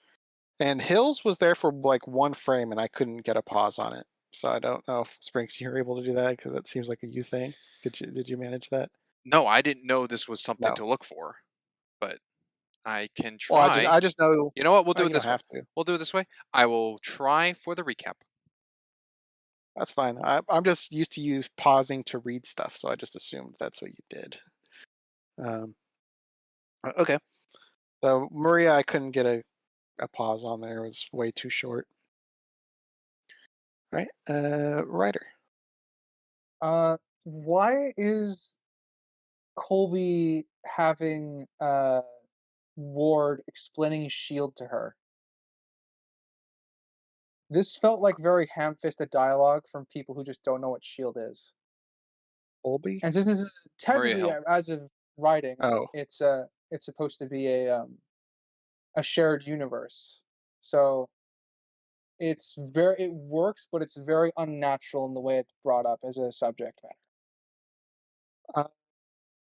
And Hills was there for like one frame and I couldn't get a pause on it. So I don't know if Sprinks you were able to do that because that seems like a you thing. Did you manage that? No, I didn't know this was something No. to look for, but I can Well, try. I just know You know what? We'll do it you don't this way. have to. We'll do it this way. I will try for the recap. That's fine. I'm just used to you pausing to read stuff, so I just assumed that's what you did. Um, okay. So Maria, I couldn't get a pause on there. It was way too short. All right. Writer. Why is Colby having Ward explaining Shield to her? This felt like very ham-fisted dialogue from people who just don't know what Shield is. Colby? And since this is Maria technically, Hill. as of writing, Oh, it's supposed to be a shared universe. So it works, but it's very unnatural in the way it's brought up as a subject matter. uh,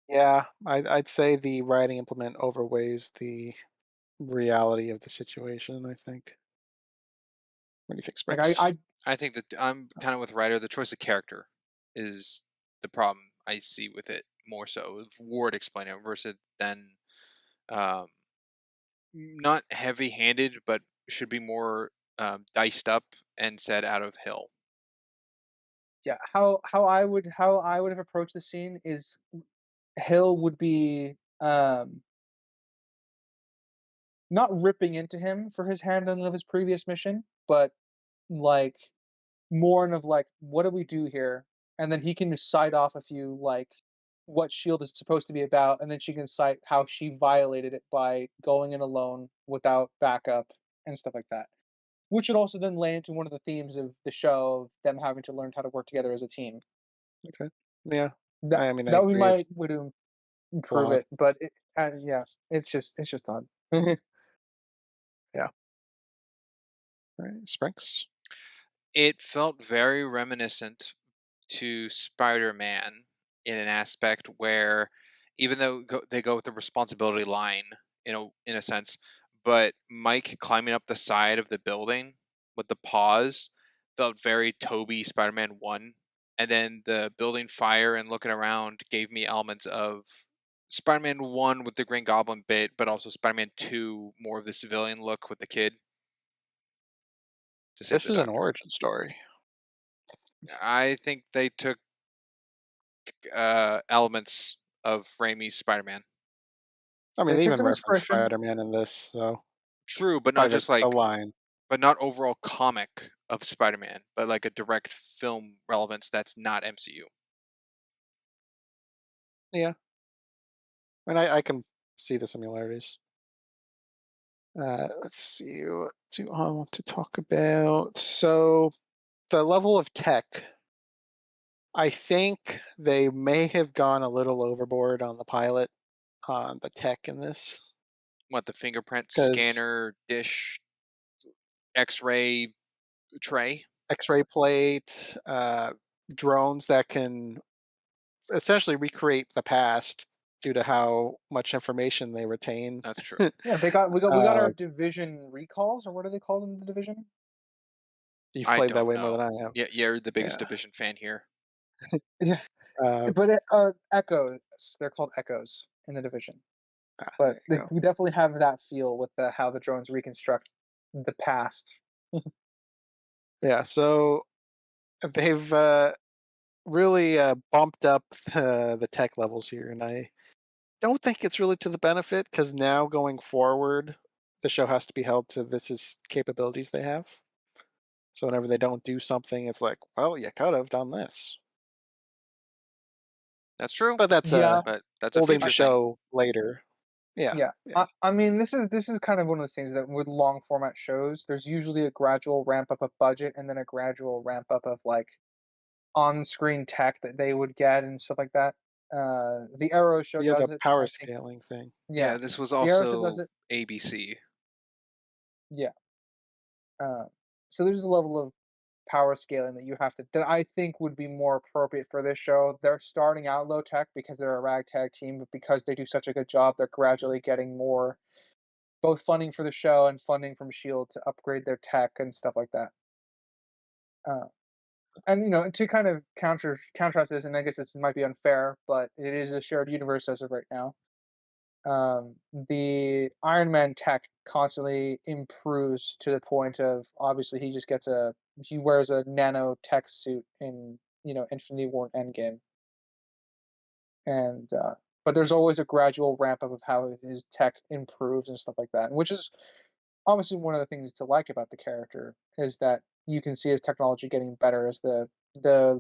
yeah. I'd say the writing implement overweighs the reality of the situation. I think. What do you think, Like Sprinks? I think that I'm kind of with Ryder. The choice of character is the problem I see with it more so. Of Ward explaining it versus then um, not heavy-handed, but should be more diced up and said out of Hill. yeah, how I would have approached the scene is Hill would be not ripping into him for his handling of his previous mission, but like more of like, what do we do here? And then he can cite off a few like what Shield is supposed to be about, and then she can cite how she violated it by going in alone without backup and stuff like that. Which would also then lay into one of the themes of the show of them having to learn how to work together as a team. Okay. Yeah. That I mean, I that would be agree. It's my way to improve flawed. it, but yeah, it's just odd. Yeah. All right. Sprinks. It felt very reminiscent to Spider-Man in an aspect where, even though they go with the responsibility line in a sense, but Mike climbing up the side of the building with the paws felt very Toby Spider-Man 1, and then the building fire and looking around gave me elements of Spider-Man 1 with the Green Goblin bit, but also Spider-Man 2 more of the civilian look with the kid to save This the is an doctor. origin story. I think they took elements of Raimi's Spider-Man. I mean, They they took even some reference inspiration. Spider-Man in this, so True, but by not just the like, line. but not overall comic of Spider-Man, but like a direct film relevance that's not MCU. Yeah. I mean, I can see the similarities. Let's see. What do I want to talk about? So the level of tech. I think they may have gone a little overboard on the pilot on the tech in this What, the fingerprint because scanner, dish, X-ray tray? X-ray plate, drones that can essentially recreate the past due to how much information they retain. That's true. Yeah, we got uh, our division recalls, or what are they called in the division? you've I played that don't way more know. than I have. Yeah, you're the biggest Yeah. division fan here. Yeah, Uh, but echoes. They're called echoes in the division. there But you go. we definitely have that feel with how the drones reconstruct the past. Yeah. So they've really bumped up the tech levels here, and I don't think it's really to the benefit because now going forward, the show has to be held to this is capabilities they have. So whenever they don't do something, it's like, well, you could have done this. That's true, But that's Yeah, but that's a holding the future thing. show later. Yeah, yeah. yeah, I mean, this is kind of one of those things that with long format shows, there's usually a gradual ramp up of budget and then a gradual ramp up of like on screen tech that they would get and stuff like that. The Arrow show you have a does it, power I think. scaling thing. Yeah, Yeah, this was the Arrow show does also it. ABC. Yeah. Uh, so there's a level of power scaling that you have to that I think would be more appropriate for this show. They're starting out low tech because they're a ragtag team, but because they do such a good job, they're gradually getting more both funding for the show and funding from Shield to upgrade their tech and stuff like that. Uh, and to kind of contrast this, and I guess this might be unfair, but it is a shared universe as of right now. The Iron Man tech constantly improves to the point of obviously he wears a nano tech suit in Infinity War and Endgame, and but there's always a gradual ramp up of how his tech improves and stuff like that, which is obviously one of the things to like about the character is that you can see his technology getting better as the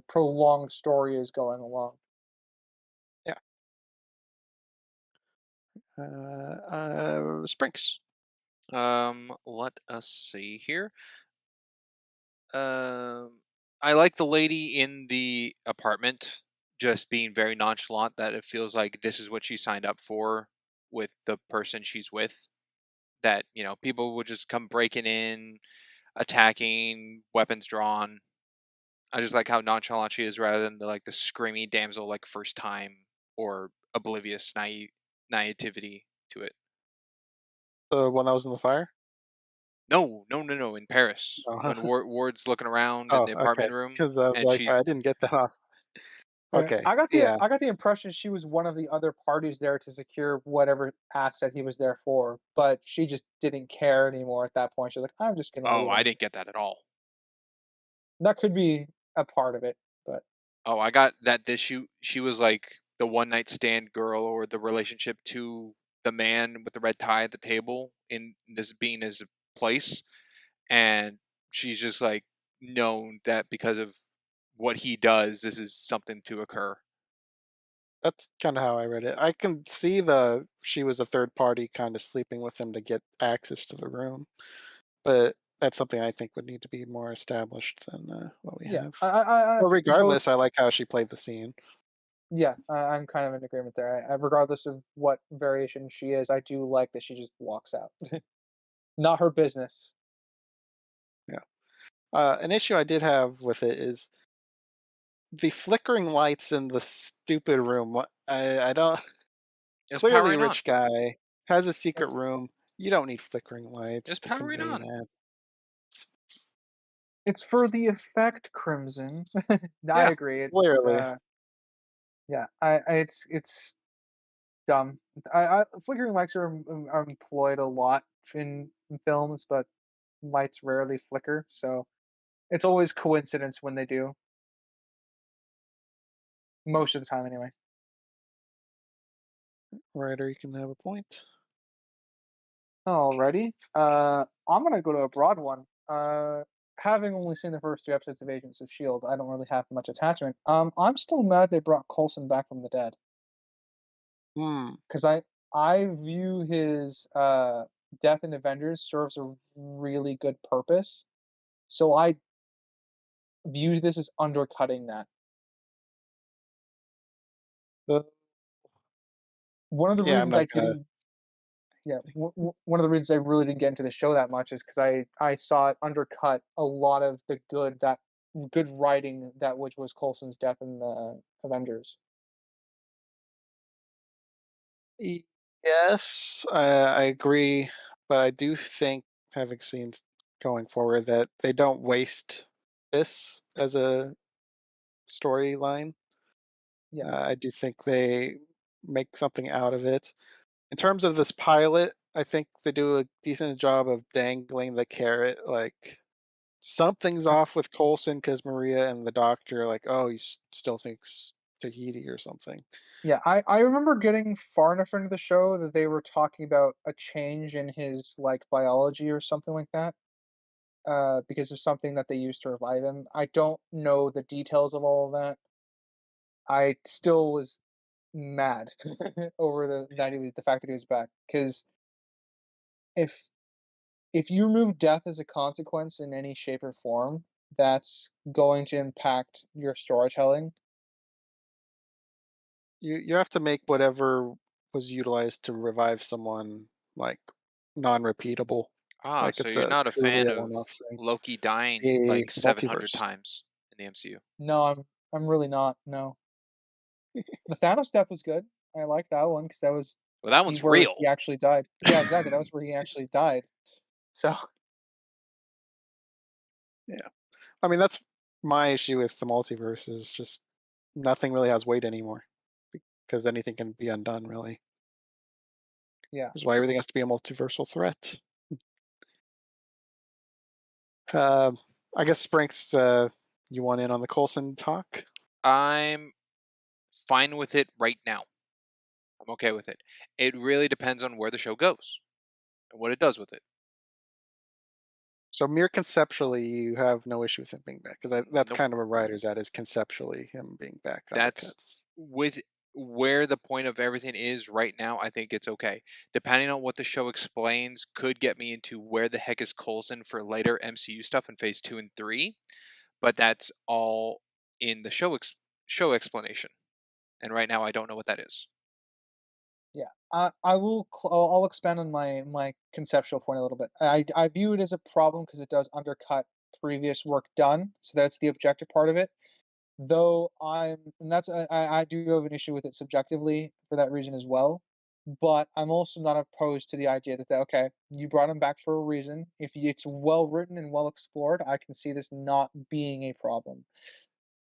prolonged story is going along. Yeah. Sprinks. Let us see here. Um, I like the lady in the apartment just being very nonchalant. That it feels like this is what she signed up for with the person she's with. That people would just come breaking in, attacking, weapons drawn. I just like how nonchalant she is, rather than the screamy damsel like first time or oblivious naivety to it. The one that was in the fire. No, no, no, no. In Paris, Oh, when Ward's looking around in oh, the okay. apartment room, Because I was and like, she's I didn't get that off. Okay. Yeah. I got the impression she was one of the other parties there to secure whatever asset he was there for, but she just didn't care anymore at that point. She's like, I'm just gonna oh, leave I him. didn't get that at all. That could be a part of it, but Oh, I got that she was like the one night stand girl, or the relationship to the man with the red tie at the table in this being his place, and she's just like known that because of what he does, this is something to occur. That's kinda how I read it. I can see she was a third party kinda sleeping with him to get access to the room, but that's something I think would need to be more established than, what we yeah, have. I Well, both. regardless, I like how she played the scene. Yeah, I'm kind of in agreement there. Regardless of what variation she is, I do like that she just walks out. Not her business. Yeah. An issue I did have with it is the flickering lights in the stupid room. I don't It's clearly powering on. rich guy, has a secret It's room. You don't need flickering lights It's to powering convey on. that. it's for the effect, Crimson. I Yeah, agree. clearly. Yeah, it's dumb. Flickering lights are employed a lot in films, but lights rarely flicker, so it's always coincidence when they do. Most of the time, anyway. Writer, you can have a point. Alrighty. I'm gonna go to a broad one. Having only seen the first two episodes of Agents of S.H.I.E.L.D., I don't really have much attachment. I'm still mad they brought Coulson back from the dead Hmm. because I view his death in Avengers serves a really good purpose. So I view this as undercutting that. Uh, One of the yeah, I'm reasons not I gonna. didn't, yeah, one of the reasons I really didn't get into the show that much is because I saw it undercut a lot of the good writing that which was Coulson's death in the Avengers. Yes, I agree, but I do think, having seen going forward, that they don't waste this as a storyline. Yeah, I do think they make something out of it. In terms of this pilot, I think they do a decent job of dangling the carrot. Like something's I, off with Coulson because Maria and the doctor, like, oh, still thinks Tahiti or something. yeah. I remember getting far enough into the show that they were talking about a change in his like biology or something like that. Because of something that they used to revive him. I don't know the details of all of that. I still was mad over the fact that he was back. Because if if you remove death as a consequence in any shape or form, that's going to impact your storytelling. You have to make whatever was utilized to revive someone like non-repeatable. Ah, Like so it's you're a not a truly fan a of one-off thing. Loki dying A like 700 multiverse. times in the MCU. No, I'm really not. No, the Thanos death was good. I like that one because that was Well, that he one's where real. he actually died. Yeah, exactly. That was where he actually died. So Yeah. I mean, that's my issue with the multiverse is just nothing really has weight anymore because anything can be undone, really. yeah, That's why everything has to be a multiversal threat. Um, I guess Sprinks, you want in on the Coulson talk? I'm fine with it right now. I'm okay with it. It really depends on where the show goes and what it does with it. So mere conceptually, you have no issue with him being back because that's Nope. kind of a writer's at is conceptually him being back on the That's cuts. with where the point of everything is right now. I think it's okay. Depending on what the show explains, could get me into where the heck is Coulson for later MCU stuff in Phase 2 and 3. But that's all in the show explanation. And right now, I don't know what that is. Yeah, I will. I'll expand on my conceptual point a little bit. I view it as a problem because it does undercut previous work done. So that's the objective part of it. Though and that's I do have an issue with it subjectively for that reason as well. But I'm also not opposed to the idea that okay, you brought him back for a reason. If it's well written and well explored, I can see this not being a problem.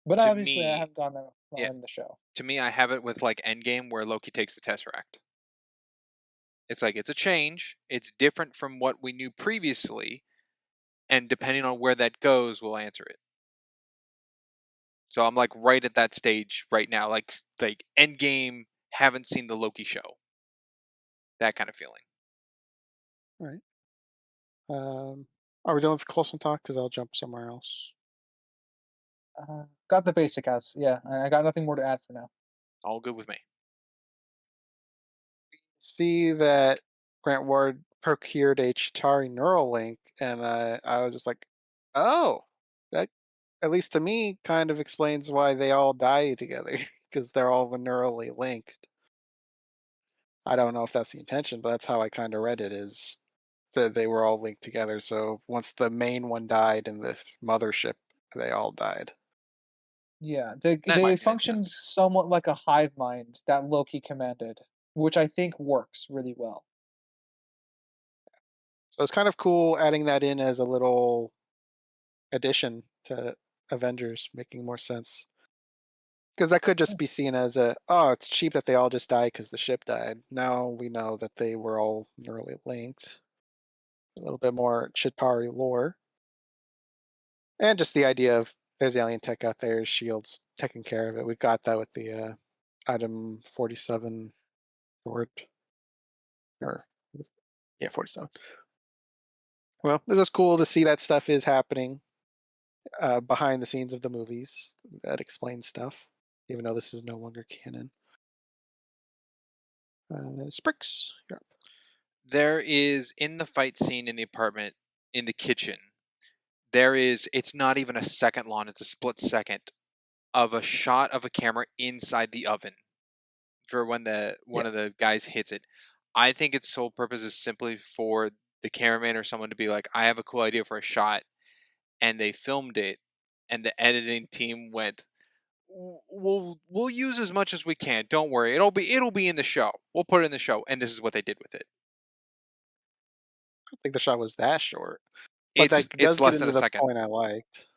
But To obviously, I me, haven't gone that yeah, far in the show. to me, I have it with like Endgame where Loki takes the Tesseract. It's like it's a change. It's different from what we knew previously, and depending on where that goes, we'll answer it. So I'm like right at that stage right now, like Endgame. Haven't seen the Loki show. That kind of feeling. All right. Are we done with Coulson talk? Because I'll jump somewhere else. Got the basic as yeah. I got nothing more to add for now. All good with me. See that Grant Ward procured a Chitauri neural link, and I was just like, oh, that at least to me kind of explains why they all die together because they're all neurally linked. I don't know if that's the intention, but that's how I kind of read it is that they were all linked together. So once the main one died in the mothership, they all died. Yeah, they That they made functioned sense. somewhat like a hive mind that Loki commanded, which I think works really well. So it's kind of cool adding that in as a little addition to Avengers, making more sense. Because that could Yeah, just be seen as oh, it's cheap that they all just died because the ship died. Now we know that they were all neurally linked. A little bit more Chitauri lore. And just the idea of there's alien tech out there, Shield's taking care of it. We've got that with the item 47 short, or yeah, 47. Well, it's just cool to see that stuff is happening behind the scenes of the movies. That explains stuff, even though this is no longer canon. Sprix, you're up. There is in the fight scene in the apartment in the kitchen. There is. It's not even a second long. It's a split second of a shot of a camera inside the oven for when the Yeah, one of the guys hits it. I think its sole purpose is simply for the cameraman or someone to be like, I have a cool idea for a shot, and they filmed it, and the editing team went, we'll use as much as we can. Don't worry, it'll be in the show. We'll put it in the show, and this is what they did with it. I don't think the shot was that short. But It's that it's does get less than into a the second. point I liked.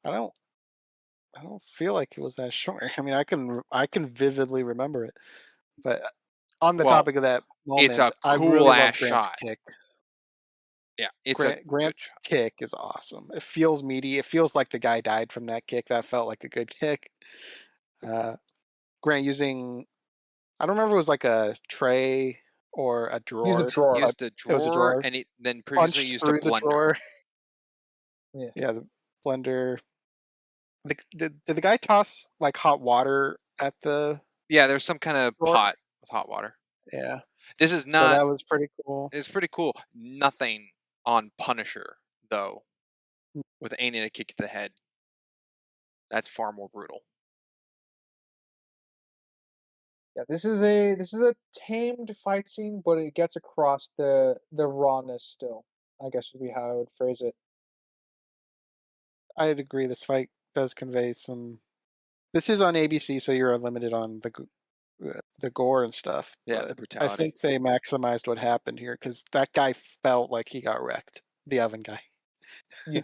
I don't I don't feel like it was that short. I mean, I can vividly remember it. But on the Well, topic of that it's moment, a I cool really ass loved Grant's shot. kick. Yeah, it's a good Grant's shot. kick is awesome. It feels meaty. It feels like the guy died from that kick. That felt like a good kick. Uh, Grant using I don't remember if it was like a tray or a use a drawer, He drawer. but used a it was a drawer, drawer. and he then previously Punched used a through the blender. drawer. Yeah, Yeah, the blender. Did the guy toss like hot water at the Yeah, there's some kind of drawer? pot with hot water. Yeah. This is So not. that was pretty cool. It's pretty cool. Nothing on Punisher though, with aiming a kick to the head. That's far more brutal. yeah. This is a tamed fight scene, but it gets across the rawness still. I guess would be how I would phrase it. I'd agree. This fight does convey some. This is on ABC, so you're limited on the gore and stuff. Yeah, the But I brutality. think they maximized what happened here because that guy felt like he got wrecked. The oven guy. Yeah,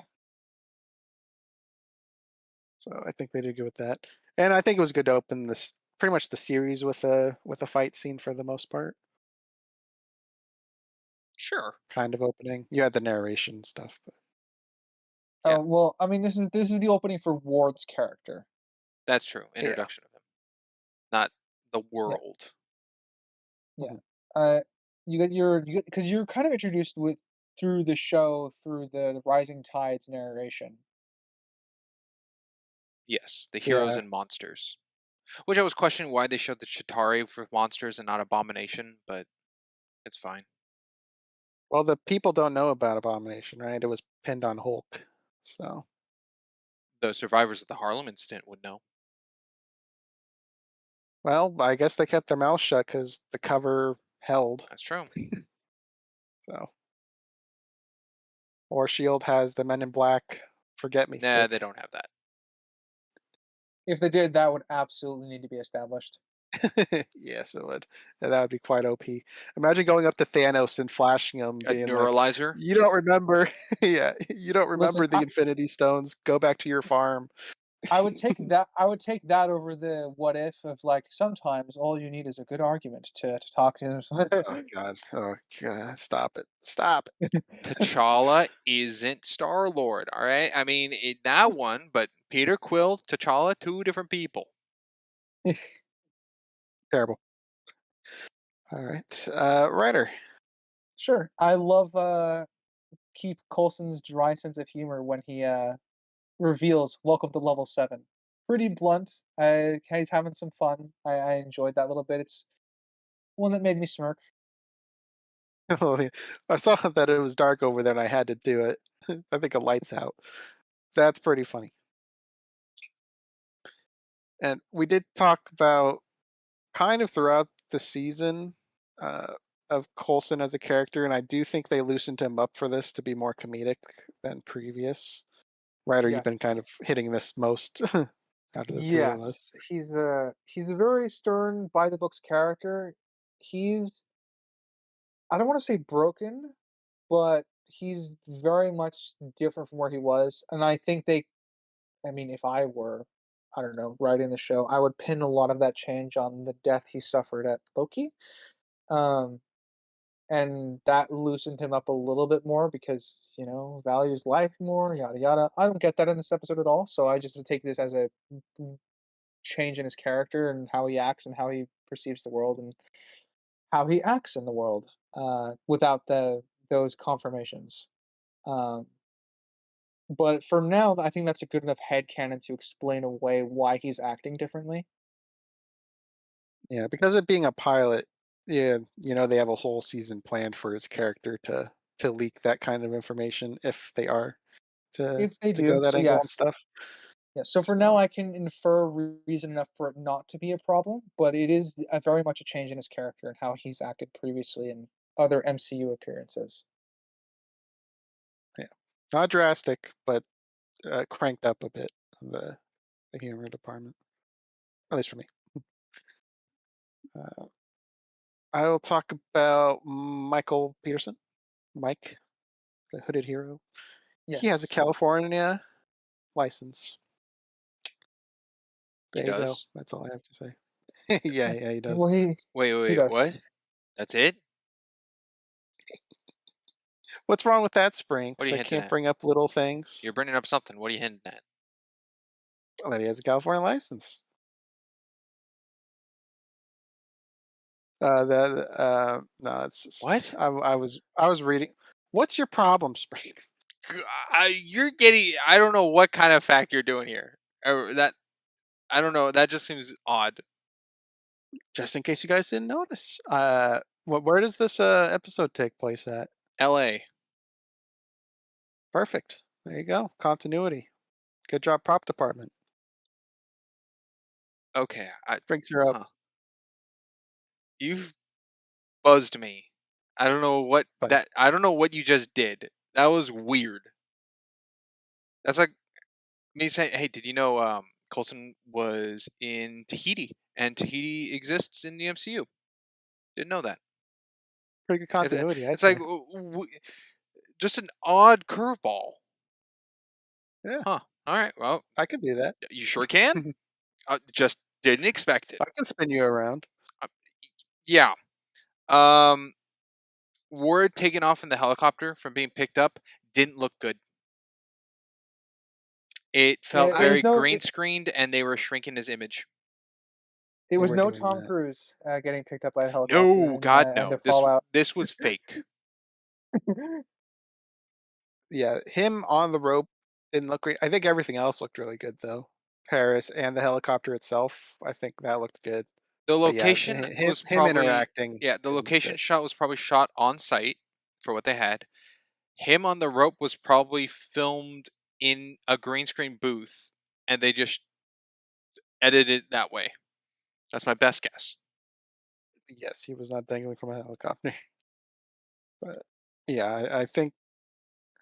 So I think they did good with that. And I think it was good to open this pretty much the series with a fight scene for the most part. Sure. Kind of opening. You had the narration stuff, but Yeah, well, I mean, this is the opening for Ward's character. that's true. yeah. Introduction of him, not the Yeah, world. yeah. Mhm. You get because you're kind of introduced with. through the show, through the Rising Tides narration. Yes, the heroes Yeah. and monsters. Which I was questioning why they showed the Chitauri for monsters and not Abomination, but it's fine. Well, the people don't know about Abomination, right? It was pinned on Hulk. So, The survivors of the Harlem incident would know. well, I guess they kept their mouth shut because the cover held. That's true. So, or Shield has the Men in Black Forget Me Nah, they stick. don't have that. If they did, that would absolutely need to be established. Yes, it would. And that would be quite OP. Imagine going up to Thanos and flashing him, A being like, neuralizer? "You don't remember? Yeah, you don't Listen, remember the Infinity Stones. Go back to your farm." I would take that. I would take that over the what if of like sometimes all you need is a good argument to talk to. Oh God! Oh God! Stop it! Stop it! T'Challa isn't Star Lord, all right? I mean, that one, but Peter Quill, T'Challa, two different people. Terrible. All right, writer. Sure, I love Keith Coulson's dry sense of humor when he reveals "Welcome to Level 7." Pretty blunt. He's having some fun. I enjoyed that little bit. It's one that made me smirk. Oh, yeah. I saw that it was dark over there, and I had to do it. I think a light's out. That's pretty funny. And we did talk about kind of throughout the season uh, of Coulson as a character, and I do think they loosened him up for this to be more comedic than previous. Ryder, you've Yes. been kind of hitting this most out of the three of us. Yes, he's a very stern by the books character. He's I don't want to say broken, but he's very much different from where he was. And I think I mean, if I were, I don't know, writing the show, I would pin a lot of that change on the death he suffered at Loki. Um, and that loosened him up a little bit more because, values life more, yada yada. I don't get that in this episode at all, so I just would take this as a change in his character and how he acts and how he perceives the world and how he acts in the world without those confirmations. Um, but for now, I think that's a good enough headcanon to explain away why he's acting differently. Yeah, because it being a pilot, yeah, they have a whole season planned for his character to leak that kind of information if they are to If they to go do, that so angle yes, and stuff. yeah. So for now, So I can infer reason enough for it not to be a problem, but it is very much a change in his character and how he's acted previously in other MCU appearances. yeah, not drastic, but cranked up a bit the humor department, at least for me. Uh, I'll talk about Michael Peterson, Mike, the hooded hero. He has a Yes. California license. He There you go. does? That's all I have to say. Yeah, yeah, he does. Well, Wait, he wait, does. what? That's it? What's wrong with that, What are Sprinks? you I hinting can't at? bring up little things. You're bringing up something. What are you hinting at? Well, that he has a California license. No, it's just What? I was reading. What's your problem, Sprinks? You're getting. I don't know what kind of fact you're doing here. That I don't know. That just seems odd. Just in case you guys didn't notice. Where does this episode take place at? L.A. Perfect. There you go. Continuity. Good job, prop department. Okay. Sprinks, you're up. Huh. You've buzzed me. I don't know what But I don't know what you just did. That was weird. That's like me saying, "Hey, did you know Coulson was in Tahiti and Tahiti exists in the MCU?" Didn't know that. pretty good It's, continuity, I'd it's like say. just an odd curveball. Yeah, Huh. All right. Well, I can do that. you sure can. Just didn't expect it. I can spin you around. Uh, yeah. Um, word taken off in the helicopter from being picked up didn't look good. It Yeah, felt I very green screened, and they were shrinking his image. it They was were no doing Tom that. Cruise getting picked up by a helicopter No, and God, end no. of This Fallout. this was fake. yeah, him on the rope didn't look great. I think everything else looked really good though. Paris and the helicopter itself, I think that looked good. The But yeah, location was him probably interacting yeah, the didn't location fit. shot was probably shot on site for what they had. Him on the rope was probably filmed in a green screen booth, and they just edited it that way. That's my best guess. Yes, he was not dangling from a helicopter. But yeah, I think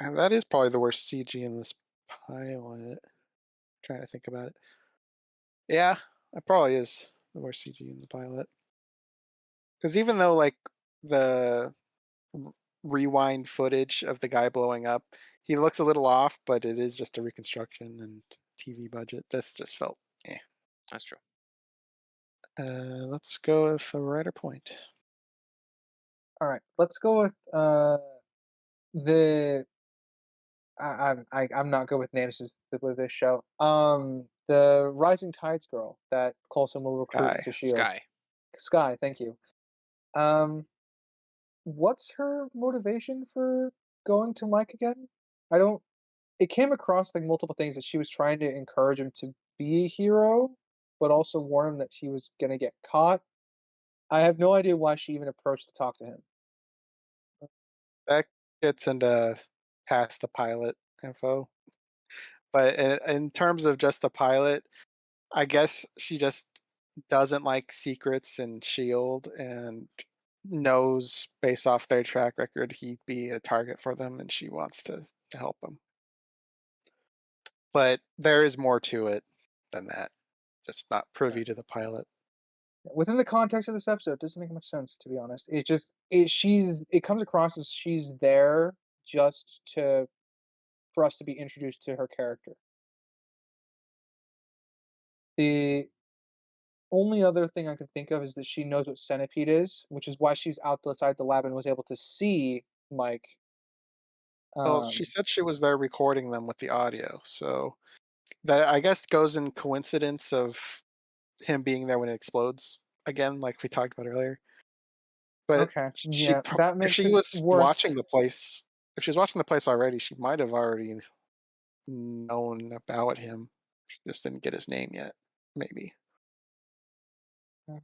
that is probably the worst CG in this pilot. Trying to think about it. Yeah, that probably is the worst CG in the pilot. Because even though like the r- rewind footage of the guy blowing up, he looks a little off, but it is just a reconstruction and TV budget. This just felt eh. That's true. Let's go with a writer point. All right, let's go with the I'm not good with names with this show. The Rising Tides girl that Coulson will recruit Guy. to Shield. Sky. Sky, thank you. Um, what's her motivation for going to Mike again? I don't. It came across like multiple things that she was trying to encourage him to be a hero, but also warn him that she was gonna get caught. I have no idea why she even approached to talk to him. That gets into past the pilot info. But in terms of just the pilot, I guess she just doesn't like secrets and Shield and knows based off their track record he'd be a target for them and she wants to help him. But there is more to it than that. Just not Yeah. privy to the pilot. Within the context of this episode, it doesn't make much sense to be honest. It comes across as she's there just to for us to be introduced to her character. The only other thing I can think of is that she knows what centipede is, which is why she's outside the lab and was able to see Mike. Well, she Um, said she was there recording them with the audio, so that I guess goes in coincidence of him being there when it explodes again, like we talked about earlier. But okay, she yeah, that if makes she it was worse. watching the place if she was watching the place already, she might have already known about him. She just didn't get his name yet, maybe. I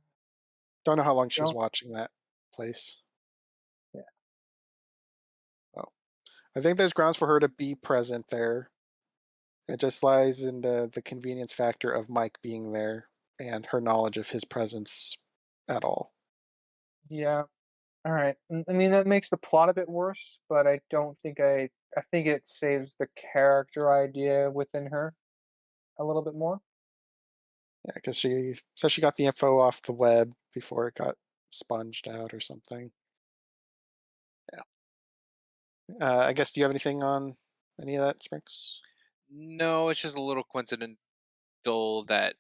Don't know how long she was don't. watching that place. Yeah, Oh, I think there's grounds for her to be present there. It just lies in the convenience factor of Mike being there and her knowledge of his presence at all. yeah. All right. I mean, that makes the plot a bit worse, but I don't think I think it saves the character idea within her a little bit more. Yeah, because she said she got the info off the web before it got sponged out or something. Yeah. I guess, do you have anything on any of that, Sprinks? No, it's just a little coincidental that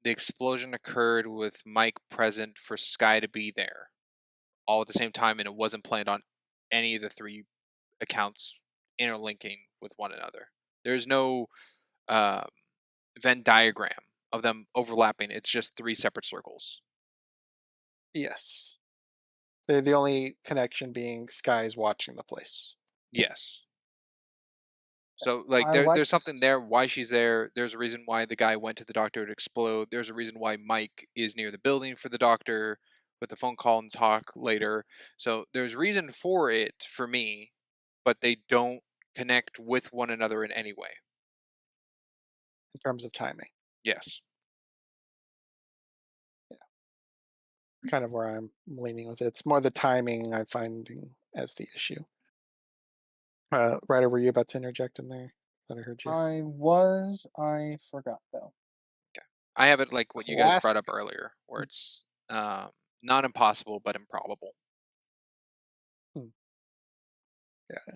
the explosion occurred with Mike present for Sky to be there all at the same time, and it wasn't planned on any of the three accounts interlinking with one another. There's no um, Venn diagram of them overlapping. It's just three separate circles. Yes. The only connection being Sky's watching the place. Yes. So like I there's liked. something there why she's there. There's a reason why the guy went to the doctor to explode. There's a reason why Mike is near the building for the doctor with the phone call and talk later. So there's reason for it for me, but they don't connect with one another in any way. In terms of timing. Yes. Yeah, it's kind of where I'm leaning with it. It's more the timing I'm finding as the issue. Ryder, were you about to interject in there? Thought I heard you. I forgot though. Okay. I have it like what you guys brought Classic. up earlier, where it's not impossible but improbable. Hmm, yeah.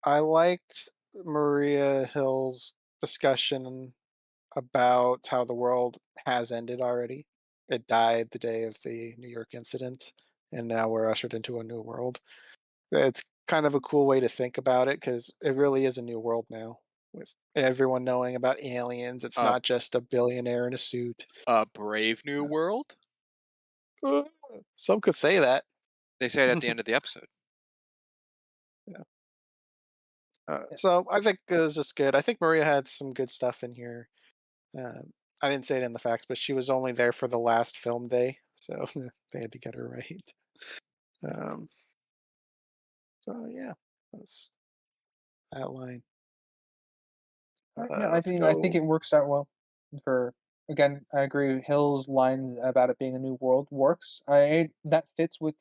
I liked Maria Hill's discussion about how the world has ended already. It died the day of the New York incident, and now we're ushered into a new world. It's kind of a cool way to think about it because it really is a new world now with everyone knowing about aliens. It's Uh, not just a billionaire in a suit. a brave new Uh, world. Some could say that. They say it at the end of the episode. Yeah. Yeah, So I think it was just good. I think Maria had some good stuff in here. I didn't say it in the facts, but she was only there for the last film day, so they had to get her right. Um, so yeah, that's that line. yeah. Let's I think go. it works out well. For again, I agree. Hill's line about it being a new world works. I that fits with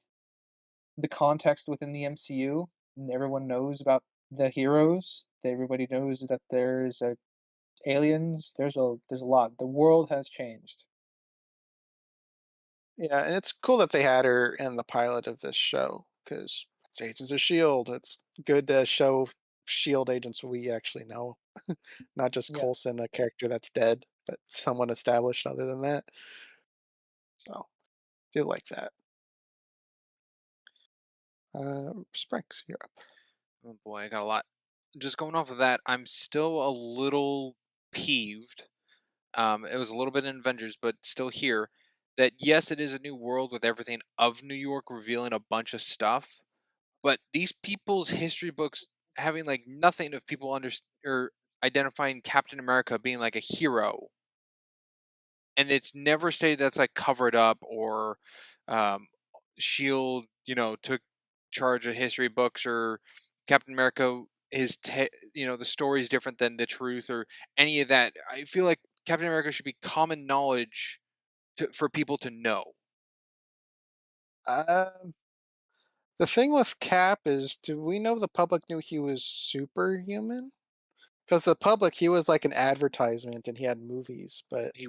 the context within the MCU. And everyone knows about the heroes. Everybody knows that there's aliens. There's a lot. The world has changed. Yeah, and it's cool that they had her in the pilot of this show because it's Agents of Shield. It's good to show Shield agents we actually know, not just Yeah. Coulson, a character that's dead, but someone established other than that. So do like that. Sprinks, you're up. Oh boy, I got a lot. Just going off of that, I'm still a little peeved. It was a little bit in Avengers, but still here. That yes, it is a new world with everything of New York revealing a bunch of stuff, but these people's history books having like nothing of people or identifying Captain America being like a hero, and it's never stated that's like covered up or um, Shield, took charge of history books or Captain America. The story is different than the truth or any of that. I feel like Captain America should be common knowledge for people to know. Um, the thing with Cap is, do we know the public knew he was superhuman? Because the public, he was like an advertisement and he had movies, but He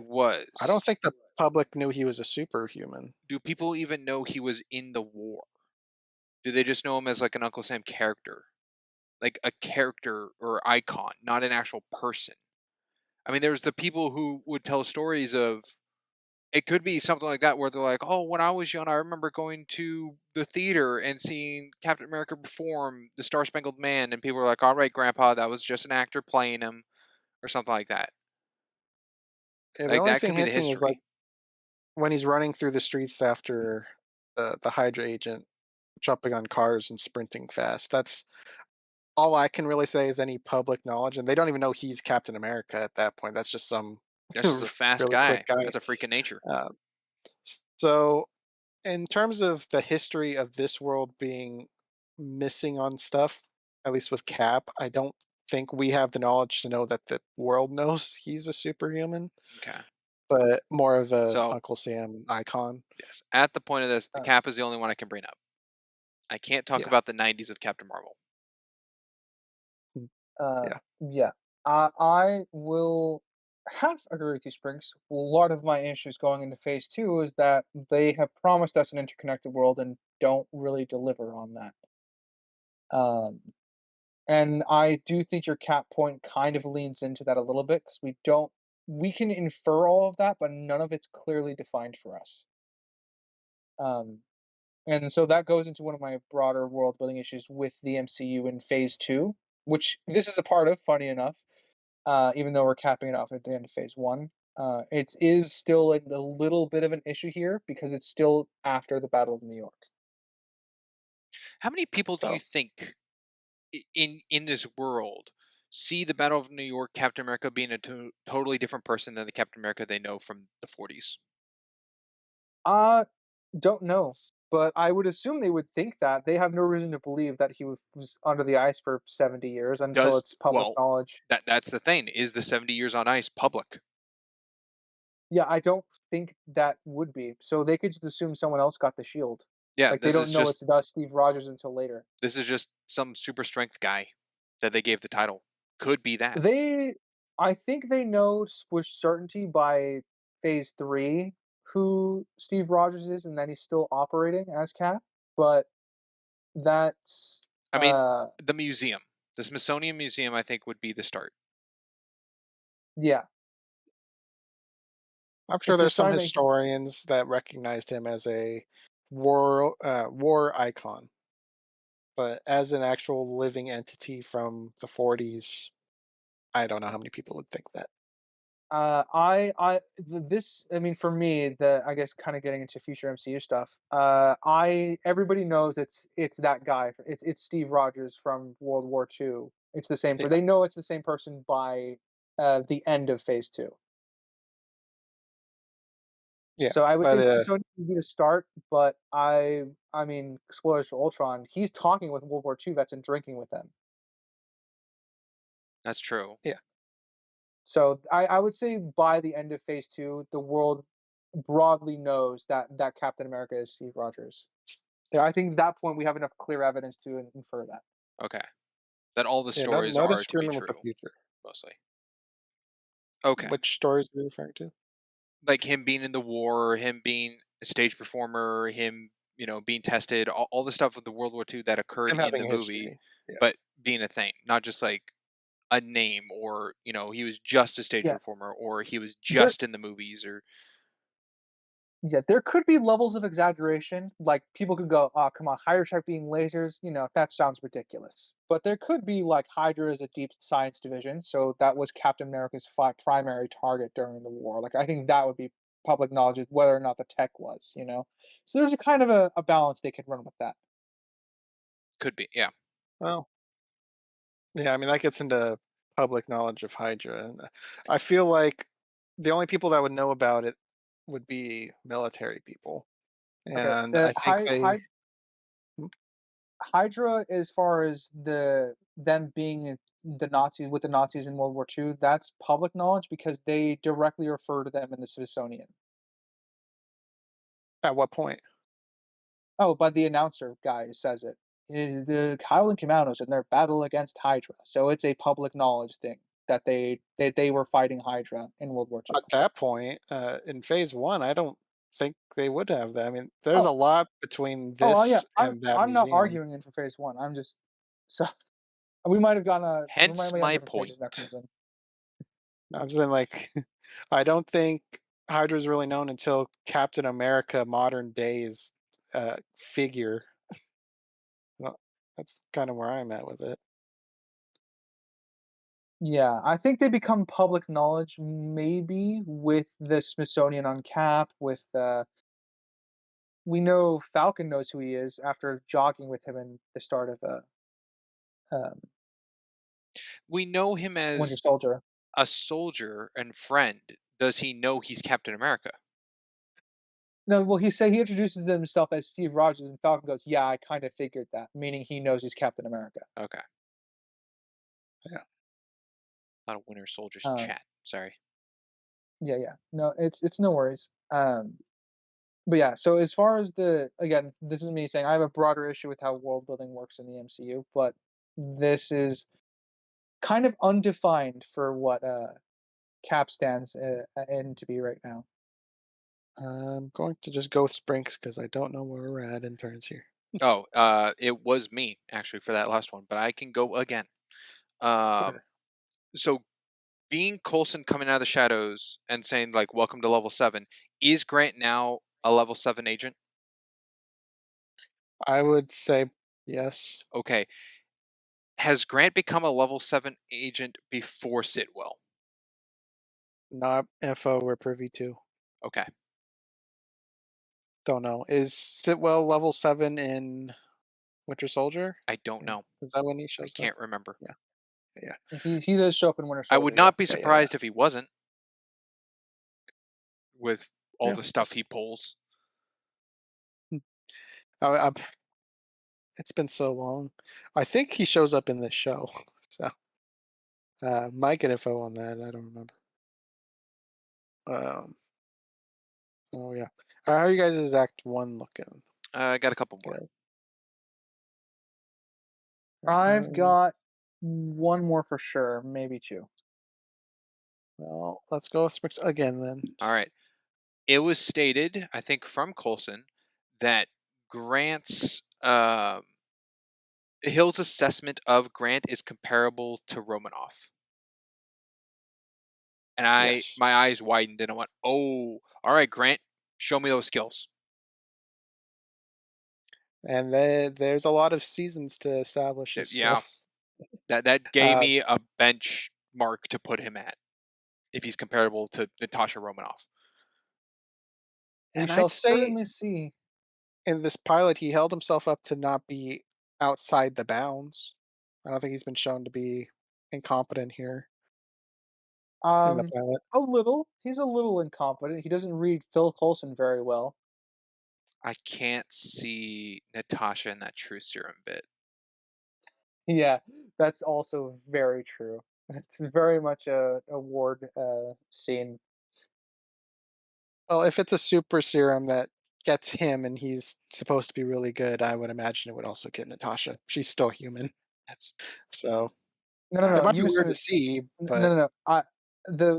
I don't was. think the public knew he was a superhuman. Do people even know he was in the war? Do they just know him as like an Uncle Sam character? Like a character or icon, not an actual person. I mean, there's the people who would tell stories of it could be something like that where they're like, "Oh, when I was young, I remember going to the theater and seeing Captain America perform the Star Spangled Man," and people were like, "All right, Grandpa, that was just an actor playing him," or something like that. Yeah, the Like only that could thing be the hinting is like history. when he's running through the streets after the Hydra agent jumping on cars and sprinting fast. That's all I can really say is any public knowledge, and they don't even know he's Captain America at that point. That's just some That's just a fast really quick guy. guy. That's a freak of nature. Uh, so, in terms of the history of this world being missing on stuff, at least with Cap, I don't think we have the knowledge to know that the world knows he's a superhuman, Okay. but more of a So Uncle Sam icon. yes, at the point of this, the Uh, Cap is the only one I can bring up. I can't talk Yeah. about the '90s of Captain Marvel. Mm, uh, yeah. yeah. I will half agree with you, Springs. A lot of my issues going into phase two is that they have promised us an interconnected world and don't really deliver on that. Um, and I do think your cap point kind of leans into that a little bit because we can infer all of that, but none of it's clearly defined for us. Um, and so that goes into one of my broader world building issues with the MCU in phase two, which this is a part of, funny enough. Even though we're capping it off at the end of phase one, it is still a little bit of an issue here because it's still after the Battle of New York. How many people do you So think in this world see the Battle of New York Captain America being a totally different person than the Captain America they know from the '40s? I don't know, but I would assume they would think that they have no reason to believe that he was under the ice for 70 years until Does it's public well knowledge. that's the thing. Is the 70 years on ice public? Yeah, I don't think that would be. So they could just assume someone else got the shield. Yeah, Like they don't know it's Steve Rogers until later. this is just some super strength guy that they gave the title. Could be that. They I think they know with certainty by phase 3 who Steve Rogers is and that he's still operating as Cap, but that's, I mean, the museum, the Smithsonian Museum, I think would be the start. yeah, I'm sure it's a there's some sign that historians that recognized him as a war icon, but as an actual living entity from the 40s, I don't know how many people would think that. This, I mean, for me, I guess, kind of getting into future MCU stuff. Everybody knows it's that guy. It's Steve Rogers from World War II. It's the same. Yeah, They know it's the same person by the end of Phase Two. yeah, So I would but say Smithsonian would be the start, but I mean, spoilers for Ultron. He's talking with World War II vets and drinking with them. That's true. yeah, So I would say by the end of Phase Two, the world broadly knows that Captain America is Steve Rogers. Yeah, I think at that point we have enough clear evidence to infer that. Okay. That all the yeah. No, stories no are to be disagreement with the true, future. mostly. Okay. Which stories are you referring to? Like him being in the war, him being a stage performer, him, being tested, all the stuff with the World War II that occurred Him in having the a movie, history. Yeah, but being a thing, not just like a name or, he was just a stage Yeah, performer or he was there just in the movies or yeah, there could be levels of exaggeration. Like people could go, "Oh, come on, Hydra Shark being lasers, that sounds ridiculous." But there could be like Hydra is a deep science division, so that was Captain America's primary target during the war. Like I think that would be public knowledge, whether or not the tech was. So there's a kind of a balance they could run with that. could be. Yeah. well, yeah. I mean, that gets into public knowledge of Hydra, and I feel like the only people that would know about it would be military people, Okay, and I think they. Hmm? Hydra, as far as them being the Nazis with the Nazis in World War II, that's public knowledge because they directly refer to them in the Smithsonian. At what point? Oh, but the announcer guy says it. The Howling Commandos in their battle against Hydra. So it's a public knowledge thing that they were fighting Hydra in World War II. At that point, in phase one, I don't think they would have that. I mean, there's Oh, a lot between yeah. this I'm and that I'm not museum. arguing in for phase one. I'm just so we might Hence be on my different pages next point. season. I'm saying, like, I don't think Hydra's really known until Captain America modern days figure. Well, that's kind of where I'm at with it. Yeah, I think they become public knowledge maybe with the Smithsonian on Cap. With we know Falcon knows who he is after jogging with him in the start of um, We know him Winter as Soldier. a soldier and friend. Does he know he's Captain America? No, well, he introduces himself as Steve Rogers, and Falcon goes, "Yeah, I kind of figured that," meaning he knows he's Captain America. Okay. Yeah. A lot of Winter Soldiers Um, chat. Sorry. yeah, yeah. No, it's no worries. But yeah, so as far as again, this is me saying I have a broader issue with how world building works in the MCU, but this is kind of undefined for what Cap stands in to be right now. I'm going to just go with Sprinks because I don't know where we're at in turns here. Oh, it was me actually for that last one, but I can go again. Sure. So being Coulson coming out of the shadows and saying like welcome to level 7, is Grant now a level 7 agent? I would say yes. Okay. Has Grant become a level 7 agent before Sitwell? Not info we're privy to. Okay. Don't know. Is Sitwell level 7 in Winter Soldier? I don't Yeah. know. Is that when he I shows up? can't remember. Yeah. Yeah. He does show up in Winter I would Soldier, yeah. not be Yeah. Yeah. Yeah. surprised if he wasn't with all Yeah. the stuff he pulls. Hmm. I, it's been so long. I think he shows up in this show. So might get info on that. I don't remember. Um, oh yeah. How are you guys' Act One looking? I got a couple more. Okay. I've Um, got one more for sure, maybe two. well, let's go with Sprinks again then. All Just right. It was stated, I think, from Coulson that Grant's Hill's assessment of Grant is comparable to Romanoff. And yes. my eyes widened and I went, "Oh, all right, Grant, show me those skills." And there's a lot of seasons to establish his Yeah, skills. that gave Uh, me a benchmark to put him at. if he's comparable to Natasha Romanoff. We And shall I'd say certainly see. in this pilot, he held himself up to not be outside the bounds. I don't think he's been shown to be incompetent here in the Um, pilot. a little. He's a little incompetent. He doesn't read Phil Coulson very well. I can't see Natasha in that truth serum bit. Yeah, that's also very true. It's very much a Ward scene. Well, if it's a super serum that gets him and he's supposed to be really good, I would imagine it would also get Natasha. She's still human. That's So No, no, it no. might You be weird to misunderstood. see, No, but no, no.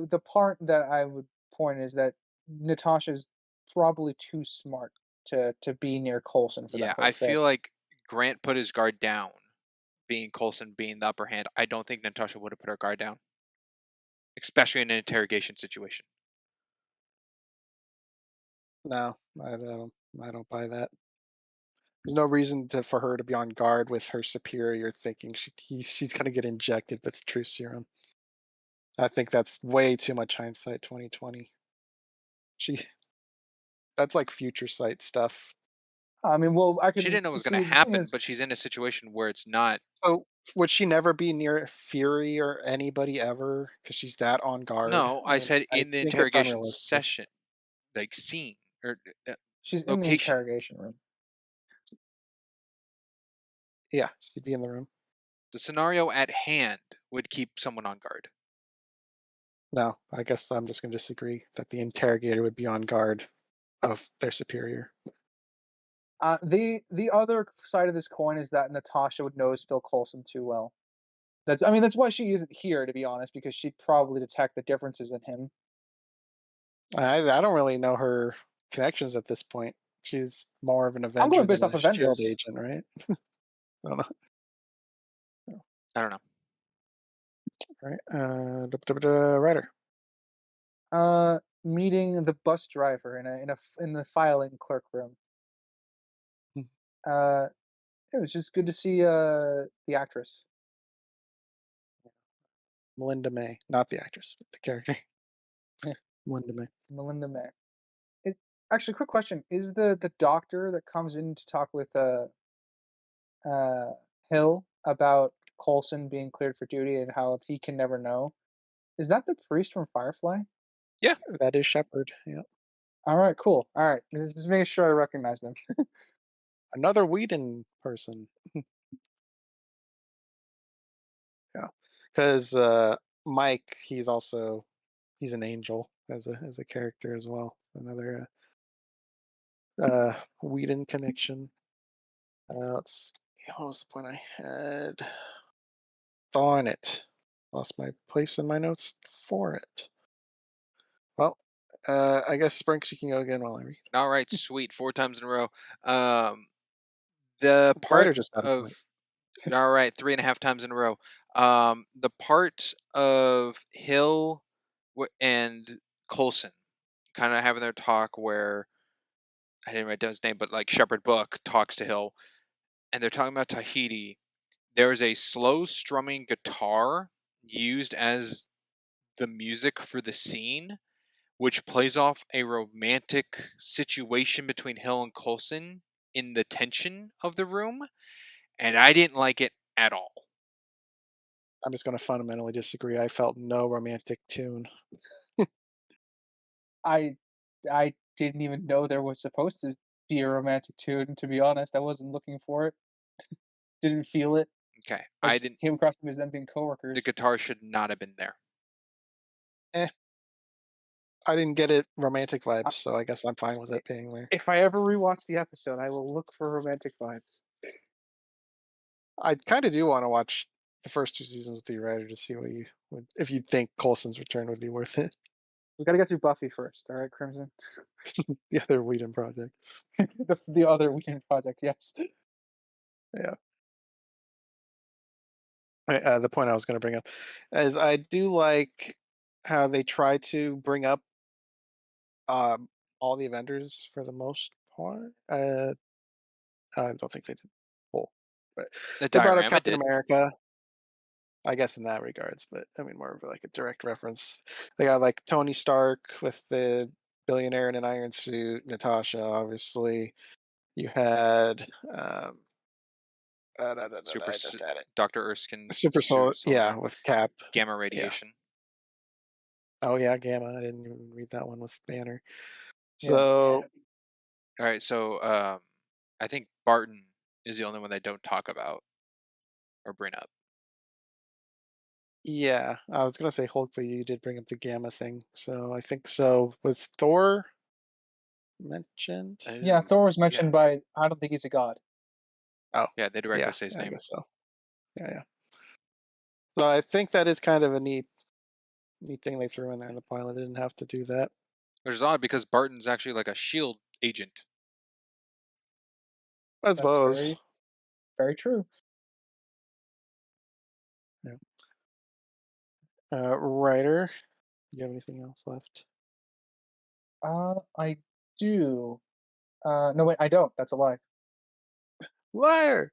The part that I would point is that Natasha's probably too smart to be near Coulson for that yeah. whole I thing. feel like Grant put his guard down, being Coulson being the upper hand. I don't think Natasha would have put her guard down, especially in an interrogation situation. no, I don't buy that. There's no reason for her to be on guard with her superior thinking she's gonna get injected with true serum. I think that's way too much hindsight 2020. She that's like future sight stuff. I mean, well, I She can didn't know it was going to see. The thing happen, is, but she's in a situation where it's not. So would she never be near Fury or anybody ever because she's that on guard? No, I I mean, said I in the think it's interrogation unrealistic. session, like scene or uh, she's in the location. interrogation room. Yeah, she'd be in the room. The scenario at hand would keep someone on guard. No, I guess I'm just going to disagree that the interrogator would be on guard of their superior. The other side of this coin is that Natasha would knows Phil Coulson too well. I mean, that's why she isn't here, to be honest, because she'd probably detect the differences in him. I don't really know her connections at this point. She's more of an I'm Avenger going based than off a Shield Avengers. agent, right? I don't know. I don't know. All right, writer. Meeting the bus driver in the filing clerk room. Uh, it was just good to see the actress. Melinda May, not the actress, but the character. Melinda May. Melinda May. It actually, quick question: is the doctor that comes in to talk with uh Hill about Coulson being cleared for duty and how he can never know? Is that the priest from Firefly? Yeah. That is Shepard. Yeah, All right, cool. All right, just making sure I recognize them. another Whedon person. Yeah, because Mike, he's an angel as a character as well. Another Whedon connection. Let's see, what was the point I had? Darn it. Lost my place in my notes for it. Well, I guess Sprinks, you can go again while I read. All right, sweet. 4 times in a row. Um, the part Writer just had a of point. all right, 3.5 times in a row. The part of Hill and Coulson kind of having their talk where I didn't write down his name, but like Shepherd Book talks to Hill, and they're talking about Tahiti. There's a slow strumming guitar used as the music for the scene, which plays off a romantic situation between Hill and Coulson in the tension of the room, and I didn't like it at all. I'm just going to fundamentally disagree. I felt no romantic tune. I I didn't even know there was supposed to be a romantic tune. To be honest, I wasn't looking for it. Didn't feel it. Okay, I I just didn't. came across them as them being The coworkers. guitar should not have been there. Eh, I didn't get it romantic I, vibes, so I guess I'm fine with it being there. if I ever rewatch the episode, I will look for romantic vibes. I kind of do want to watch the first 2 seasons with you, writer, to see if you think Coulson's return would be worth it. We got to get through Buffy first, all right, Crimson. The other Whedon project. The other weekend project, yes. Yeah. The point I was going to bring up is I do like how they try to bring up um, all the Avengers for the most part. I don't think they did. Well, but The they brought up diorama Captain did. America. I guess in that regards, but I mean more of like a direct reference. They got like Tony Stark with the billionaire in an iron suit, Natasha, obviously. You had I just had it. Dr. Erskine's Super soldier, with Cap. gamma Yeah. radiation. Oh yeah, Gamma. I didn't even read that one with Banner. Yeah. So All right, so I think Barton is the only one they don't talk about or bring up. yeah, I was gonna say Hulk, but you did bring up the Gamma thing, so I think so. Was Thor mentioned? Yeah, Oh, Thor was yeah, mentioned by I don't think he's a god. Oh, yeah, they directly yeah, say his I name. guess so. Yeah, yeah. So I think that is kind of a neat thing they threw in there in the pilot. They didn't have to do that. Which is odd because Barton's actually like a shield agent. I That's suppose. very, very true. Yeah. Writer, you have anything else left? I do. No wait, I don't. That's a lie. Liar.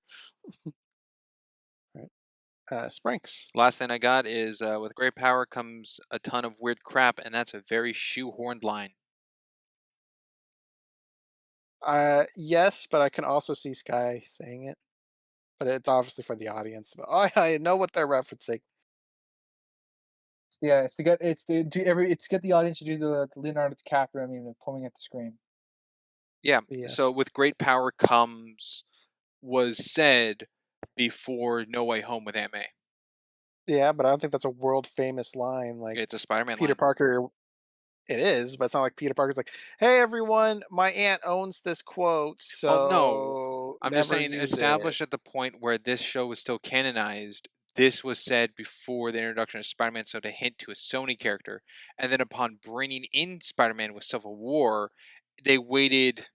Right. Spranks. Last thing I got is with great power comes a ton of weird crap, and that's a very shoehorned line. Yes, but I can also see Sky saying it. But it's obviously for the audience. But I know what they're referencing. Yeah, it's to get the audience to do the Leonardo DiCaprio meme of pointing at the screen. Yeah, so Yes. with great power comes was said before No Way Home with Aunt May. Yeah, but I don't think that's a world famous line. Like It's a Spider-Man Peter line. Parker, it is, but it's not like Peter Parker's like, "Hey everyone, my aunt owns this quote, Oh no, so I'm just never saying use it." established at the point where this show was still canonized. This was said before the introduction of Spider-Man, so to hint to a Sony character, and then upon bringing in Spider-Man with Civil War, they waited.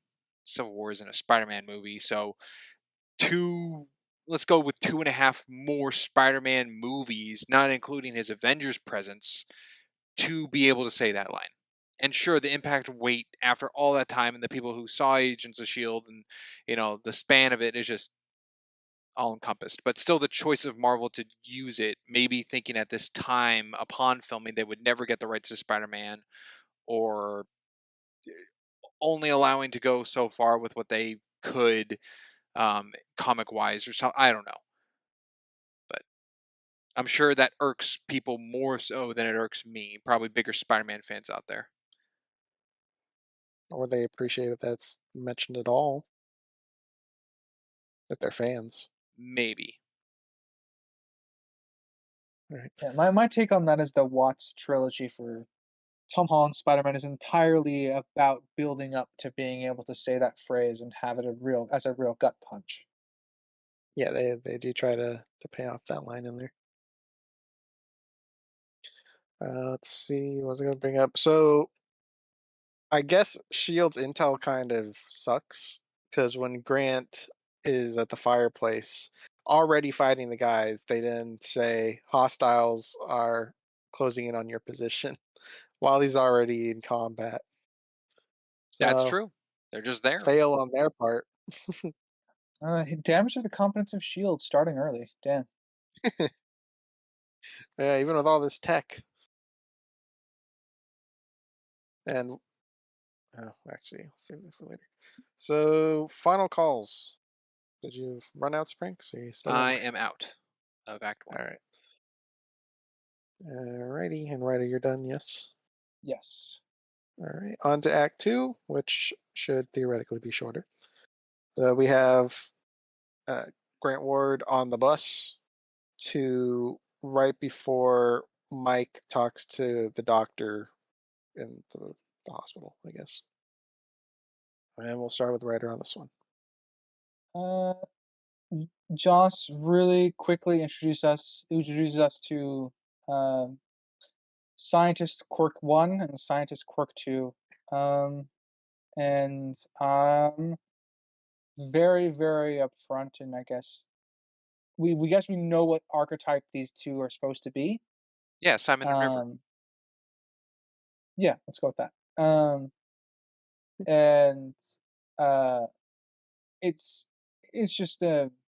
Civil War isn't a Spider-Man movie, so two. Let's go with 2.5 more Spider-Man movies, not including his Avengers presence, to be able to say that line. And sure, the impact weight after all that time and the people who saw Agents of S.H.I.E.L.D. and the span of it is just all encompassed. But still, the choice of Marvel to use it, maybe thinking at this time upon filming they would never get the rights to Spider-Man, or only allowing to go so far with what they could, comic wise or something. I don't know, but I'm sure that irks people more so than it irks me. Probably bigger Spider-Man fans out there. Or they appreciate it that's mentioned at all, that they're fans. Maybe. Right. Yeah, my take on that is the Watts trilogy for Tom Holland's Spider-Man is entirely about building up to being able to say that phrase and have it a real gut punch. Yeah, they do try to pay off that line in there. Let's see, what was I gonna bring up? So I guess Shield's intel kind of sucks because when Grant is at the fireplace already fighting the guys, they then say hostiles are closing in on your position while he's already in combat. That's So true. They're just there. fail on their part. Damage to the competence of Shield starting early. Damn. Yeah, even with all this tech. And actually, I'll save that for later. So final calls. Did you run out, Sprinks? Are you still I going? am out of Act 1. All right. Alrighty, and Ryder, you're done. Yes. Yes. All right, on to Act Two, which should theoretically be shorter. So we have uh, Grant Ward on the bus to right before Mike talks to the doctor in the hospital, I guess. And we'll start with Ryder on this one. Uh, Joss really quickly introduces us to um, Scientist Quirk One and Scientist Quirk Two, and very very upfront, and I guess we guess we know what archetype these two are supposed to be. Yeah, Simon and River. Um, yeah, let's go with that. And uh, it's it's just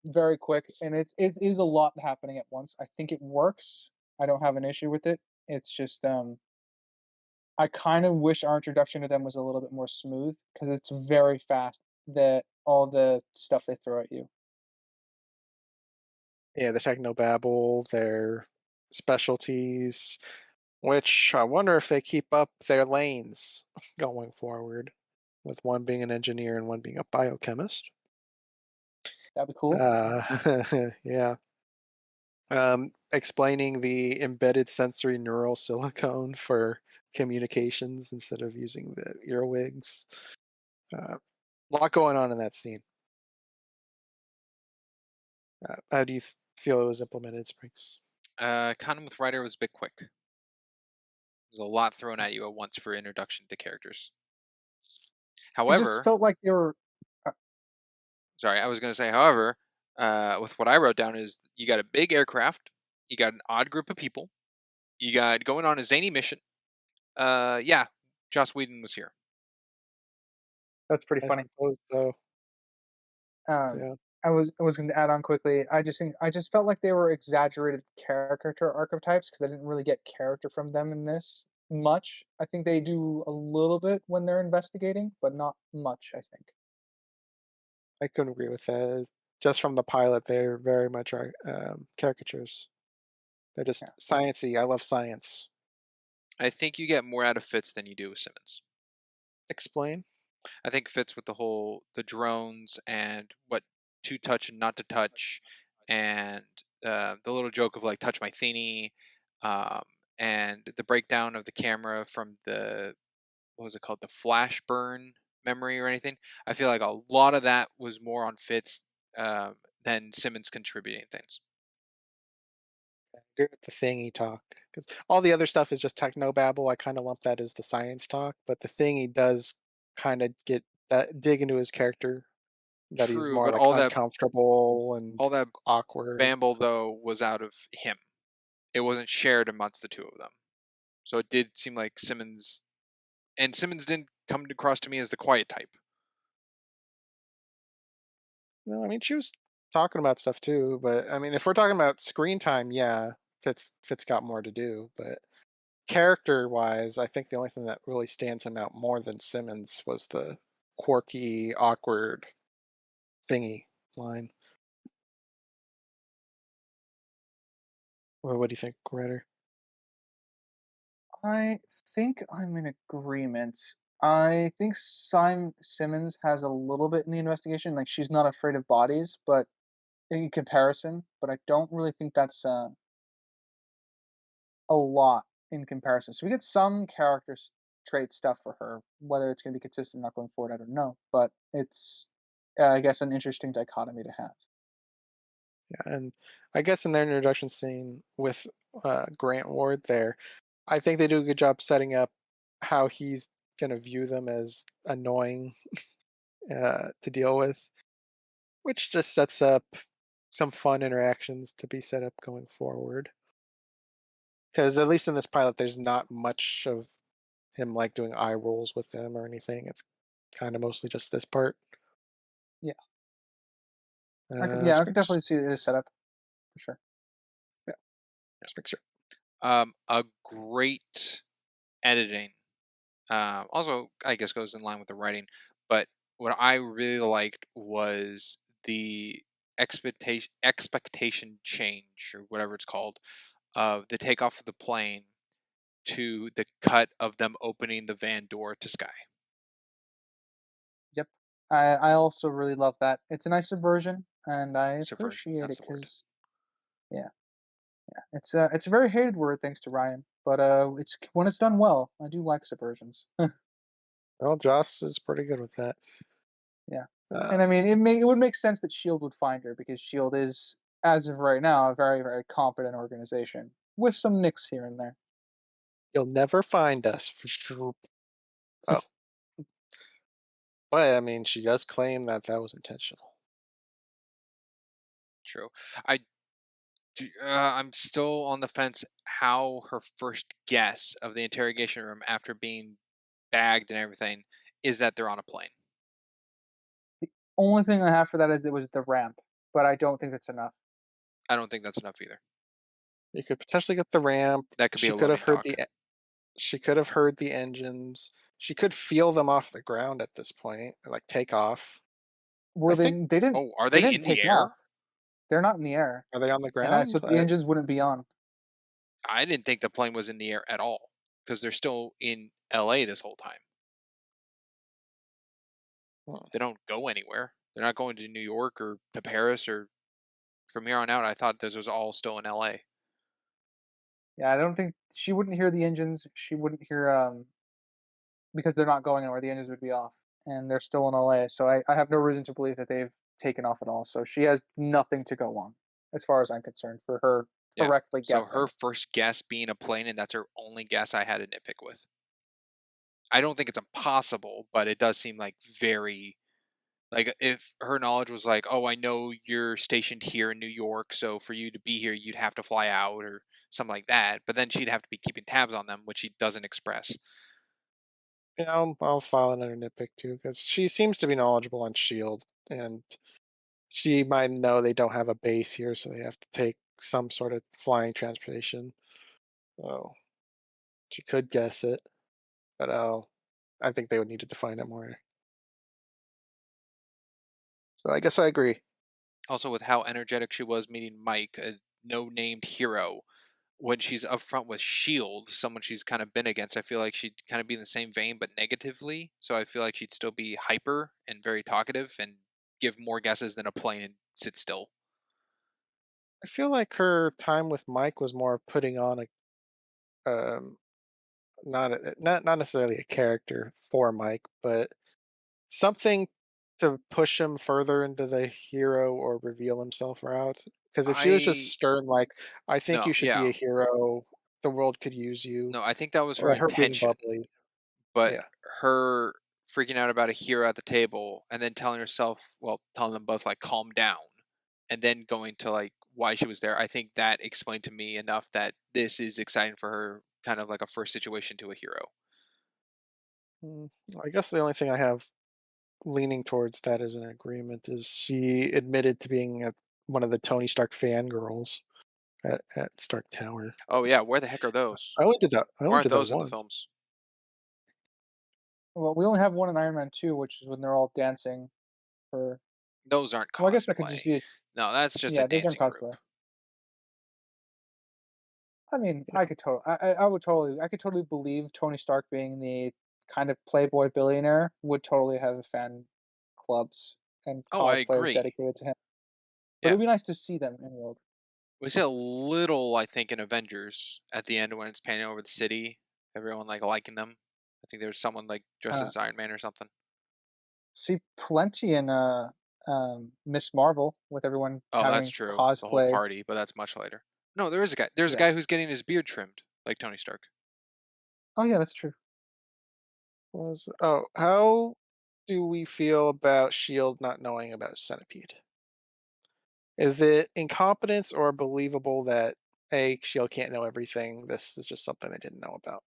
very quick, and it is a lot happening at once. I think it works. I don't have an issue with it. It's just I kind of wish our introduction to them was a little bit more smooth because it's very fast that all the stuff they throw at you. Yeah, the technobabble, their specialties, which I wonder if they keep up their lanes going forward, with one being an engineer and one being a biochemist. That'd be cool. Yeah. Explaining the embedded sensory neural silicone for communications instead of using the earwigs. A lot going on in that scene. How do you feel it was implemented, Springs? Condom with Ryder was a bit quick. There's a lot thrown at you at once for introduction to characters. It just However, felt like they were. Uh, sorry, I was going to say, however, with what I wrote down is you got a big aircraft, you got an odd group of people, you got going on a zany mission. Yeah, Joss Whedon was here. that's pretty I funny. suppose so. Um, Yeah. I was going to add on quickly. I just felt like they were exaggerated character archetypes because I didn't really get character from them in this much. I think they do a little bit when they're investigating, but not much. I think. I couldn't agree with that. Just from the pilot, they're very much caricatures. They're Yeah. just sciency. I love science. I think you get more out of Fitz than you do with Simmons. Explain. I think Fitz with the drones and what to touch and not to touch, and the little joke of like touch my thingy, um, and the breakdown of the camera from the what was it called, the flash burn memory or anything. I feel like a lot of that was more on Fitz than Simmons contributing things. I agree with the thingy talk because all the other stuff is just technobabble. I kind of lump that as the science talk, but the thingy does kind of get that dig into his character that he's True, more but like uncomfortable and all that awkward. Bamble though was out of him. It wasn't shared amongst the two of them. So it did seem like Simmons didn't come across to me as the quiet type. No, I mean she was talking about stuff too, but I mean if we're talking about screen time, yeah, Fitz got more to do, but character wise, I think the only thing that really stands him out more than Simmons was the quirky, awkward thingy line. Well, what do you think, Ryder? I think I'm in agreement. I think Simmons has a little bit in the investigation. Like she's not afraid of bodies, but in comparison, but I don't really think that's a lot in comparison. So we get some trait stuff for her. Whether it's going to be consistent or not going forward, I don't know. But it's, I guess, an interesting dichotomy to have. Yeah, and I guess in their introduction scene with Grant Ward there, I think they do a good job setting up how he's going to view them as annoying to deal with, which just sets up some fun interactions to be set up going forward. Because at least in this pilot, there's not much of him like doing eye rolls with them or anything. It's kind of mostly just this part. Yeah, I could Springs. definitely see it as set up for sure. Yeah, Springs. Sure. A great editing. Also, I guess goes in line with the writing. But what I really liked was the expectation change or whatever it's called of the takeoff of the plane to the cut of them opening the van door to Sky. Yep. I also really love that. It's a nice subversion, and I Subversion, appreciate it that's the word. because yeah, it's a very hated word thanks to Ryan, but it's when it's done well, I do like subversions. Well, Joss is pretty good with that. Yeah, and I Um, mean it would make sense that Shield would find her because Shield is, as of right now, a very competent organization with some nicks here and there. you'll never find us for sure. Oh, but I mean, she does claim that that was intentional. True. I I'm still on the fence how her first guess of the interrogation room after being bagged and everything is that they're on a plane. The only thing I have for that is it was the ramp, but I don't think that's enough. I don't think that's enough either. You could potentially get the ramp. That could be She a could have loading heard dock. the she could have heard the engines. She could feel them off the ground at this point, or like take off. I Were they? think. They didn't. Oh, are They they didn't in the take off. air? They're not in the air, Are they on the and so ground? the engines wouldn't be on. I didn't think the plane was in the air at all because they're still in LA this whole time. Hmm. They don't go anywhere. They're not going to New York or to Paris or from here on out. I thought this was all still in LA. Yeah, I don't think she wouldn't hear the engines. She wouldn't hear because they're not going anywhere. The engines would be off, and they're still in LA. So I have no reason to believe that they've taken off at all. So she has nothing to go on, as far as I'm concerned, for her Yeah. correctly So her guessing. first guess being a plane, and that's her only guess I had to nitpick with. I don't think it's impossible, but it does seem like very like if her knowledge was like, "Oh, I know you're stationed here in New York, so for you to be here, you'd have to fly out or something like that." But then she'd have to be keeping tabs on them, which she doesn't express. Yeah, I'll file another nitpick too because she seems to be knowledgeable on Shield, and she might know they don't have a base here, so they have to take some sort of flying transportation. So she could guess it, but I think they would need to define it more. So I guess I agree. Also, with how energetic she was meeting Mike, a no named hero, when she's upfront with Shield, someone she's kind of been against, I feel like she'd kind of be in the same vein, but negatively. So I feel like she'd still be hyper and very talkative and give more guesses than a plane and sit still. I feel like her time with Mike was more of putting on a not necessarily a character for Mike, but something to push him further into the hero or reveal himself route. Because if she was just I stern, like, I think no, you should be yeah, a hero, the world could use you, no, I think that was her or her being intention. bubbly. But Yeah. her freaking out about a hero at the table and then telling herself, well, telling them both like calm down, and then going to like why she was there. I think that explained to me enough that this is exciting for her, kind of like a first situation to a hero. Mm, I guess the only thing I have leaning towards that as an agreement is she admitted to being one of the Tony Stark fangirls at Stark Tower. Oh yeah, where the heck are those? I only did that. I Why only aren't did that those in the once. films? Well, we only have one in Iron Man 2, which is when they're all dancing for. Those aren't Well, I guess that could just cosplay. be. No, that's just a Yeah, those aren't dancing group. cosplay. I mean, Yeah. I could totally believe Tony Stark being the kind of playboy billionaire would totally have fan clubs and Oh, I cosplayers agree. dedicated to him. But Yeah, it'd be nice to see them in world. we see a little, I think, in Avengers at the end when it's panning over the city. Everyone like liking them. I think there's someone like dressed Uh, as Iron Man or something. See plenty in Miss Marvel with everyone Oh, that's having true. The whole cosplay. party, but that's much later. No, there is a guy. There's a Yeah. guy who's getting his beard trimmed, like Tony Stark. Oh yeah, that's true. How do we feel about Shield not knowing about Centipede? Is it incompetence or believable that Shield can't know everything? This is just something they didn't know about.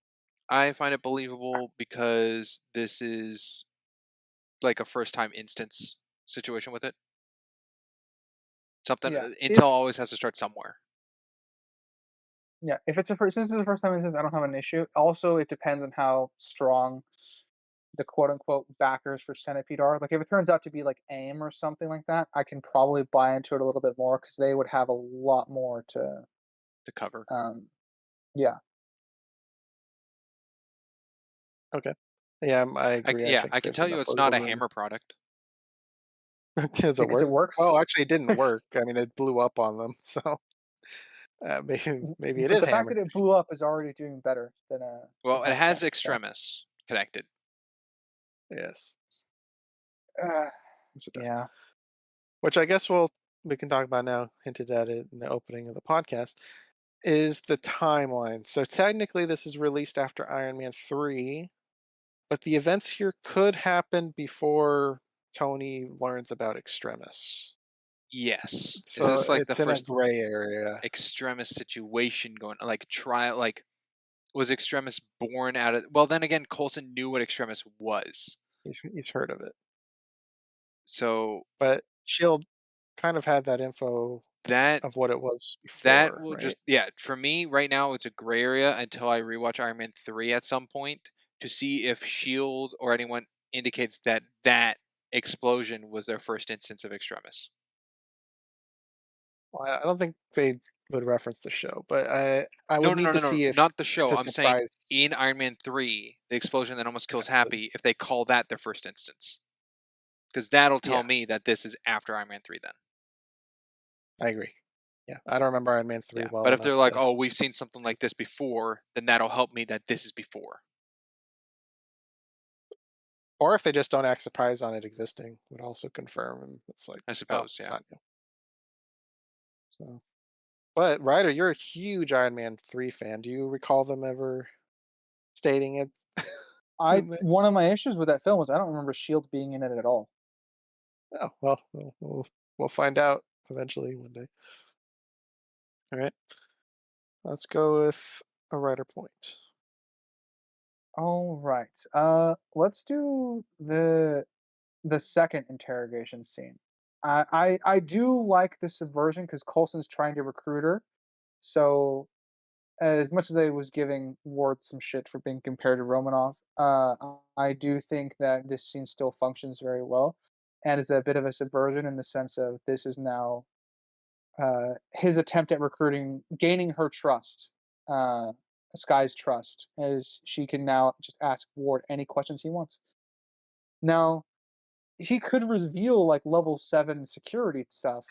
I find it believable because this is like a first time instance situation with it. Something Yeah. Intel always has to start somewhere. If it's a first, since this is the first time instance, I don't have an issue. Also, it depends on how strong the quote unquote backers for Centipede are. Like, if it turns out to be like AIM or something like that, I can probably buy into it a little bit more because they would have a lot more to. To cover. Yeah, Okay. Yeah, I agree. I Yeah, think I can there's tell you enough it's not wiggle a room. Hammer product. Does it because it work? works. Well, actually, it didn't work. I mean, it blew up on them. So maybe it But is the fact Hammer. that it blew up is already doing better than Well, it Hammer has Tech. So, extremis connected. Yes, uh, yes, it does. yeah, Which I guess we can talk about now. Hinted at it in the opening of the podcast. Is the timeline. So technically, this is released after Iron Man 3, but the events here could happen before Tony learns about Extremis. Yes. Is So this like the it's in a first gray area. extremis situation going like trial like was extremis born out of well then again Coulson knew what extremis was. He's heard of it. So But Shield kind of had that info That of what it was that before, will right? just yeah, for me right now it's a gray area until I rewatch Iron Man 3 at some point to see if Shield or anyone indicates that that explosion was their first instance of extremis. Well, I don't think they would reference the show, but I No, would no, no, need to no, no, see if not the it's show. a I'm saying surprise in Iron Man 3, the explosion that almost if kills it's the Happy, if they call that their first instance. Because that'll tell yeah, me that this is after Iron Man 3 then. I agree. Yeah, I don't remember Iron Man 3 Yeah. well But if they're enough like, to oh, we've seen something say. like this before, then that'll help me that this is before. Or if they just don't act surprised on it existing, would also confirm, and it's like, I "Oh, suppose, it's yeah. not new." So but Ryder, you're a huge Iron Man 3 fan. Do you recall them ever stating it I in there? one of my issues with that film was I don't remember Shield being in it at all. Oh, well, we'll find out eventually one day. Alright, let's go with a Ryder point. All right. Let's do the second interrogation scene. I do like the subversion because Coulson's trying to recruit her. So as much as I was giving Ward some shit for being compared to Romanov, I do think that this scene still functions very well, and is a bit of a subversion in the sense of this is now his attempt at recruiting, gaining her trust, uh, Sky's trust, as she can now just ask Ward any questions he wants. Now, he could reveal like level 7 security stuff,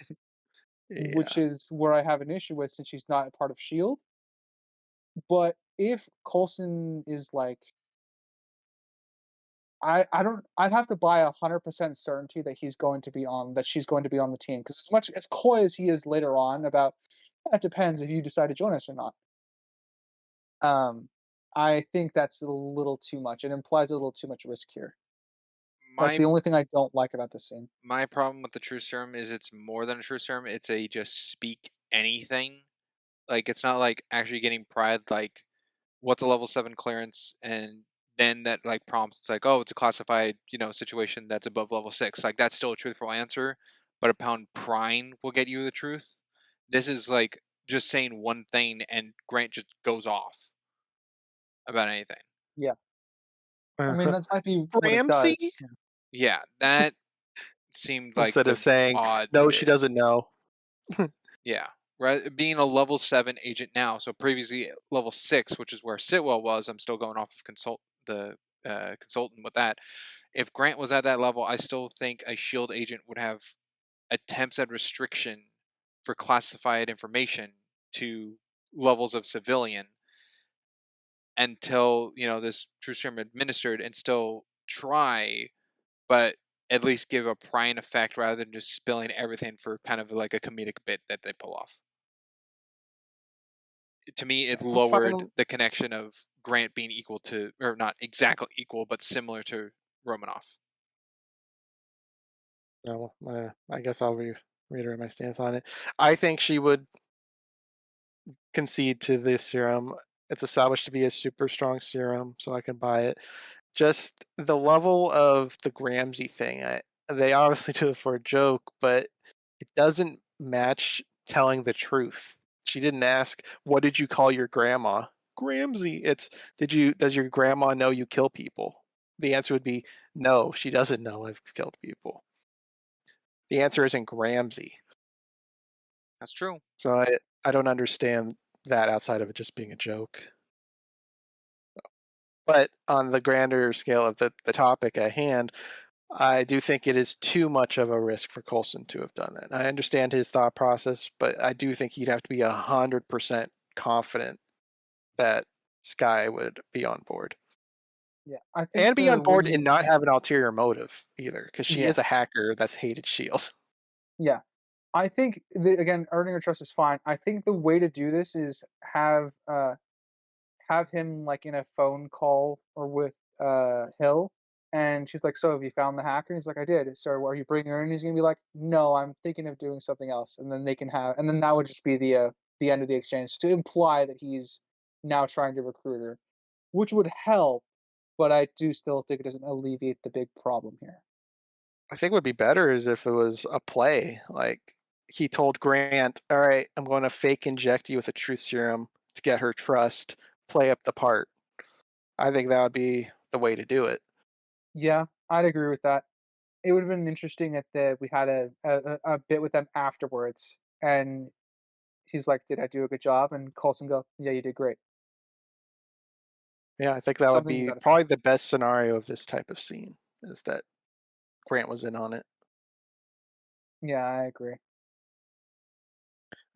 which Yeah. is where I have an issue with since she's not a part of Shield. But if Coulson is like, I don't, I'd have to buy 100% certainty that she's going to be on the team. Because as much as coy as he is later on about, it depends if you decide to join us or not. Um, I think that's a little too much. It implies a little too much risk here. That's My the only thing I don't like about this scene. my problem with the true serum is it's more than a true serum. It's a just speak anything. Like it's not like actually getting pride. Like what's a level 7 clearance, and then that like prompts. It's like oh, it's a classified situation that's above level 6. Like that's still a truthful answer, but a pound prying will get you the truth. This is like just saying one thing, and Grant just goes off about anything. Yeah, I mean Uh-huh. that might be what it Ramsey? does. Yeah. Yeah, that seemed like Instead of the saying, odd "No, she bit. doesn't know." Yeah. Right, being a level 7 agent now, so previously level 6, which is where Sitwell was. I'm still going off of the consultant with that. If Grant was at that level, I still think a shield agent would have attempts at restriction for classified information to levels of civilian until, this true serum administered, and still try, but at least give a prying effect rather than just spilling everything for kind of like a comedic bit that they pull off. To me, it I'm lowered fine. the connection of Grant being equal to, or not exactly equal, but similar to Romanoff. No, I guess I'll reiterate my stance on it. I think she would concede to this serum. It's established to be a super strong serum, so I can buy it. Just the level of the Gramsci thing, they obviously do it for a joke, but it doesn't match telling the truth. She didn't ask, "What did you call your grandma?" Gramsci. It's, does your grandma know you kill people?" The answer would be, "No, she doesn't know I've killed people." The answer isn't Gramsci. That's true. So I don't understand that outside of it just being a joke. But on the grander scale of the topic at hand, I do think it is too much of a risk for Coulson to have done that. I understand his thought process, but I do think he'd have to be 100% confident that Sky would be on board. Yeah, I think And be the on when board and you not have an ulterior motive either, because she yeah is a hacker that's hated Shield. yeah I think again earning her trust is fine. I think the way to do this is have him like in a phone call or with Hill, and she's like, "So have you found the hacker?" And he's like, "I did." So are you bringing her in? He's gonna be like, "No, I'm thinking of doing something else," and then and then that would just be the end of the exchange to imply that he's now trying to recruit her, which would help, but I do still think it doesn't alleviate the big problem here. I think would be better is if it was a play. Like he told Grant, "All right, I'm going to fake inject you with a truth serum to get her trust, play up the part." I think that would be the way to do it. Yeah, I'd agree with that. It would have been interesting if we had a bit with them afterwards, and he's like, "Did I do a good job?" And Coulson go, "Yeah, you did great." Yeah, I think that would Something to be that probably effect. the best scenario of this type of scene, is that Grant was in on it. Yeah, I agree.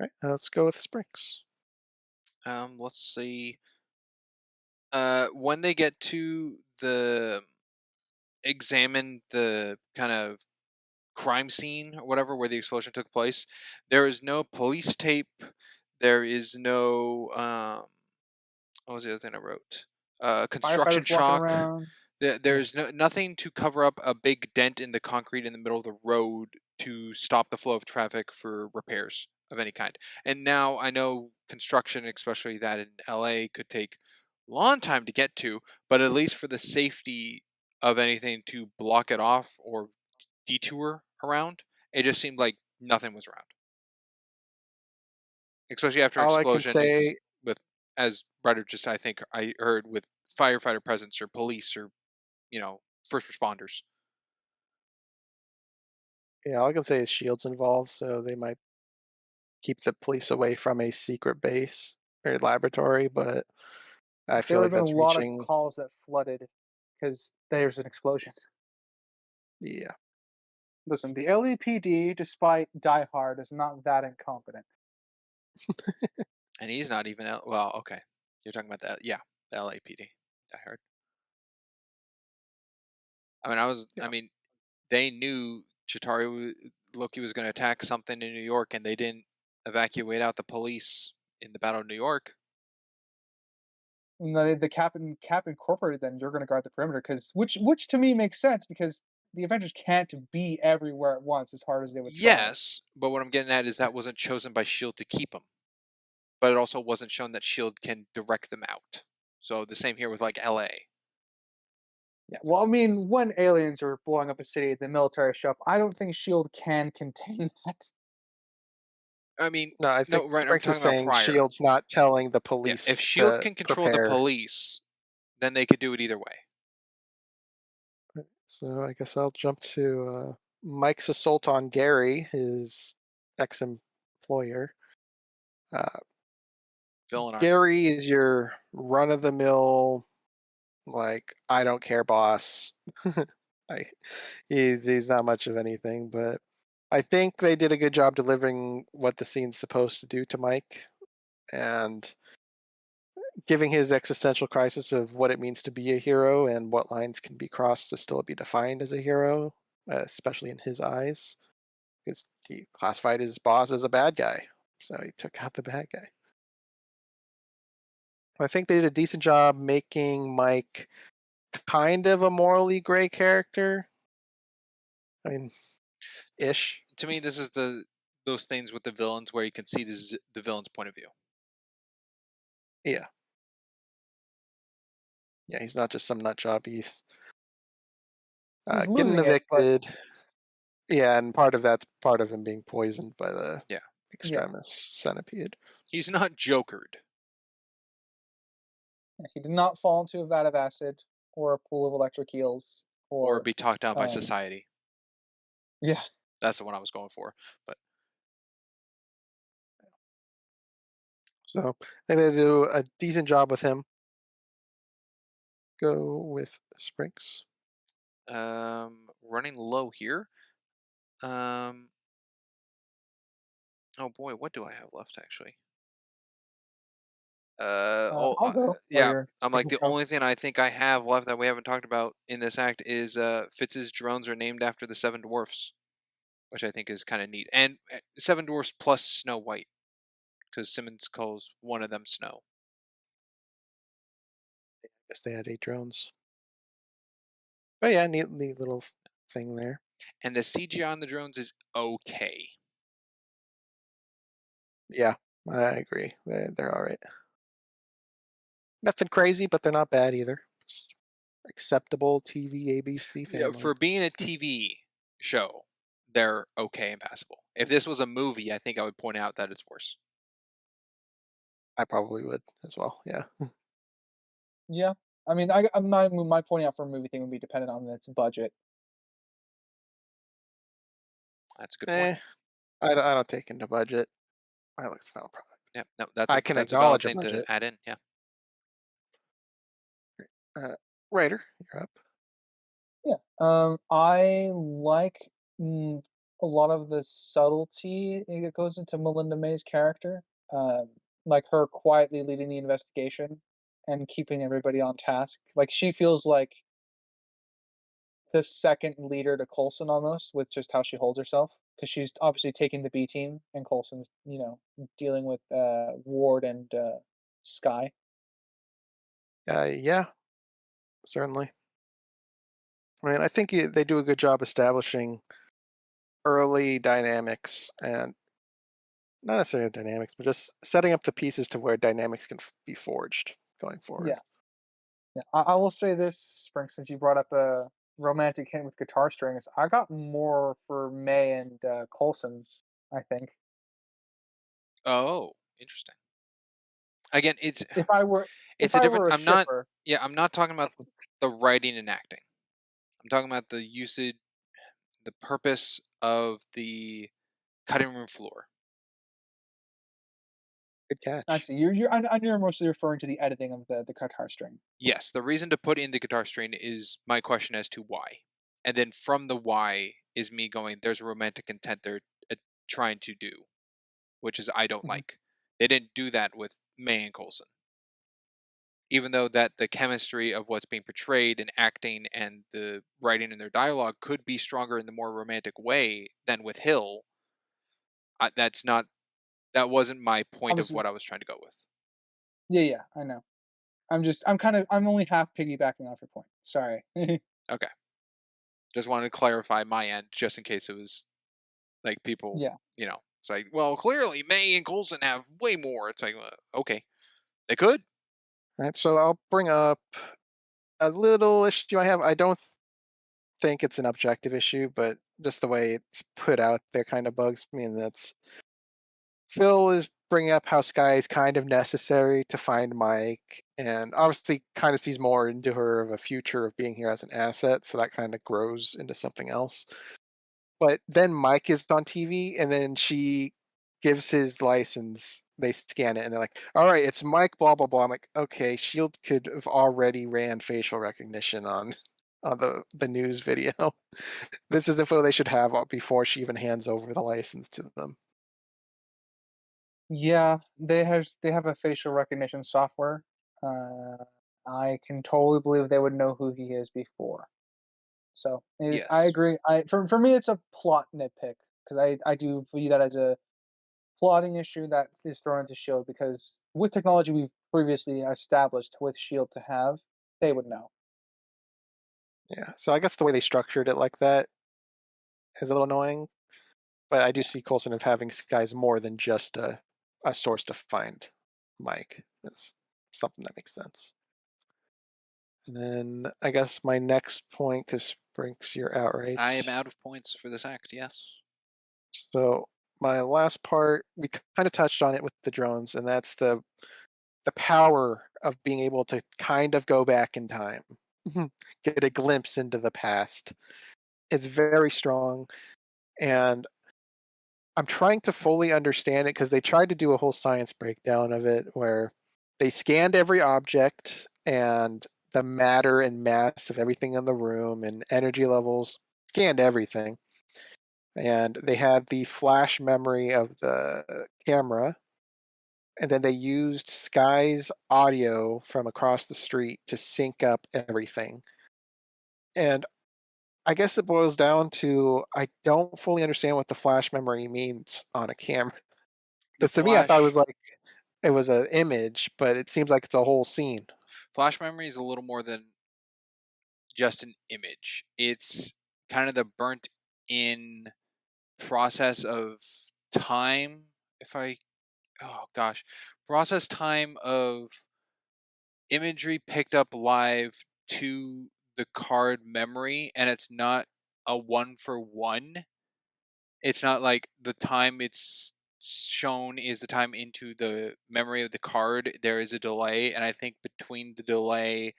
Right, let's go with Springs. Let's see. When they get to the examine the kind of crime scene or whatever where the explosion took place, there is no police tape. There is no what was the other thing I wrote? Construction Firefighters walking chalk. around. Yeah. There's nothing to cover up a big dent in the concrete in the middle of the road to stop the flow of traffic for repairs of any kind. And now I know construction, especially that in LA, could take a long time to get to, but at least for the safety of anything to block it off or detour around, it just seemed like nothing was around. Especially after All I can explosion is say, with, as Ryder just I think I heard, with firefighter presence or police or first responders. yeah, all I can say is Shield's involved, so they might keep the police away from a secret base or laboratory, but I There feel would have like been a that's lot of reaching. calls that flooded because there's an explosion. Yeah, Listen, the LAPD, despite Die Hard, is not that incompetent. And he's not even well. Okay, you're talking about that. Yeah, the LAPD. I heard. I mean, I yeah. mean, they knew Loki was going to attack something in New York, and they didn't evacuate out the police in the Battle of New York. And the Cap incorporated them. You're going to guard the perimeter because which to me makes sense because the Avengers can't be everywhere at once as hard as they would try. Yes, but what I'm getting at is that wasn't chosen by Shield to keep them, but it also wasn't shown that Shield can direct them out. So the same here with like LA. Yeah. Well, I mean, when aliens are blowing up a city, the military show up. I don't think Shield can contain that. I mean, No, I think no, right. I'm Springs is talking about saying prior. Shield's not telling the Yeah, police if Shield to can control the prepare. police, then they could do it either way. So I guess I'll jump to Mike's assault on Gary, his ex-employer. Uh, Villain arc. Gary is your run-of-the-mill, like, I don't care, boss. I, he's not much of anything, but I think they did a good job delivering what the scene's supposed to do to Mike and giving his existential crisis of what it means to be a hero and what lines can be crossed to still be defined as a hero, especially in his eyes. Because he classified his boss as a bad guy, so he took out the bad guy. I think they did a decent job making Mike kind of a morally gray character. I mean, ish. To me, this is those things with the villains where you can see the villain's point of view. Yeah. Yeah, he's not just some nut job. He's He's getting losing it, but evicted. Yeah, and part of that's part of him being poisoned by the Yeah, yeah, extremis centipede. he's not Jokered he did not fall into a vat of acid or a pool of electric eels or or be talked down by um society. yeah. That's the one I was going for. But So I think they do a decent job with him. Go with Springs. running low here. Um, oh boy, what do I have left actually? I'll go while Yeah. you're I'm like taking the count. only thing I think I have left that we haven't talked about in this act is Fitz's drones are named after the Seven Dwarfs, which I think is kind of neat, and Seven Dwarfs plus Snow White because Simmons calls one of them Snow. Guess they had 8 drones. But yeah, neat little thing there. And the CGI on the drones is okay. Yeah, I agree. They're all right. Nothing crazy, but they're not bad either. Just acceptable TV ABC Yeah, family. for being a TV show, they're okay and passable. If this was a movie, I think I would point out that it's worse. I probably would as well. Yeah. Yeah. I mean, my pointing out for a movie thing would be dependent on its budget. That's a good point. Eh, I don't take into budget. I like the final product. Yeah, no, that's I a can valid acknowledge a thing to budget. add in. Yeah. Uh, Writer, you're up. Yeah. I like mm, a lot of the subtlety that goes into Melinda May's character. Um, like her quietly leading the investigation and keeping everybody on task. Like she feels like the second leader to Coulson almost with just how she holds herself. Because she's obviously taking the B team, and Coulson's, dealing with Ward and Sky. Yeah, certainly. I mean, I think they do a good job establishing early dynamics and not necessarily dynamics, but just setting up the pieces to where dynamics can be forged going Yeah. forward. Yeah, I will say this, Spring, since you brought up a romantic hint with guitar strings, I got more for May and Coulson, I think. Oh, interesting. Again, it's If I were if it's a I different. were a I'm not. shipper, Yeah, I'm not talking about the writing and acting. I'm talking about the usage, the purpose of the cutting room floor. Good I catch. see. You're mostly referring to the editing of the guitar string. Yes, the reason to put in the guitar string is my question as to why. And then from the why is me going, there's a romantic intent they're trying to do, which is I don't Mhm. like. They didn't do that with May and Coulson. Even though that the chemistry of what's being portrayed and acting and the writing in their dialogue could be stronger in the more romantic way than with Hill, that's not that wasn't my point of Obviously, what I was trying to go with. yeah, I know. I'm only half piggybacking off your point. Sorry. Okay, just wanted to clarify my end, just in case it was like people, Yeah. it's like, well, clearly May and Coulson have way more. It's like, okay, they could. All right, so I'll bring up a little issue I have. I don't think it's an objective issue, but just the way it's put out there kind of bugs me, and that's Phil is bringing up how Sky is kind of necessary to find Mike, and obviously kind of sees more into her of a future of being here as an asset, so that kind of grows into something else. But then Mike is on TV, and then she gives his license. They scan it, and they're like, "All right, it's Mike." Blah blah blah. I'm like, "Okay, Shield could have already ran facial recognition on the news video. This is info they should have before she even hands over the license to them." Yeah, they have a facial recognition software. Uh, I can totally believe they would know who he is before. So I Yes, agree. For me, it's a plot nitpick because I do view that as a plotting issue that is thrown into Shield because with technology we've previously established with Shield to have, they would know. Yeah, so I guess the way they structured it like that is a little annoying, but I do Yeah. see Coulson of having Sky's more than just a source to find Mike. That's something that makes sense. And then I guess my next point, because Brinks, you're I outright. am out of points for this act. Yes. So my last part, we kind of touched on it with the drones, and that's the power of being able to kind of go back in time, get a glimpse into the past. It's very strong, and I'm trying to fully understand it because they tried to do a whole science breakdown of it where they scanned every object and the matter and mass of everything in the room and energy levels, scanned everything. And they had the flash memory of the camera. And then they used Sky's audio from across the street to sync up everything. And I guess it boils down to I don't fully understand what the flash memory means on a camera. The Because to me, I thought flash it was an image, but it seems like it's a whole scene. flash memory is a little more than just an image. It's kind of the burnt in process of time. If I oh gosh, process time of imagery picked up live to the card memory, and it's not a one for one. It's not like the time it's shown is the time into the memory of the card. There is a delay, and I think between the delay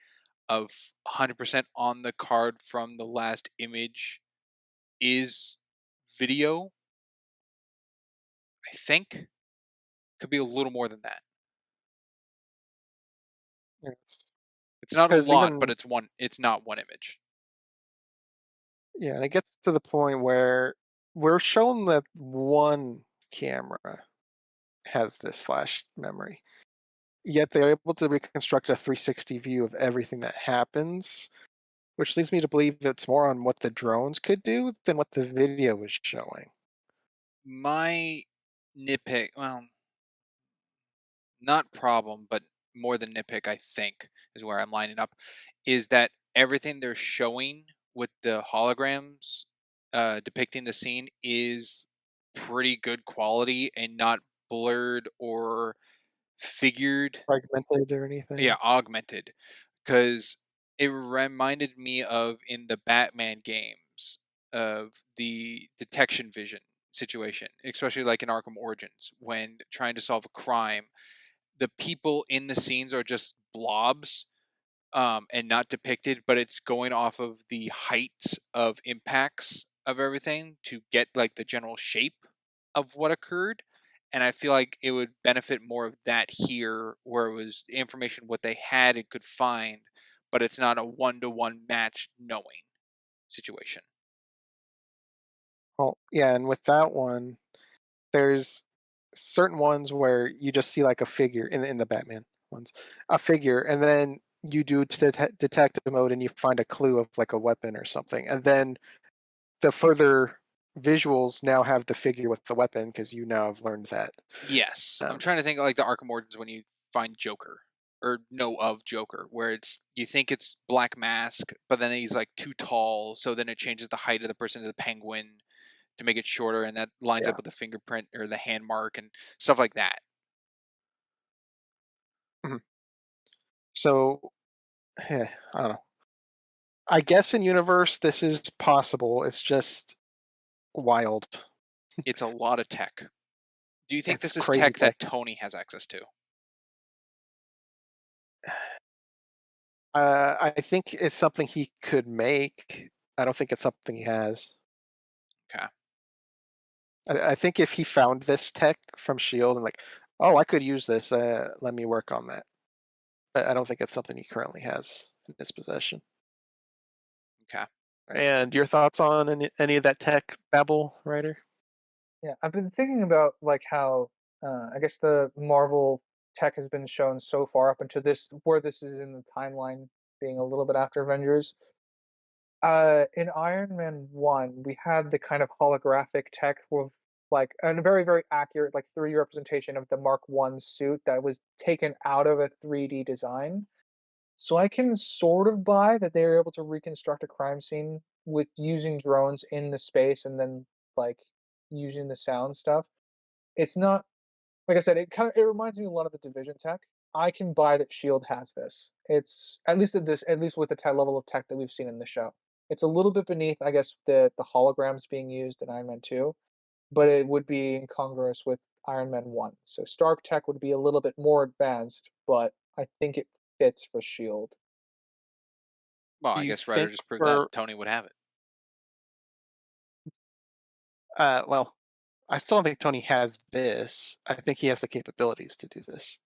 of 100% on the card from the last image is video, I think. Could be a little more than that. It's not a Because lot, but even it's not one image. yeah, and it gets to the point where we're shown that one camera has this flash memory, yet they're able to reconstruct a 360 view of everything that happens, which leads me to believe it's more on what the drones could do than what the video is showing. My nitpick, well, not problem, but more than nitpick, I think, is where I'm lining up, is that everything they're showing with the holograms depicting the scene is pretty good quality and not blurred or figured, Fragmented or yeah, anything. augmented. Because it reminded me of in the Batman games of the detection vision situation, especially like in Arkham Origins when trying to solve a crime, the people in the scenes are just blobs, and not depicted, but it's going off of the height of impacts of everything to get like the general shape of what occurred. And I feel like it would benefit more of that here, where it was information what they had and could find, but it's not a one-to-one match knowing situation. Well, yeah, and with that one, there's certain ones where you just see like a figure in the Batman ones, a figure, and then you do detective mode and you find a clue of like a weapon or something, and then the further visuals now have the figure with the weapon because you now have learned that. Yes, I'm Um, trying to think of, like, the Arkham Origins when you find Joker or know of Joker, where it's you think it's Black Mask, but then he's like too tall, so then it changes the height of the person to the Penguin to make it shorter, and that lines up yeah. with the fingerprint or the hand mark and stuff like that. Mhm. So I don't know. I guess in universe this is possible. It's just wild. It's a lot of tech. Do you think It's this is crazy tech tech. that Tony has access to? I think it's something he could make. I don't think it's something he has. Okay. I think if he found this tech from Shield and like, oh, I could use this. Let me work on that. I don't think it's something he currently has in his possession. Okay. And your thoughts on any of that tech, Babel writer? Yeah, I've been thinking about like how I guess the Marvel tech has been shown so far up until this, where this is in the timeline, being a little bit after Avengers. In Iron Man 1, we had the kind of holographic tech with like a very, very accurate like 3D representation of the Mark 1 suit that was taken out of a 3D design. So I can sort of buy that they were able to reconstruct a crime scene with using drones in the space and then like using the sound stuff. It's not, like I said, it reminds me a lot of the Division tech. I can buy that Shield has this. It's at least with the level of tech that we've seen in the show. It's a little bit beneath, I guess, the holograms being used in Iron Man 2, but it would be incongruous with Iron Man 1. So Stark tech would be a little bit more advanced, but I think it fits for Shield. Well, Do I you guess Ryder think just proved that for Tony would have it. well, I still don't think Tony has this. I think he has the capabilities to do this.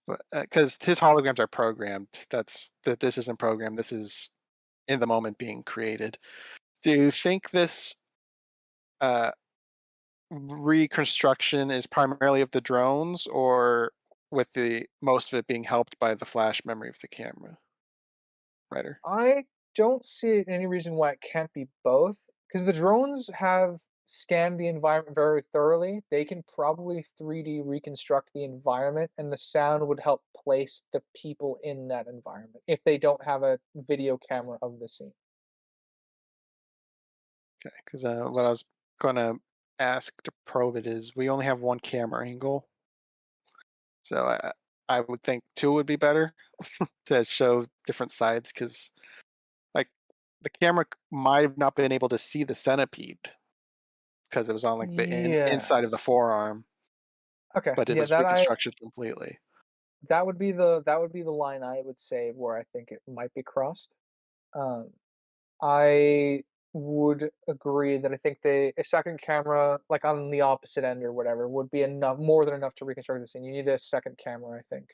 But because his holograms are programmed, that's that this isn't programmed. This is in the moment being created. Do you think this uh, reconstruction is primarily of the drones, or with the most of it being helped by the flash memory of the camera writer? I don't see any reason why it can't be both, because the drones have scanned the environment very thoroughly. They can probably 3D reconstruct the environment, and the sound would help place the people in that environment if they don't have a video camera of the scene. Okay, because what I was going to ask to probe it is we only have one camera angle, so I would think two would be better to show different sides because like the camera might have not been able to see the centipede because it was on like the inside of the Yes. forearm, Okay. but it Yeah, was reconstructed completely. that would be the line I would say where I think it might be crossed. Um, I would agree that I think a second camera, like on the opposite end or whatever, would be enough, more than enough to reconstruct the scene. You need a second camera, I think,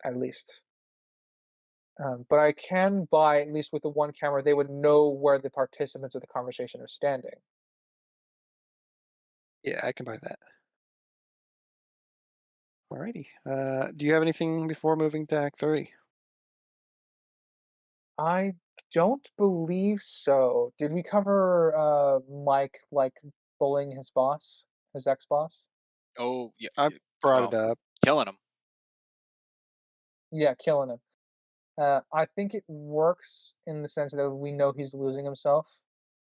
at least. But I can buy, at least with the one camera, they would know where the participants of the conversation are standing. Yeah, I can buy that. Alrighty. Do you have anything before moving to Act 3? I don't believe so. Did we cover Mike like bullying his boss, his ex-boss? Oh yeah, I brought it well, up. killing him. Yeah, killing him. I think it works in the sense that we know he's losing himself,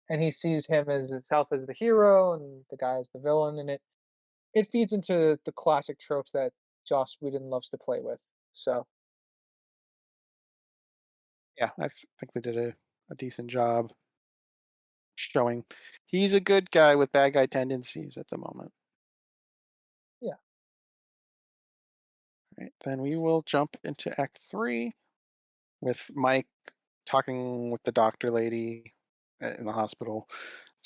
and he sees him as himself as the hero and the guy as the villain, and it feeds into the classic tropes that Joss Whedon loves to play with. So Yeah, think they did a decent job showing he's a good guy with bad guy tendencies at the moment. yeah, Right, then we will jump into Act 3 with Mike talking with the doctor lady in the hospital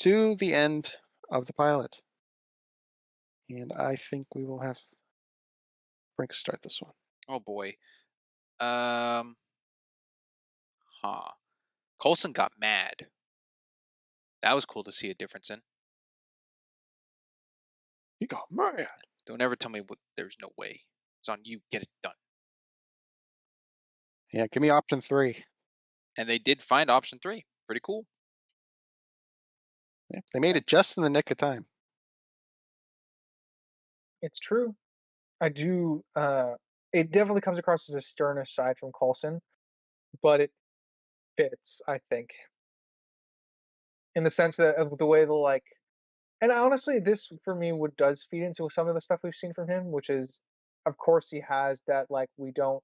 to the end of the pilot. And I think we will have Brink start this one. Oh boy. Um. Huh. Coulson got mad. That was cool to see a difference in. He got mad. Don't ever tell me there's no way. It's on you. Get it done. Yeah, give me option 3. And they did find option 3. Pretty cool. Yeah, they made it just in the nick of time. it's true. I do. It definitely comes across as a sterner side from Coulson, but it fits, I think, in the sense that of the way the like. And honestly, this for me would does feed into some of the stuff we've seen from him, which is, of course, he has that like we don't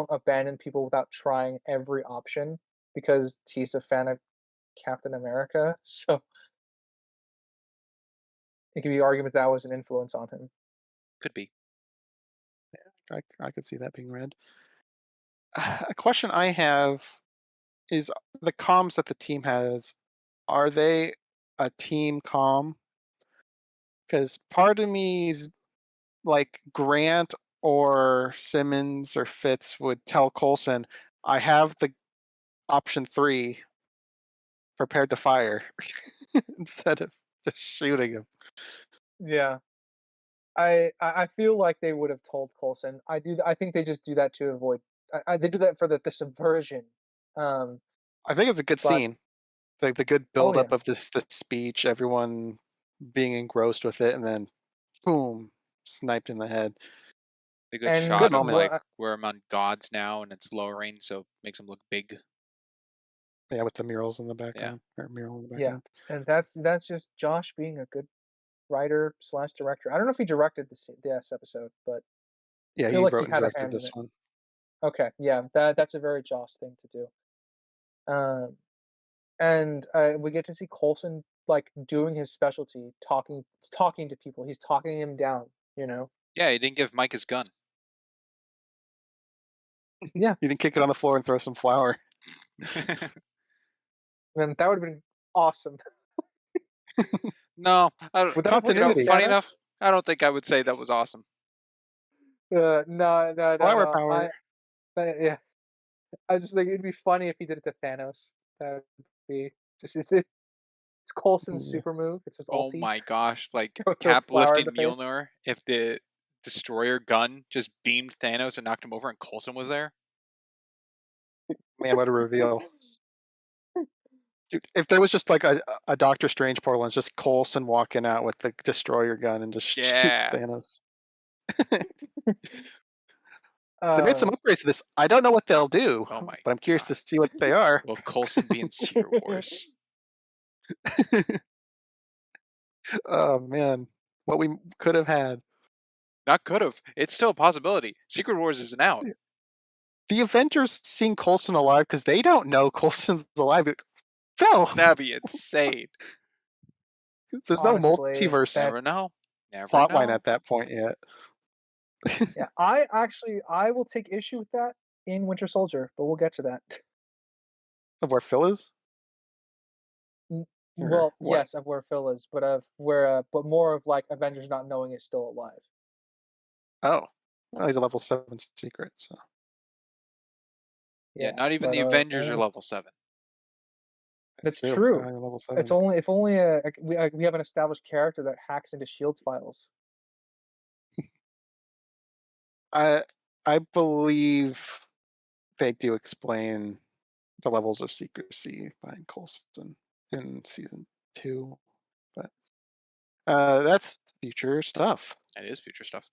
abandon people without trying every option because he's a fan of Captain America. So it could be argued that was an influence on him. Could be. I could see that being read. A question I have is the comms that the team has, are they a team comm? Because part of me is like Grant or Simmons or Fitz would tell Coulson, I have the option 3 prepared to fire instead of just shooting him. Yeah, I feel like they would have told Coulson. I think they just do that to avoid. They do that for the subversion. Um, I think it's a good but scene. Like the good oh yeah, buildup of this speech, everyone being engrossed with it, and then boom, sniped in the head. A good and Good shot of moment. like what where I'm on gods now and it's lowering, so it makes them look big. Yeah, with the murals in the Yeah. background, or mural in the yeah, background. and that's just Josh being a good writer slash director. I don't know if he directed this episode, but Yeah, I feel he like he wrote and had a directed hand in this it. one. Okay, yeah, that's a very Josh thing to do. Um, and we get to see Coulson like doing his specialty, talking to people. He's talking him down. You know. Yeah, he didn't give Mike his gun. Yeah, He didn't kick it on the floor and throw some flour. and that would have been awesome. No, I don't. Would that avoid Continuity. Funny enough, Thanos? I don't think I would say that was awesome. No, no, no, Flower no. power. Yeah. I was just like, it'd be funny if he did it to Thanos. That would be just it's Coulson's Yeah. super move. It's his Oh ulti. my gosh, like Throw Cap flour in the lifting face. Mjolnir if the destroyer gun just beamed Thanos and knocked him over and Coulson was there. Man, what a reveal. Dude, if there was just like a Doctor Strange portal and it's just Coulson walking out with the destroyer gun and just shoots Yeah. Thanos. They made some Um, upgrades to this. I don't know what they'll do, Oh my but I'm curious god. to see what they are. Will Coulson be in Secret Wars? Oh man, what we could have had. Not could have. It's still a possibility. Secret Wars isn't out. The Avengers seeing Coulson alive because they don't know Coulson's alive. Phil, That'd be insane. there's no Honestly, multiverse Never that's know. Never plotline know. at that point yet. yeah. I will take issue with that in Winter Soldier, but we'll get to that. Of where Phil is, N- or Well, what? yes, of where Phil is, but of where, but more of like Avengers not knowing he's still alive. Oh, well, he's a level 7 secret. So Yeah, Yeah, not even but the Avengers are only level 7. that's that's true. They're true. not even level It's 7. only if only we have an established character that hacks into Shield's files. I I believe they do explain the levels of secrecy behind Coulson in season 2, but that's future stuff. That is future stuff.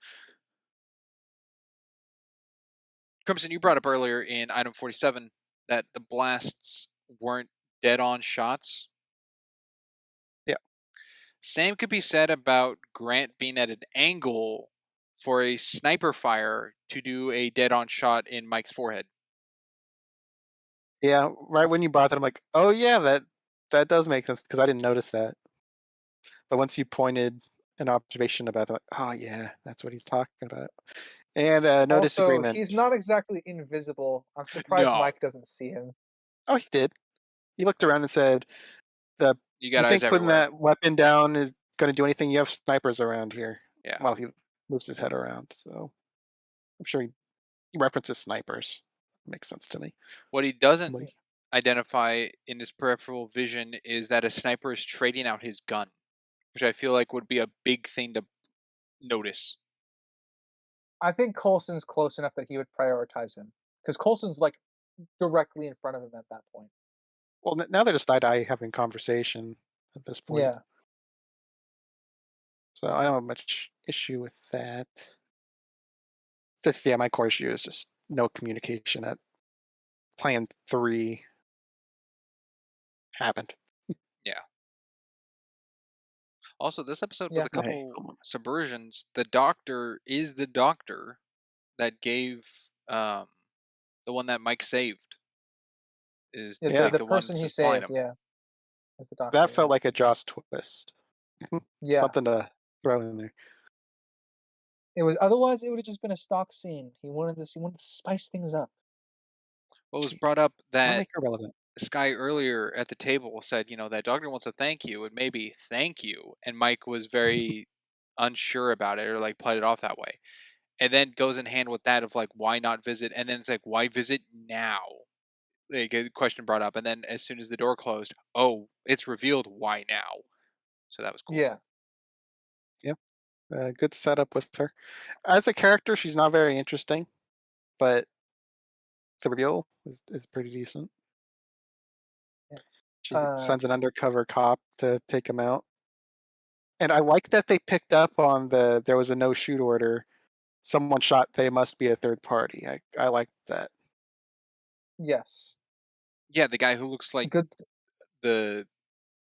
Crimson, you brought up earlier in item 47 that the blasts weren't dead-on shots. Yeah, Same could be said about Grant being at an angle for a sniper fire to do a dead-on shot in Mike's forehead. yeah. Right when you brought that, I'm like, oh yeah, that does make sense because I didn't notice that. But once you pointed an observation about that, like, oh yeah, that's what he's talking about. And no Also, disagreement. he's not exactly invisible. I'm surprised No, Mike doesn't see him. Oh, he did. He looked around and said, "The you you got eyes think putting everywhere. that weapon down is going to do anything? You have snipers around here." Yeah. While he moves his head around, so I'm sure he references snipers. Makes sense to me. What he doesn't Like, identify in his peripheral vision is that a sniper is trading out his gun, which I feel like would be a big thing to notice. I think Coulson's close enough that he would prioritize him because Coulson's like directly in front of him at that point. well, now they're just eye-to-eye having conversation at this point, Yeah, so I don't have much issue with that. Just yeah, my core issue is just no communication at Plan 3 happened. Yeah. Also, this episode with yeah, a Hey, couple come on. subversions, the doctor is the doctor that gave the one that Mike saved is yeah. Yeah, The the one person he supplying saved, him. yeah, is the that doctor. felt like a Joss twist. Yeah, Something to throw in there. it was. Otherwise, it would have just been a stock scene. He wanted this. He wanted to spice things up. What was brought up I'll that make her relevant. Sky earlier at the table said, that doctor wants to thank you and maybe thank you. And Mike was very unsure about it or like played it off that way. And then goes in hand with that of like, why not visit? And then it's like, why visit now? Like a question brought up. And then as soon as the door closed, oh, it's revealed why now. So that was cool. Yeah, Yep, good setup with her. As a character, she's not very interesting, but the reveal is pretty decent. yeah. She Uh, sends an undercover cop to take him out. And I like that they picked up on there was a no shoot order. Someone shot, they must be a third party. I like that. yes. Yeah, the guy who looks like Good. the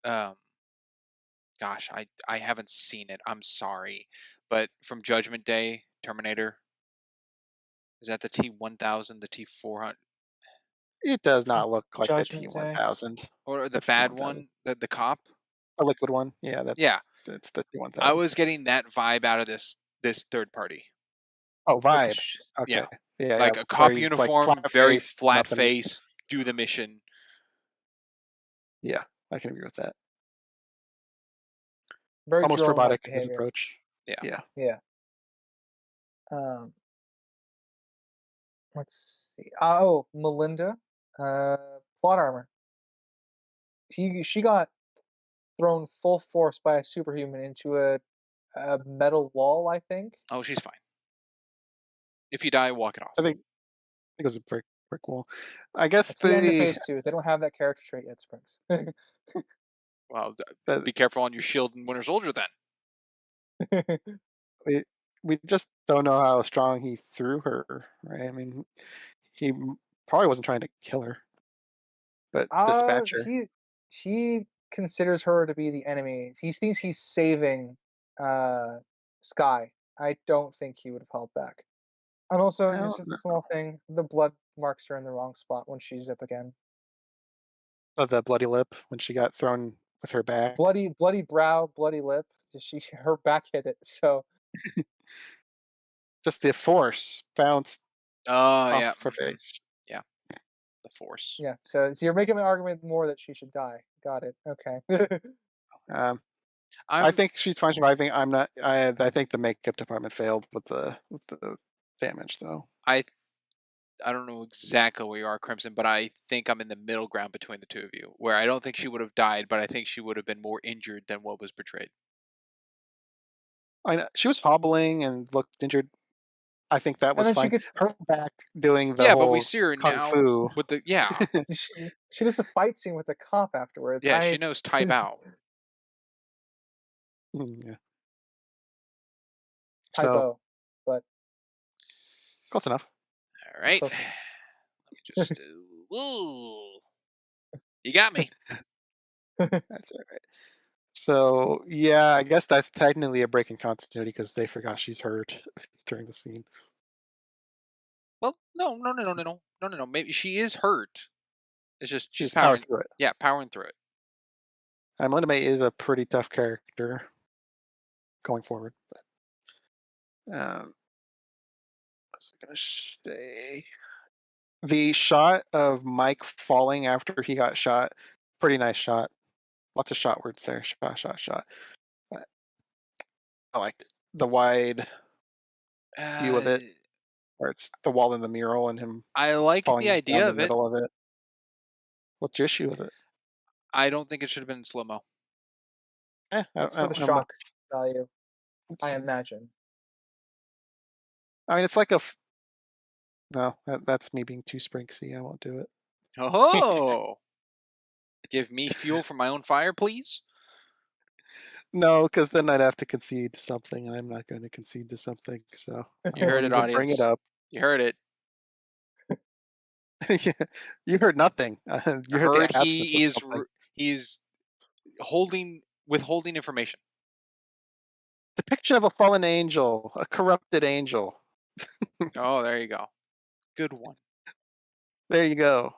um gosh, I haven't seen it. I'm sorry. But from Judgment Day, Terminator, is that the T1000, the T400 It does not look like the Judgment Day. T1000. or the That's bad T1000. one, the cop? A liquid one. Yeah, Yeah, that's the I T1000. was getting that vibe out of this third party. Oh, With the vibe. Okay. Yeah. Yeah, yeah. Like a Where cop he's like uniform, flat very faced, flat nothing. face, do the mission. Yeah, I can agree with that. very Almost drone-like robotic in his behavior. approach. Yeah. Yeah. Yeah. Um, let's see. Oh, Melinda. Plot armor. She got thrown full force by a superhuman into a metal wall, I think. Oh, she's fine. If you die, walk it I off. think it was a brick wall. I guess It's the end of phase 2. They don't have that character trait yet, Springs. Well, the be careful on your shield and Winter Soldier then. we we just don't know how strong he threw her, right? I mean, he probably wasn't trying to kill her, but dispatch her. He considers her to be the enemy. He thinks he's saving uh Sky. I don't think he would have held back. And also, I it's don't just a know. small thing. The blood marks her in the wrong spot when she's up again. of the bloody lip when she got thrown with her back. bloody brow, bloody lip. Her back hit it. So Just the force bounced Oh off yeah, her face. yeah, the Force. yeah. So you're making my argument more that she should die. Got it. Okay. Um, I I'm think she's fine surviving. I'm not. I think the makeup department failed with the damage though. I I don't know exactly where you are, Crimson, but I think I'm in the middle ground between the two of you, where I don't think she would have died, but I think she would have been more injured than what was portrayed. I know she was hobbling and looked injured. I think that And was then she fine. gets Her back doing the Yeah, but we whole see her kung now fu. with the yeah, she does a fight scene with a cop afterwards. yeah. She knows Tai Bao. Yeah. So typo, but close enough. All right, close enough. let me just. Ooh, you got me. That's all right. So yeah, I guess that's technically a break in continuity because they forgot she's hurt during the scene. Well, no, no, no, no, no, no, no, no, no. Maybe she is hurt. It's just She she's just powered powering. through it. Yeah, powering through it. Linda May is a pretty tough character going forward. But, what's I gonna say? The shot of Mike falling after he got shot, pretty nice shot. Lots of shot words there. Shot, shot, shot. But I liked it. The wide view of Uh, it, where it's the wall in the mural and him I like the falling down idea the of it. middle of it. What's your issue with it? I don't think it should have been in slow mo. It's I for the don't have much. shock value, I imagine. I mean, it's like a. No, that's me being too sprinksy. I won't do it. Oh, give me fuel for my own fire, please. No, because then I'd have to concede to something, and I'm not going to concede to something, so I You heard won't it, even bring it audience. up. You heard it. Yeah, you heard nothing. You heard the Heard absence he of is something. he's withholding information. Depiction of a fallen angel, a corrupted angel. Oh, there you go. Good one. There you go.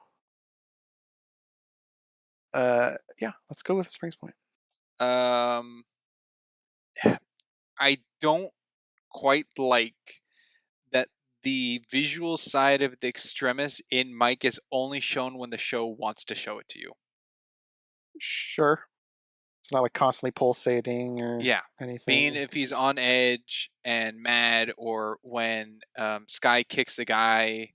Yeah, let's go with Springs Point. Um, I don't quite like that the visual side of the extremis in Mike is only shown when the show wants to show it to you. Sure. It's not like constantly pulsating or Yeah. Being anything. if It's he's just on edge and mad, or when Sky kicks the guy,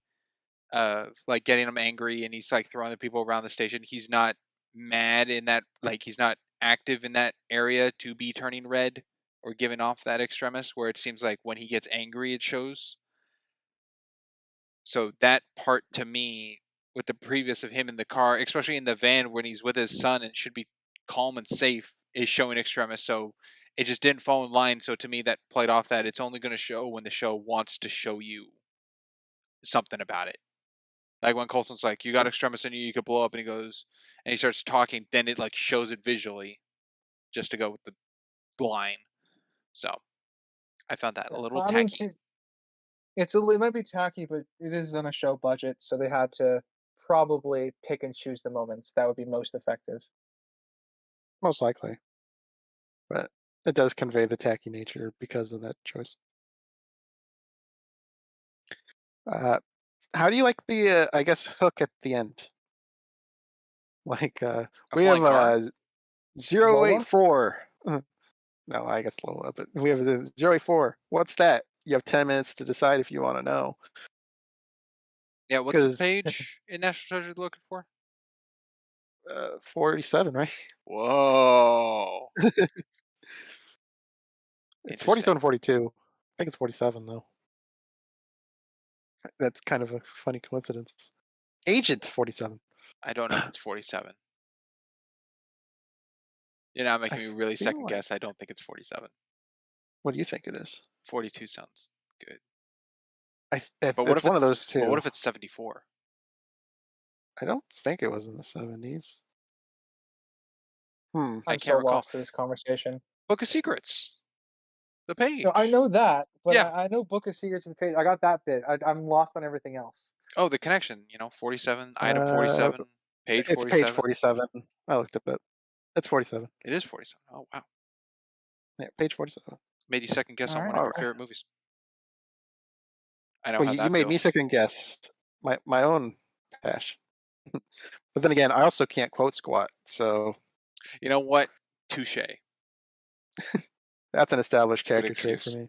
like getting him angry, and he's like throwing the people around the station, he's not mad in that, like he's not active in that area to be turning red or giving off that extremis, where it seems like when he gets angry it shows. So that part to me, with the previous of him in the car, especially in the van when he's with his son and should be calm and safe, is showing extremis. So it just didn't fall in line. So to me, that played off that it's only going to show when the show wants to show you something about it. Like when Colson's like, "You got extremis in you, you could blow up," and he goes, and he starts talking, then it like shows it visually, just to go with the line. So I found that a Yeah. little Well, I mean, tacky. it might be tacky, but it is on a show budget, so they had to probably pick and choose the moments that would be most effective. most likely. But it does convey the tacky nature because of that choice. Uh, how do you like the, I guess, hook at the end? Like, A we have flying car? 'Lola? 084. No, I guess Lola, but we have a 084. What's that? You have 10 minutes to decide if you want to know. Yeah. What's the Because page in National Treasure you're looking for? 47, right? Whoa. It's Interesting. 47, 42. I think it's 47, though. That's kind of a funny coincidence. Agent 47. I don't know if it's 47. You're not I making me really feel second like. guess. I don't think it's 47. What do you think it is? 42 sounds good. But what It's if one of it's those but what two. if it's 74? I don't think it was in the 70s. Hmm. I I'm can't so recall. lost to this conversation. Book of Secrets. The No, I page. know that, but Yeah. I know Book of Secrets is the page. I got that bit. I'm lost on everything else. Oh, the connection, 47, item Uh, 47. Page It's page 47. 47. I looked at it. It's 47. It is 47. Oh wow. Yeah, page 47. Made you second guess All on right. one of All your right. favorite movies. I know Well, how you that made me feels. second guess my own passion. But then again, I also can't quote squat, so You know what? Touche. that's an established It's a good character trait for excuse. me.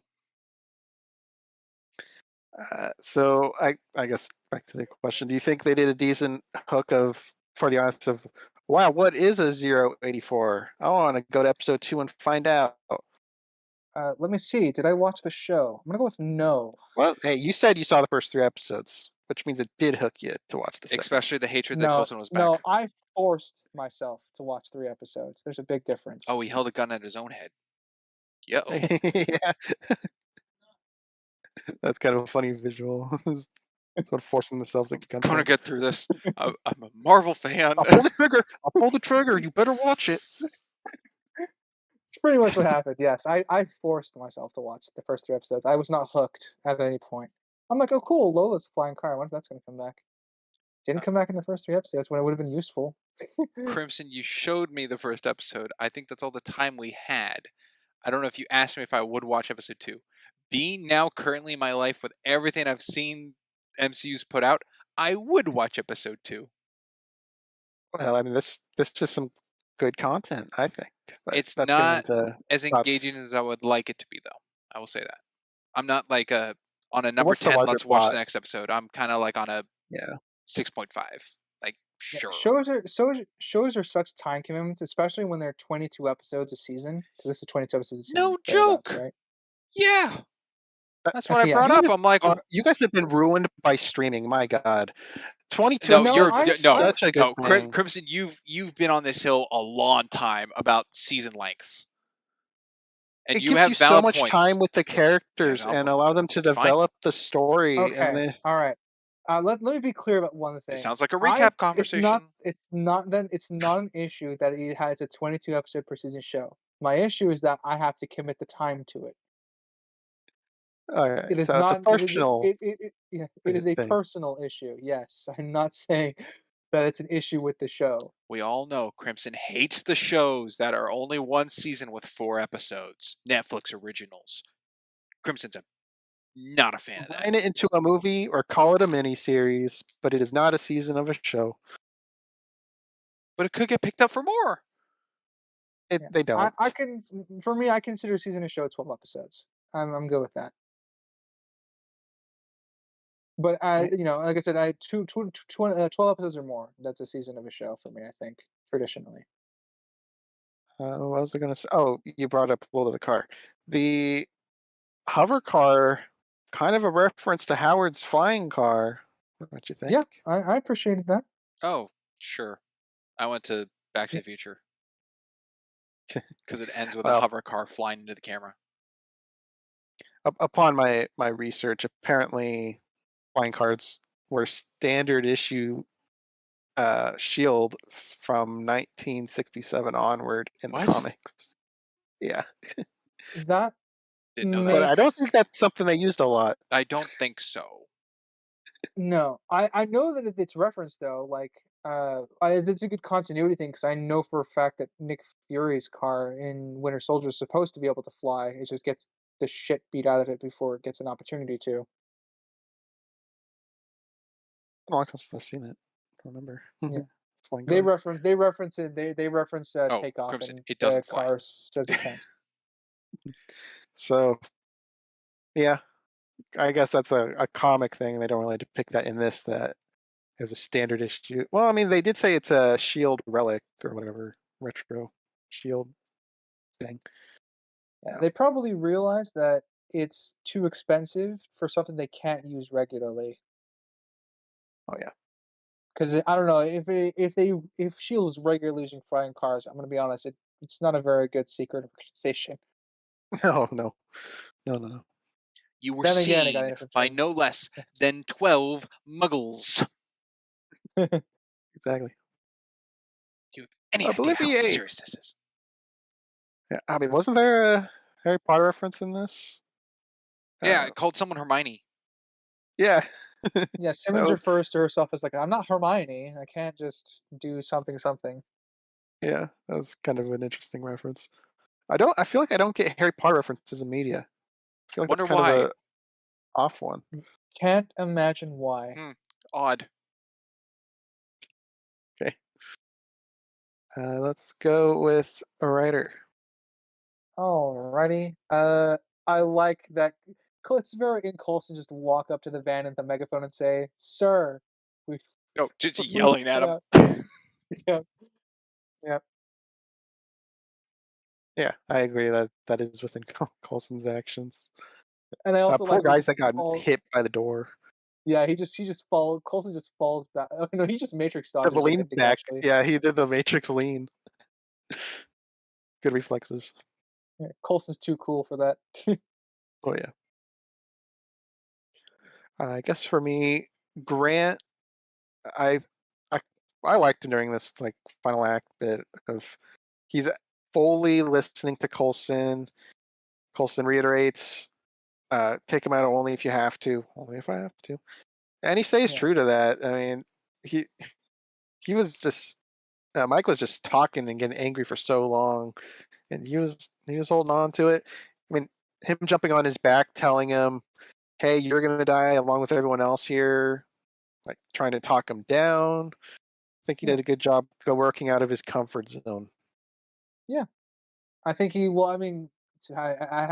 So I guess back to the question: do you think they did a decent hook of for the audience of, wow, what is a 084? I want to go to episode 2 and find out. Let me see. Did I watch the show? I'm gonna go with no. Well, hey, you said you saw the first 3 episodes, which means it did hook you to watch the second. Especially the hatred that No, Coulson was no. back. I forced myself to watch 3 episodes. There's a big difference. Oh, he held a gun at his own head. Yo. Yeah, that's kind of a funny visual. Sort of forcing themselves at Gonna gunpoint. get through this. I'm a Marvel fan. I'll pull the trigger. I'll pull the trigger. You better watch it. It's pretty much what happened. Yes, I forced myself to watch the first 3 episodes. I was not hooked at any point. I'm like, oh cool, Lola's flying car. I wonder if that's gonna come back. Didn't come back in the first 3 episodes when it would have been useful. Crimson, you showed me the first episode. I think that's all the time we had. I don't know if you asked me if I would watch episode 2. Being now currently in my life with everything I've seen MCU's put out, I would watch episode 2. Well, I mean, this is some good content, I think. But It's that's getting not into as thoughts. engaging as I would like it to be, though. I will say that. I'm not like on a number What's the 10, larger let's watch plot? the next episode. I'm kind of like on a Yeah. 6.5. Like, Yeah, sure. shows are such time commitments, especially when they're 22 episodes a season. Because this is 22 episodes a season, No thereabouts, joke. right? Yeah. That's what I Yeah. brought up. I'm like, You guys have been ruined by streaming. My God, 22 no, No, episodes you're is no, such a good no, thing. Crimson. You've been on this hill a long time about season lengths, and It you gives you have so valid much time points. with the You have characters valid and points. allow them to It's fine. develop the story. And Okay. then All right. Let me be clear about one It thing. sounds like a I recap conversation. it's not an issue that it has a 22 episode per season show. My issue is that I have to commit the time to it. all right, It is so it's a not personal yeah, it is a thing. personal issue. Yes, I'm not saying that it's an issue with the show. We all know Crimson hates the shows that are only one season with 4 episodes. Netflix originals. Crimson's not a fan of that. Combine it into a movie or call it a miniseries, but it is not a season of a show. But it could get picked up for more. Yeah. They don't. I can for me I consider a season a show 12 episodes. I'm good with that. But Right. like I said, 12 episodes or more. That's a season of a show for me. I think traditionally. What was I going to say? Oh, you brought up Load of the Car. The hover car, kind of a reference to Howard's flying car. What you think? Yeah, I appreciated that. Oh, sure. I went to Back to the Future because it ends with a Well, hover car flying into the camera. upon my research, apparently flying cars were standard issue Shield from 1967 onward in the What? comics. Yeah, That Didn't know but that. I don't makes think that's something they used a lot. I don't think so. no. I know that it's referenced though. Like this is a good continuity thing because I know for a fact that Nick Fury's car in Winter Soldier is supposed to be able to fly. It just gets the shit beat out of it before it gets an opportunity to. A long time since I've seen it. I don't remember. Yeah. Flying They car. reference it. They reference Oh, takeoff Crimson, and it the doesn't fly. car says it can. So yeah, I guess that's a comic thing. They don't really depict that in this. That as a standard issue. Well, I mean, they did say it's a Shield relic or whatever retro Shield thing. Yeah, Yeah. they probably realize that it's too expensive for something they can't use regularly. Oh yeah. Because I don't know if Shield was regularly using flying cars, I'm gonna be honest, it's not a very good secret organization. No, no, no, no, no. You were Then again, it got seen by infiltrated. no less than 12 muggles. Exactly. Do you have any idea how Obliviate. serious this is? Yeah, I mean, wasn't there a Harry Potter reference in this? Yeah, I called someone Hermione. Yeah. Yeah, That Simmons was, refers to herself as like, "I'm not Hermione. I can't just do something something." yeah, that was kind of an interesting reference. I feel like I don't get Harry Potter references in media. I feel like that's Wonder kind of why. a off one. Can't imagine why. Hmm. Odd. Okay. Let's go with a writer. Alrighty. I like that. It's very in Coulson just walk up to the van and the megaphone and say, "Sir, we Oh, just we yelling at him. yeah yeah yeah." Yeah, I agree that that is within Coulson's actions. And I also Poor like that he guys just that got falls. hit by the door. Yeah, he just falls. Coulson just falls back. Oh, no, he just Matrix The dodges, I lean think back. actually. Yeah, he did the Matrix lean. Good reflexes. Yeah, Coulson's too cool for that. Oh yeah. I guess for me, Grant, I I I liked him during this like final act bit of he's fully listening to Coulson. Coulson reiterates, take him out only if you have to, only if I have to. And he stays Yeah, true to that. I mean, he he was just Mike was just talking and getting angry for so long, and he was holding on to it. I mean, him jumping on his back, telling him, "Hey, you're gonna die along with everyone else here," like trying to talk him down. I think he yeah, did a good job go working out of his comfort zone. yeah. I think he. Well, I mean,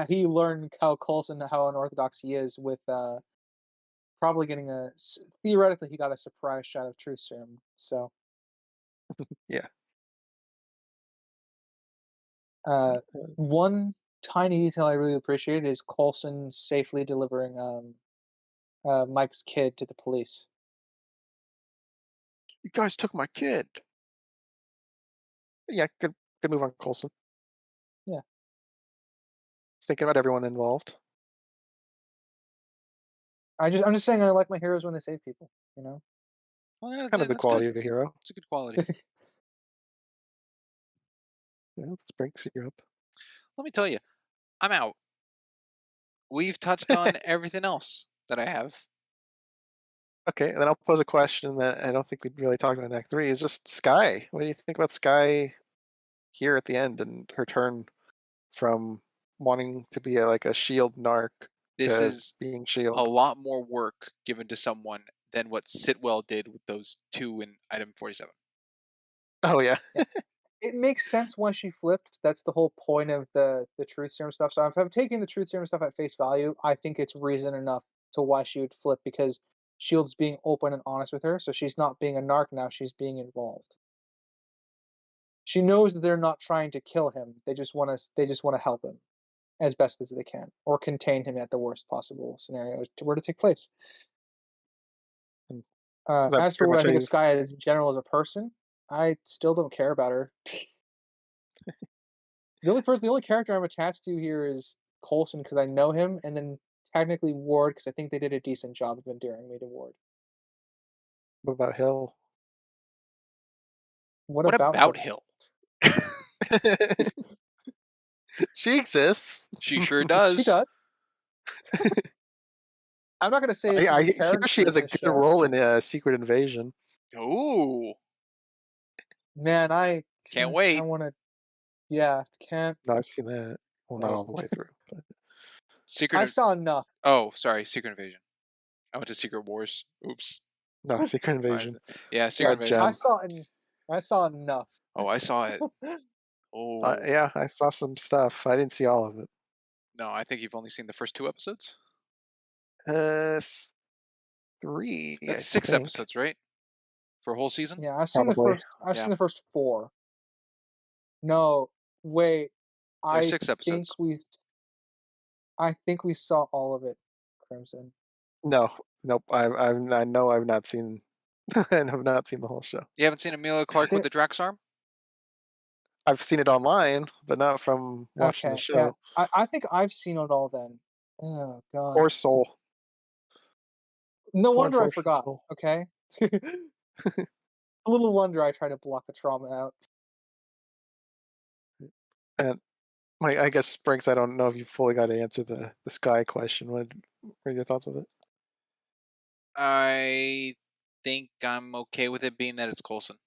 he learned how Coulson, how unorthodox he is with probably getting theoretically he got a surprise shot of truth serum. So Yeah. uh, one tiny detail I really appreciated is Coulson safely delivering Mike's kid to the police. You guys took my kid. Yeah, good move on Colson. Yeah, He's thinking about everyone involved. I'm just saying I like my heroes when they save people. You know. Well, yeah, Kind of the that's good. quality of a hero. It's a good quality. Yeah, this breaks you up. Let me tell you, I'm out. We've touched on everything else that I have. Okay, then I'll pose a question that I don't think we'd really talked about in Act 3, is just Sky. What do you think about Sky here at the end and her turn from wanting to be like a shield narc This to is being a shield? lot more work given to someone than what Sitwell did with those two in item 47. Oh yeah. Yeah. It makes sense why she flipped. That's the whole point of the truth serum stuff. So if I'm taking the truth serum stuff at face value, I think it's reason enough to why she would flip because Shield's being open and honest with her, so she's not being a narc now, she's being involved. She knows that they're not trying to kill him. They just want to help him as best as they can or contain him at the worst possible scenario to where to take place. And that As for pretty what much I how think of you Sky as in general as a person, I still don't care about her. The only character I'm attached to here is Coulson because I know him, and then technically Ward because I think they did a decent job of endearing me to Ward. what about Hill? What What about about Hill? Hill? She exists. She sure She does. does. I'm not gonna say that she's I a hear she character has in a this good show. role in Secret Invasion. Ooh, Man, can't I wait. want to. Yeah, can't No, I've seen that. Well, not wait. all the way through. But Secret. I saw enough. Oh, sorry. Secret Invasion. I went to Secret Wars. Oops. no, Secret All right. Invasion. Yeah, Secret That Invasion. I gem. saw I saw enough. Oh, I saw it. Oh, Yeah, I saw some stuff. I didn't see all of it. no, I think you've only seen the first two episodes. Uh, 3, I That's six think. episodes, right? For a whole season? Yeah, I've seen the Probably. first. I've Yeah, seen the first four. No, wait. there's I six think episodes. we. I think we saw all of it, Crimson. No, nope. I know I've not seen. and have not seen the whole show. You haven't seen Amelia Clark with There, the Drax arm? I've seen it online, but not from watching the okay, yeah. show. I think I've seen it all then. Oh God. Poor soul. No Poor wonder I unfortunate forgot. soul. Okay. A little wonder I try to block the trauma out. And I guess Sprinks, I don't know if you fully got to answer the Sky question. What are your thoughts with it? I think I'm okay with it being that it's Coulson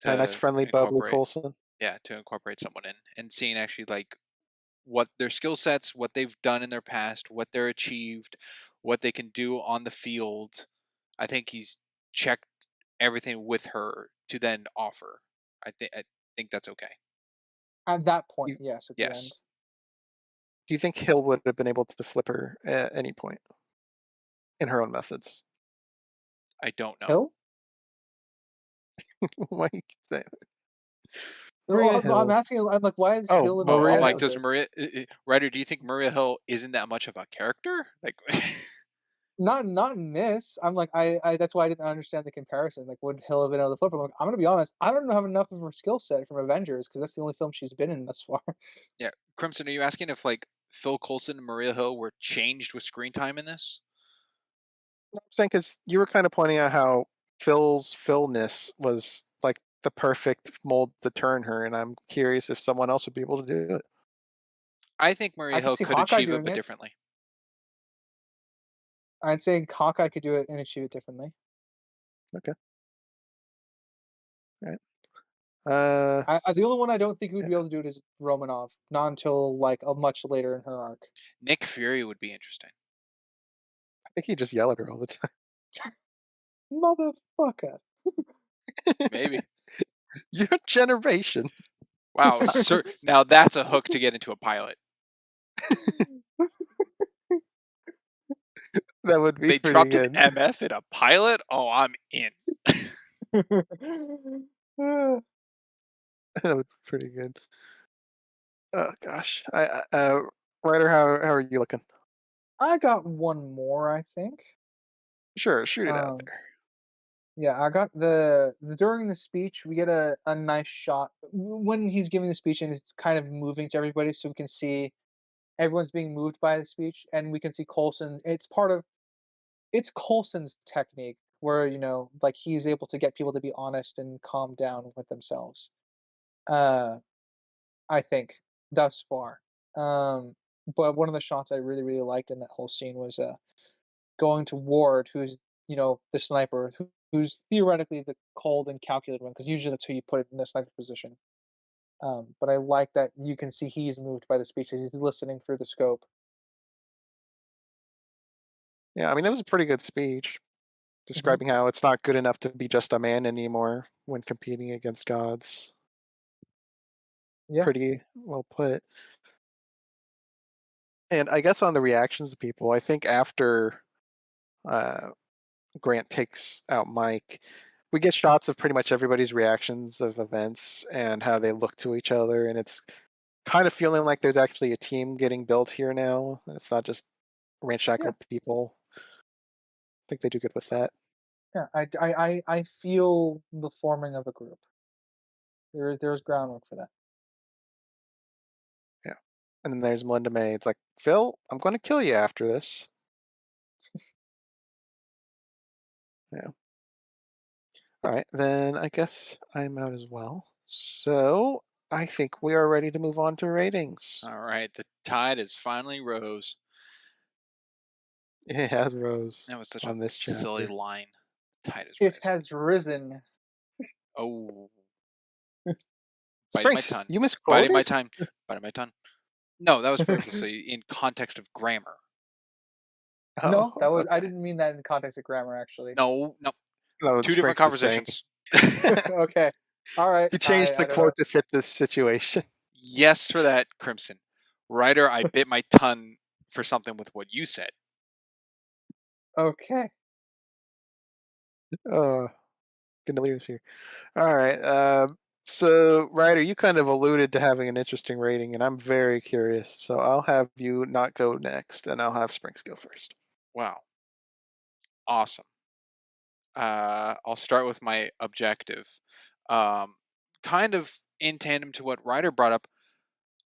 A nice, to friendly, bubbly incorporate. Coulson. Yeah, to incorporate someone in and seeing actually like what their skill sets, what they've done in their past, what they're achieved, what they can do on the field. I think he's checked everything with her to then offer. I think that's okay. At that point, You, yes, at the Yes, end. do you think Hill would have been able to flip her at any point in her own methods? I don't know. Hill? Why you keep saying that? No, Maria I'm Hill. asking. I'm like, why is Oh, Hill in the Oh, I'm Maria middle like, Hill. of does this? Maria Ryder? Do you think Maria Hill isn't that much of a character? Like, Not in this. I'm like, I that's why I didn't understand the comparison. Like, would Hill have been able to flip? I'm gonna be honest. I don't have enough of her skill set from Avengers because that's the only film she's been in thus far. yeah, Crimson, are you asking if like Phil Coulson and Maria Hill were changed with screen time in this? I'm saying because you were kind of pointing out how Phil's Philness was like the perfect mold to turn her, and I'm curious if someone else would be able to do it. I think Maria I could Hill see could Hawkeye achieve it, doing but it. differently. I'd say Hawkeye could do it and achieve it differently. Okay. All right. The only one I don't think who'd Yeah, be able to do it is Romanov. Not until like a much later in her arc. Nick Fury would be interesting. I think he just yell at her all the time. Motherfucker. Maybe. Your generation. Wow, sir. Now that's a hook to get into a pilot. That would be They pretty dropped an good. MF in a pilot. Oh, I'm in. That would be pretty good. Oh gosh. Ryder, how are you looking? I got one more, I think. Sure, shoot it out Um, there. yeah, I got the during the speech we get a nice shot when he's giving the speech and it's kind of moving to everybody, so we can see everyone's being moved by the speech, and we can see Coulson. It's Coulson's technique where like he's able to get people to be honest and calm down with themselves. Uh, I think thus far. Um, but one of the shots I really liked in that whole scene was going to Ward, who's the sniper, who's theoretically the cold and calculated one, because usually that's who you put in the sniper position. But I like that you can see he's moved by the speech as he's listening through the scope. Yeah, I mean it was a pretty good speech Hmm. describing how it's not good enough to be just a man anymore when competing against gods. Yeah, Pretty well put. And I guess on the reactions of people, I think after uh, Grant takes out Mike, we get shots of pretty much everybody's reactions of events and how they look to each other, and it's kind of feeling like there's actually a team getting built here now. It's not just yeah, ramshackle people. I think they do good with that. yeah. I feel the forming of a group. There's groundwork for that. Yeah. And then there's Melinda May. It's like, Phil, I'm going to kill you after this. Yeah. All right. Then I guess I'm out as well. So I think we are ready to move on to ratings. All right, the tide has finally rose. It has Rose That was such a on this silly chapter. line. The tide is It rising. has risen. Oh, biting my Sprinks, tongue. you Biting my misquoted? tongue. Biting my tongue. No, that was purposely in context of grammar. Oh, No, that was I okay. didn't mean that in the context of grammar actually. No, no. No, Two different Sprinks is saying. conversations. Okay. All right. You I changed the I don't know. quote to fit this situation. Yes for that, Crimson. Ryder, I bit my tongue for something with what you said. Okay. Oh, gonna leave us here. All right. So, Ryder, you kind of alluded to having an interesting rating, and I'm very curious. So I'll have you not go next, and I'll have Sprinks go first. Wow. Awesome. I'll start with my objective. Um, kind of in tandem to what Ryder brought up,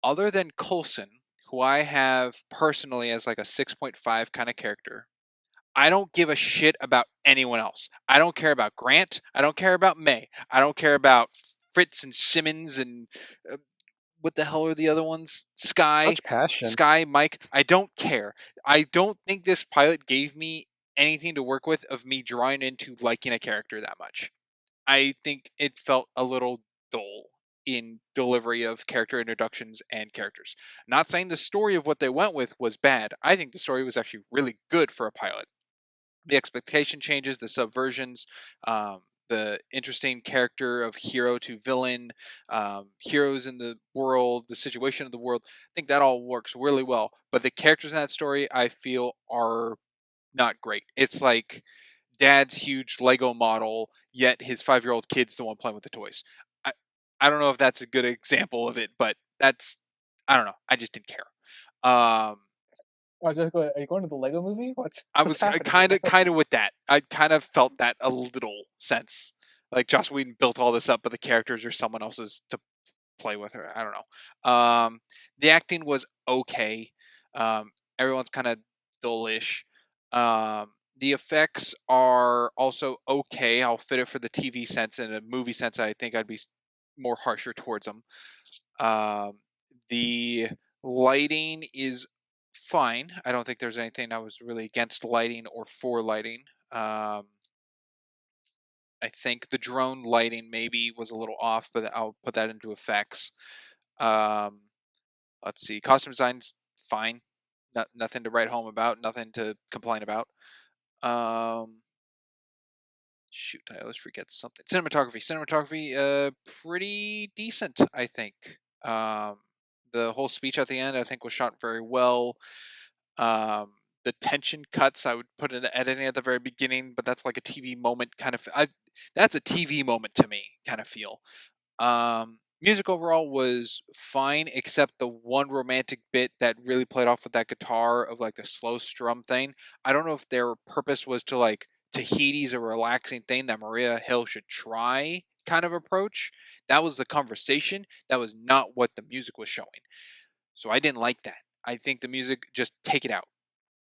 other than Coulson, who I have personally as like a 6.5 kind of character, I don't give a shit about anyone else. I don't care about Grant. I don't care about May. I don't care about Fritz and Simmons and what the hell are the other ones? Sky, Such passion. Mike. I don't care. I don't think this pilot gave me anything to work with of me drawing into liking a character that much. I think it felt a little dull in delivery of character introductions and characters. Not saying the story of what they went with was bad. I think the story was actually really good for a pilot. The expectation changes, the subversions, the interesting character of hero to villain, heroes in the world, the situation of the world. I think that all works really well. But the characters in that story, I feel, are not great. It's like dad's huge Lego model, yet his 5-year-old kid's the one playing with the toys. I, I don't know if that's a good example of it, but I don't know. I just didn't care. I was just going, are you going to the Lego movie? I What's was happening kind here? of with that. I kind of felt that a little sense. Like Joss Whedon built all this up, but the characters are someone else's to play with her. I don't know. The acting was okay. Everyone's kind of dullish. The effects are also okay. I'll fit it for the TV sense. In a movie sense, I think I'd be more harsher towards them. The lighting is fine. I don't think there's anything I was really against lighting or for lighting. I think the drone lighting maybe was a little off, but I'll put that into effects. Um, let's see. Costume design's fine. Nothing to write home about. Nothing to complain about. Shoot, I always forget something. Cinematography, pretty decent, I think. Um, the whole speech at the end, I think, was shot very well. The tension cuts, I would put in editing at the very beginning, but that's like a TV moment kind of. That's a TV moment to me, kind of feel. Music overall was fine, except the one romantic bit that really played off with that guitar of like the slow strum thing. I don't know if their purpose was to like Tahiti's a relaxing thing that Maria Hill should try kind of approach. That was the conversation. That was not what the music was showing. So I didn't like that. I think the music just take it out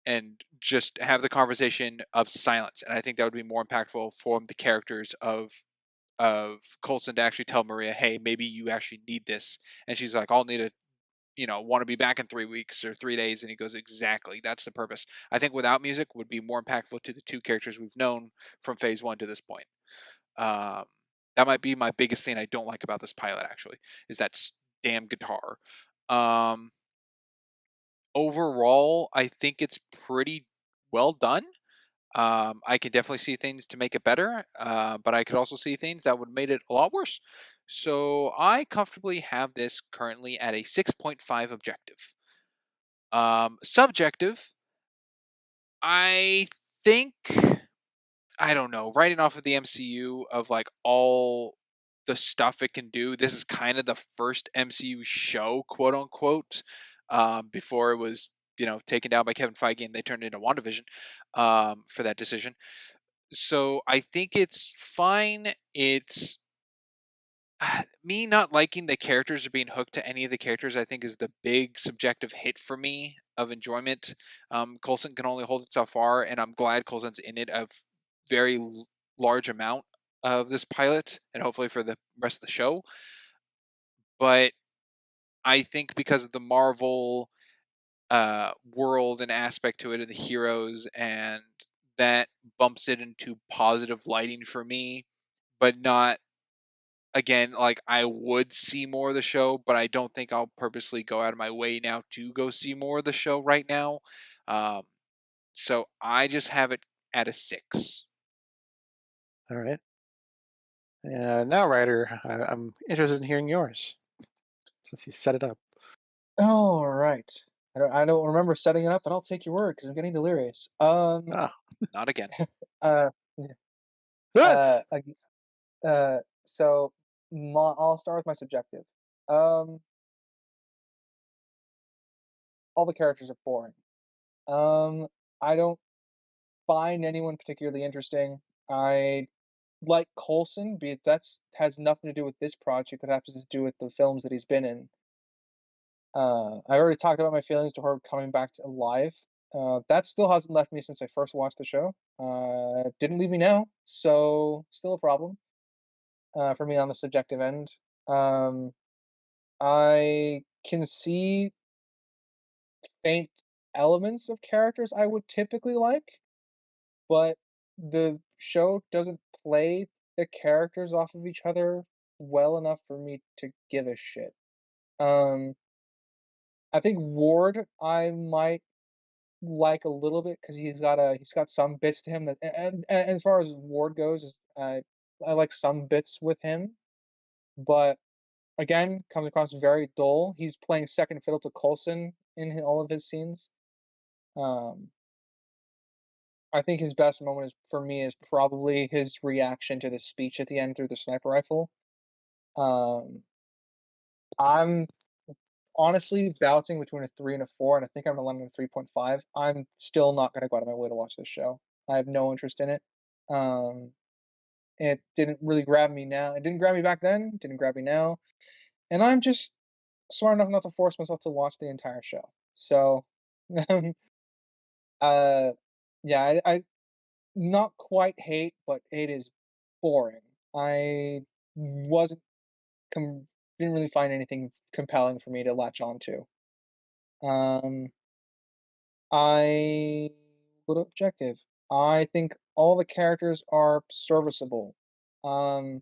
and just have the conversation of silence. And I think that would be more impactful for the characters of Coulson to actually tell Maria, hey, maybe you actually need this. And she's like, I'll need a, want to be back in 3 weeks or 3 days. And he goes, exactly. That's the purpose. I think without music would be more impactful to the two characters we've known from phase one to this point. Um, that might be my biggest thing I don't like about this pilot, actually, is that damn guitar. Um, Overall, I think it's pretty well done. I can definitely see things to make it better, but I could also see things that would have made it a lot worse. So I comfortably have this currently at a 6.5 objective. Subjective, I think, I don't know, writing off of the MCU of like all the stuff it can do, this is kind of the first MCU show, quote unquote, before it was, taken down by Kevin Feige and they turned it into WandaVision for that decision. So I think it's fine. It's me not liking the characters or being hooked to any of the characters. I think is the big subjective hit for me of enjoyment. Coulson can only hold it so far, and I'm glad Coulson's in it a very large amount of this pilot, and hopefully for the rest of the show. But I think because of the Marvel world and aspect to it, and the heroes, and that bumps it into positive lighting for me, but not again, like I would see more of the show, but I don't think I'll purposely go out of my way now to go see more of the show right now. Um, so I just have it at a 6. All right. Now, Ryder, I'm interested in hearing yours since you set it up. All right. I don't remember setting it up, but I'll take your word because I'm getting delirious. Ah. Not again. Uh, Ah! ag- so I'll start with my subjective. Um, all the characters are boring. Um, I don't find anyone particularly interesting. I like Coulson, be it that's has nothing to do with this project. That has to do with the films that he's been in. I already talked about my feelings to her coming back to live. That still hasn't left me since I first watched the show. Didn't leave me now, so still a problem for me on the subjective end. Um, I can see faint elements of characters I would typically like, but the show doesn't play the characters off of each other well enough for me to give a shit. Um, I think Ward I might like a little bit because he's got some bits to him that and as far as Ward goes, is I like some bits with him, but again, comes across very dull. He's playing second fiddle to Coulson in all of his scenes. Um, I think his best moment is for me is probably his reaction to the speech at the end through the sniper rifle. Um, I'm honestly bouncing between a 3 and a 4, and I think I'm gonna land on a 3.5. I'm still not gonna go out of my way to watch this show. I have no interest in it. Um, it didn't really grab me now. It didn't grab me back then. Didn't grab me now, and I'm just smart enough not to force myself to watch the entire show. So, uh, yeah, I not quite hate, but it is boring. I wasn't didn't really find anything compelling for me to latch on to. Um, I what objective? I think all the characters are serviceable. Um,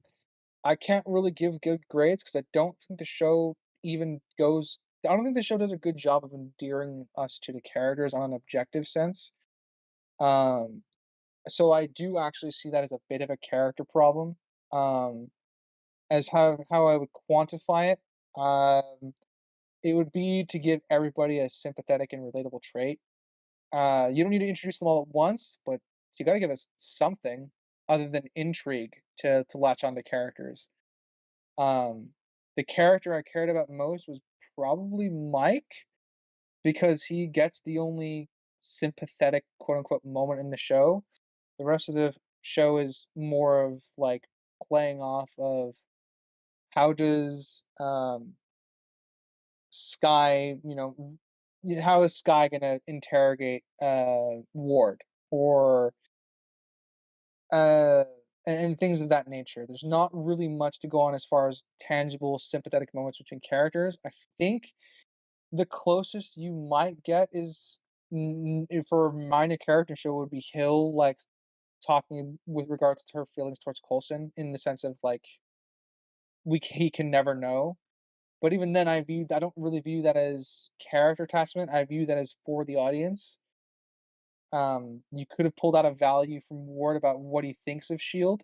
I can't really give good grades because I don't think the show even goes. I don't think the show does a good job of endearing us to the characters on an objective sense. Um, so I do actually see that as a bit of a character problem. Um, as how I would quantify it, it would be to give everybody a sympathetic and relatable trait. You don't need to introduce them all at once, but you got to give us something other than intrigue to latch on to characters. Um, the character I cared about most was probably Mike because he gets the only sympathetic quote unquote moment in the show. The rest of the show is more of like playing off of how does Sky, how is Sky gonna interrogate Ward or uh and things of that nature. There's not really much to go on as far as tangible sympathetic moments between characters. I think the closest you might get is for a minor character show would be Hill like talking with regards to her feelings towards Coulson in the sense of like he can never know. But even then, I don't really view that as character attachment. I view that as for the audience. You could have pulled out a value from Ward about what he thinks of Shield,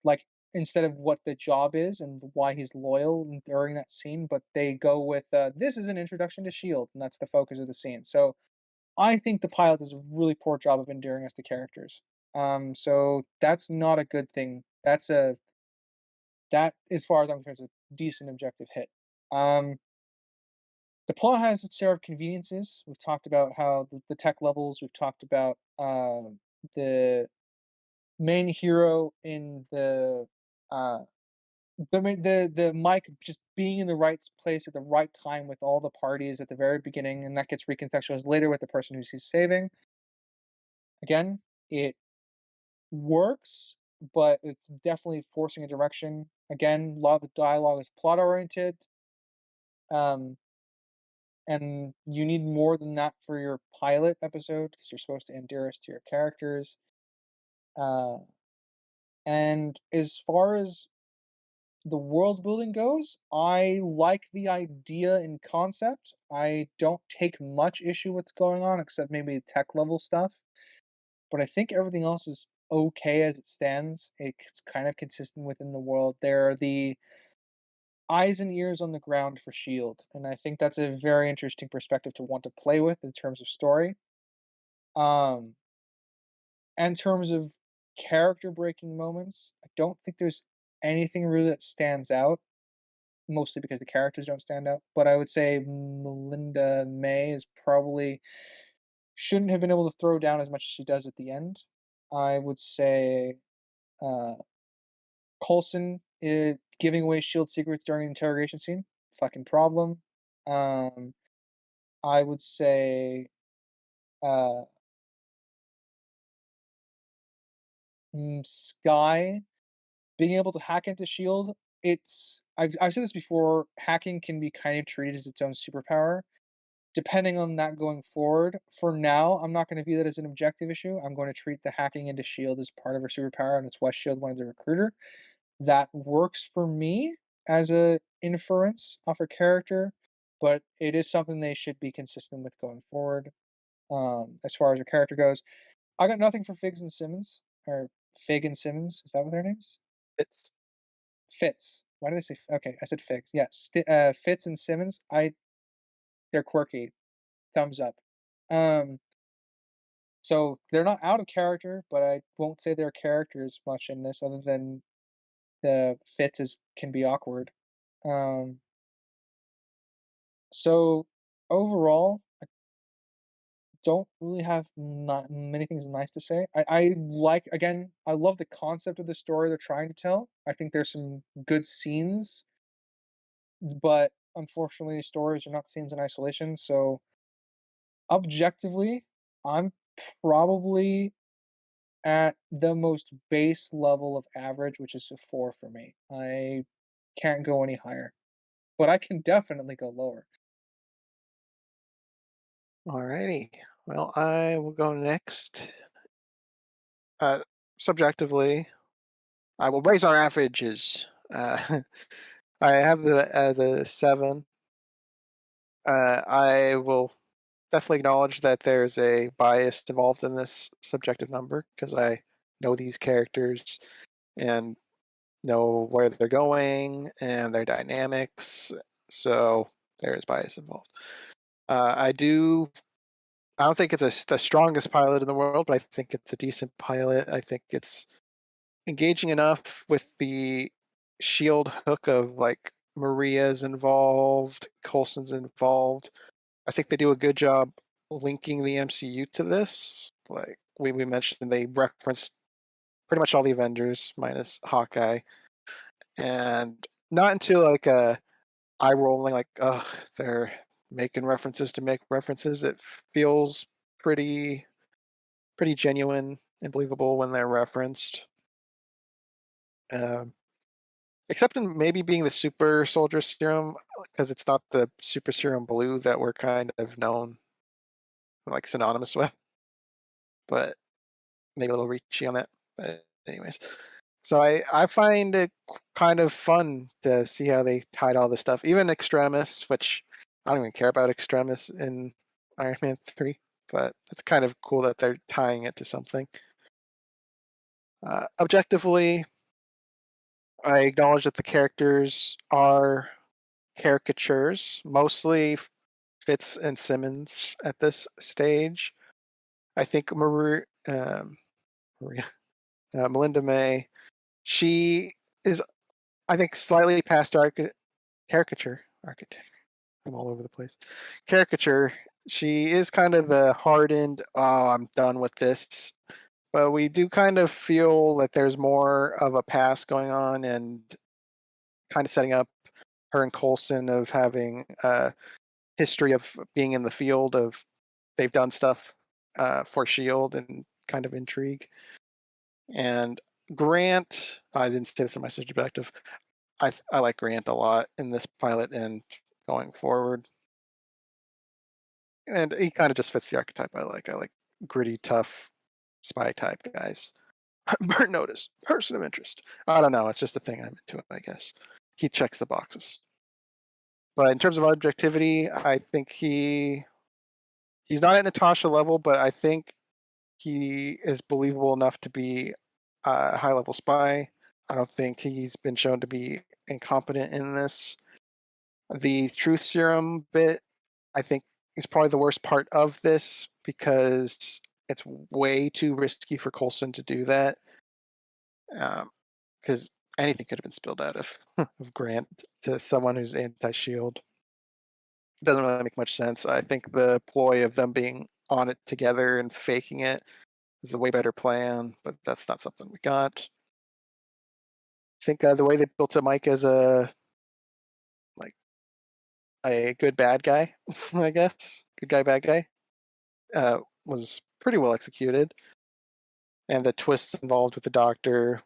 like instead of what the job is and why he's loyal during that scene. But they go with this is an introduction to Shield, and that's the focus of the scene. So I think the pilot does a really poor job of endearing us to characters. So that's not a good thing. That, as far as I'm concerned, is a decent objective hit. Um, the plot has its share of conveniences. We've talked about how the tech levels. We've talked about the main hero in uh, the Mike just being in the right place at the right time with all the parties at the very beginning, and that gets recontextualized later with the person who he's saving. Again, it works, but it's definitely forcing a direction. Again, a lot of the dialogue is plot oriented. Um, and you need more than that for your pilot episode because you're supposed to endear us to your characters. Uh, and as far as the world building goes, I like the idea and concept. I don't take much issue with what's going on except maybe tech level stuff. But I think everything else is okay as it stands. It's kind of consistent within the world. There are the eyes and ears on the ground for Shield, and I think that's a very interesting perspective to want to play with in terms of story. Um, in terms of character breaking moments, I don't think there's anything really that stands out, mostly because the characters don't stand out. But I would say Melinda May is probably shouldn't have been able to throw down as much as she does at the end. I would say uh, Coulson is giving away Shield secrets during an interrogation scene. Fucking problem. Um, I would say uh, Sky being able to hack into Shield I've said this before, hacking can be kind of treated as its own superpower. Depending on that going forward, for now, I'm not gonna view that as an objective issue. I'm going to treat the hacking into S.H.I.E.L.D. as part of our superpower, and it's why S.H.I.E.L.D. wanted the recruiter. That works for me as a inference off a character, but it is something they should be consistent with going forward. As far as a character goes, I got nothing for Figs and Simmons, or Fig and Simmons. Is that what their names? It's Fitz. Why did I say? Okay, I said Figs. Yeah, Fitz and Simmons. They're quirky. Thumbs up. Um, so they're not out of character, but I won't say their characters much in this, other than the Fitz can be awkward. Um, so overall, don't really have not many things nice to say. I like, again, I love the concept of the story they're trying to tell. I think there's some good scenes, but unfortunately, stories are not scenes in isolation. So objectively, I'm probably at the most base level of average, which is a 4 for me. I can't go any higher, but I can definitely go lower. alrighty. Well, I will go next. Uh, Subjectively, I will raise our averages. I have it as a 7. I will definitely acknowledge that there's a bias involved in this subjective number because I know these characters and know where they're going and their dynamics. So there is bias involved. I do. I don't think it's the strongest pilot in the world, but I think it's a decent pilot. I think it's engaging enough with the shield hook of like Maria's involved, Coulson's involved. I think they do a good job linking the MCU to this. Like we mentioned, they referenced pretty much all the Avengers minus Hawkeye, and not into like a eye rolling like, ugh, they're making references to make references. It feels pretty genuine and believable when they're referenced. Um, Except in maybe being the super soldier serum, because it's not the super serum blue that we're kind of known like synonymous with, but maybe a little reachy on that. But anyways, so I find it kind of fun to see how they tied all this stuff. Even Extremis, which I don't even care about Extremis in Iron Man 3, but it's kind of cool that they're tying it to something. Objectively, I acknowledge that the characters are caricatures, mostly Fitz and Simmons at this stage. I think Maria Melinda May, she is, I think, slightly past caricature. Architect. I'm all over the place. Caricature. She is kind of the hardened, oh, I'm done with this. But we do kind of feel that there's more of a past going on and kind of setting up her and Coulson of having a history of being in the field of they've done stuff for Shield and kind of intrigue. And Grant, I didn't say this in my subjective. I like Grant a lot in this pilot and going forward. And he kind of just fits the archetype I like. I like gritty, tough spy type guys. Burn notice, person of interest. I don't know. It's just a thing I'm into, I guess. He checks the boxes. But in terms of objectivity, I think he's not at Natasha level, but I think he is believable enough to be a high level spy. I don't think he's been shown to be incompetent in this. The truth serum bit, I think, is probably the worst part of this because it's way too risky for Coulson to do that. Because anything could have been spilled out of, of Grant to someone who's anti shield. Doesn't really make much sense. I think the ploy of them being on it together and faking it is a way better plan, but that's not something we got. I think the way they built up Mike as like a good bad guy, I guess, good guy bad guy, was pretty well executed, and the twists involved with the Doctor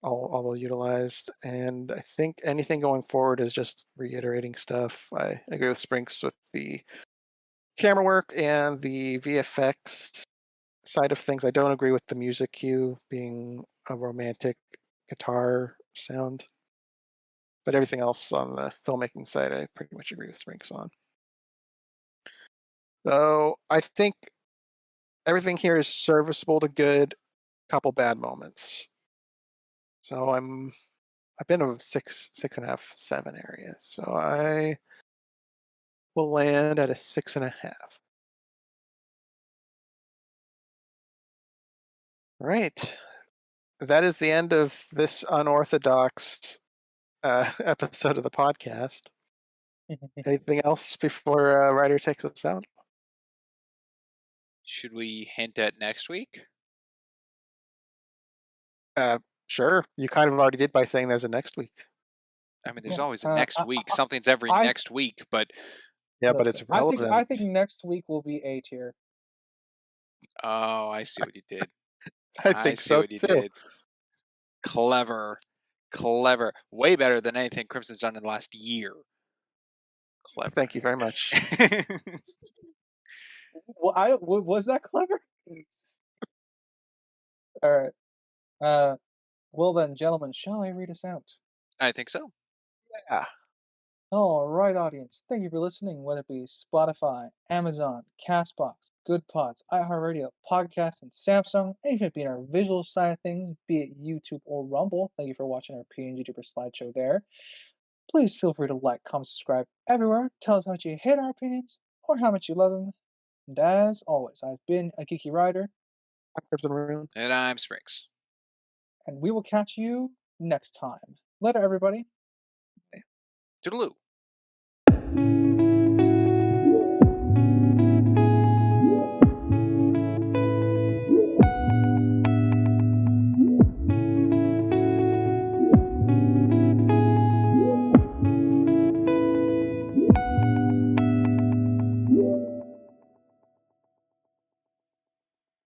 all well utilized. And I think anything going forward is just reiterating stuff. I agree with Sprinks with the camera work and the VFX side of things. I don't agree with the music cue being a romantic guitar sound. But everything else on the filmmaking side, I pretty much agree with Sprinks on. So I think everything here is serviceable to good. Couple bad moments. So I've been a 6.5, 7 area. So I will land at a 6.5. Right. That is the end of this unorthodox episode of the podcast. Anything else before Ryder takes us out? Should we hint at next week? Uh, sure. You kind of already did by saying there's a next week. I mean, there's Yeah. always a next week. Something's every I next week, but Yeah, but listen. it's I think relevant. next week will be A tier. oh, I see what you did. I I think see so what you too. did. Clever. Clever. Way better than anything Crimson's done in the last year. Clever. Thank you very much. Well, was that clever? All right. Well then, gentlemen, shall I read us out? I think so. Yeah. All right, audience. Thank you for listening, whether it be Spotify, Amazon, Castbox, GoodPods, iHeartRadio, Podcast, and Samsung, and even being our visual side of things, be it YouTube or Rumble. Thank you for watching our PNG YouTuber slideshow there. Please feel free to like, comment, subscribe everywhere. Tell us how much you hate our opinions or how much you love them. And as always, I've been a geeky writer, Crimson Rune. And I'm Springs. and we will catch you next time. Later, everybody. Toodaloo.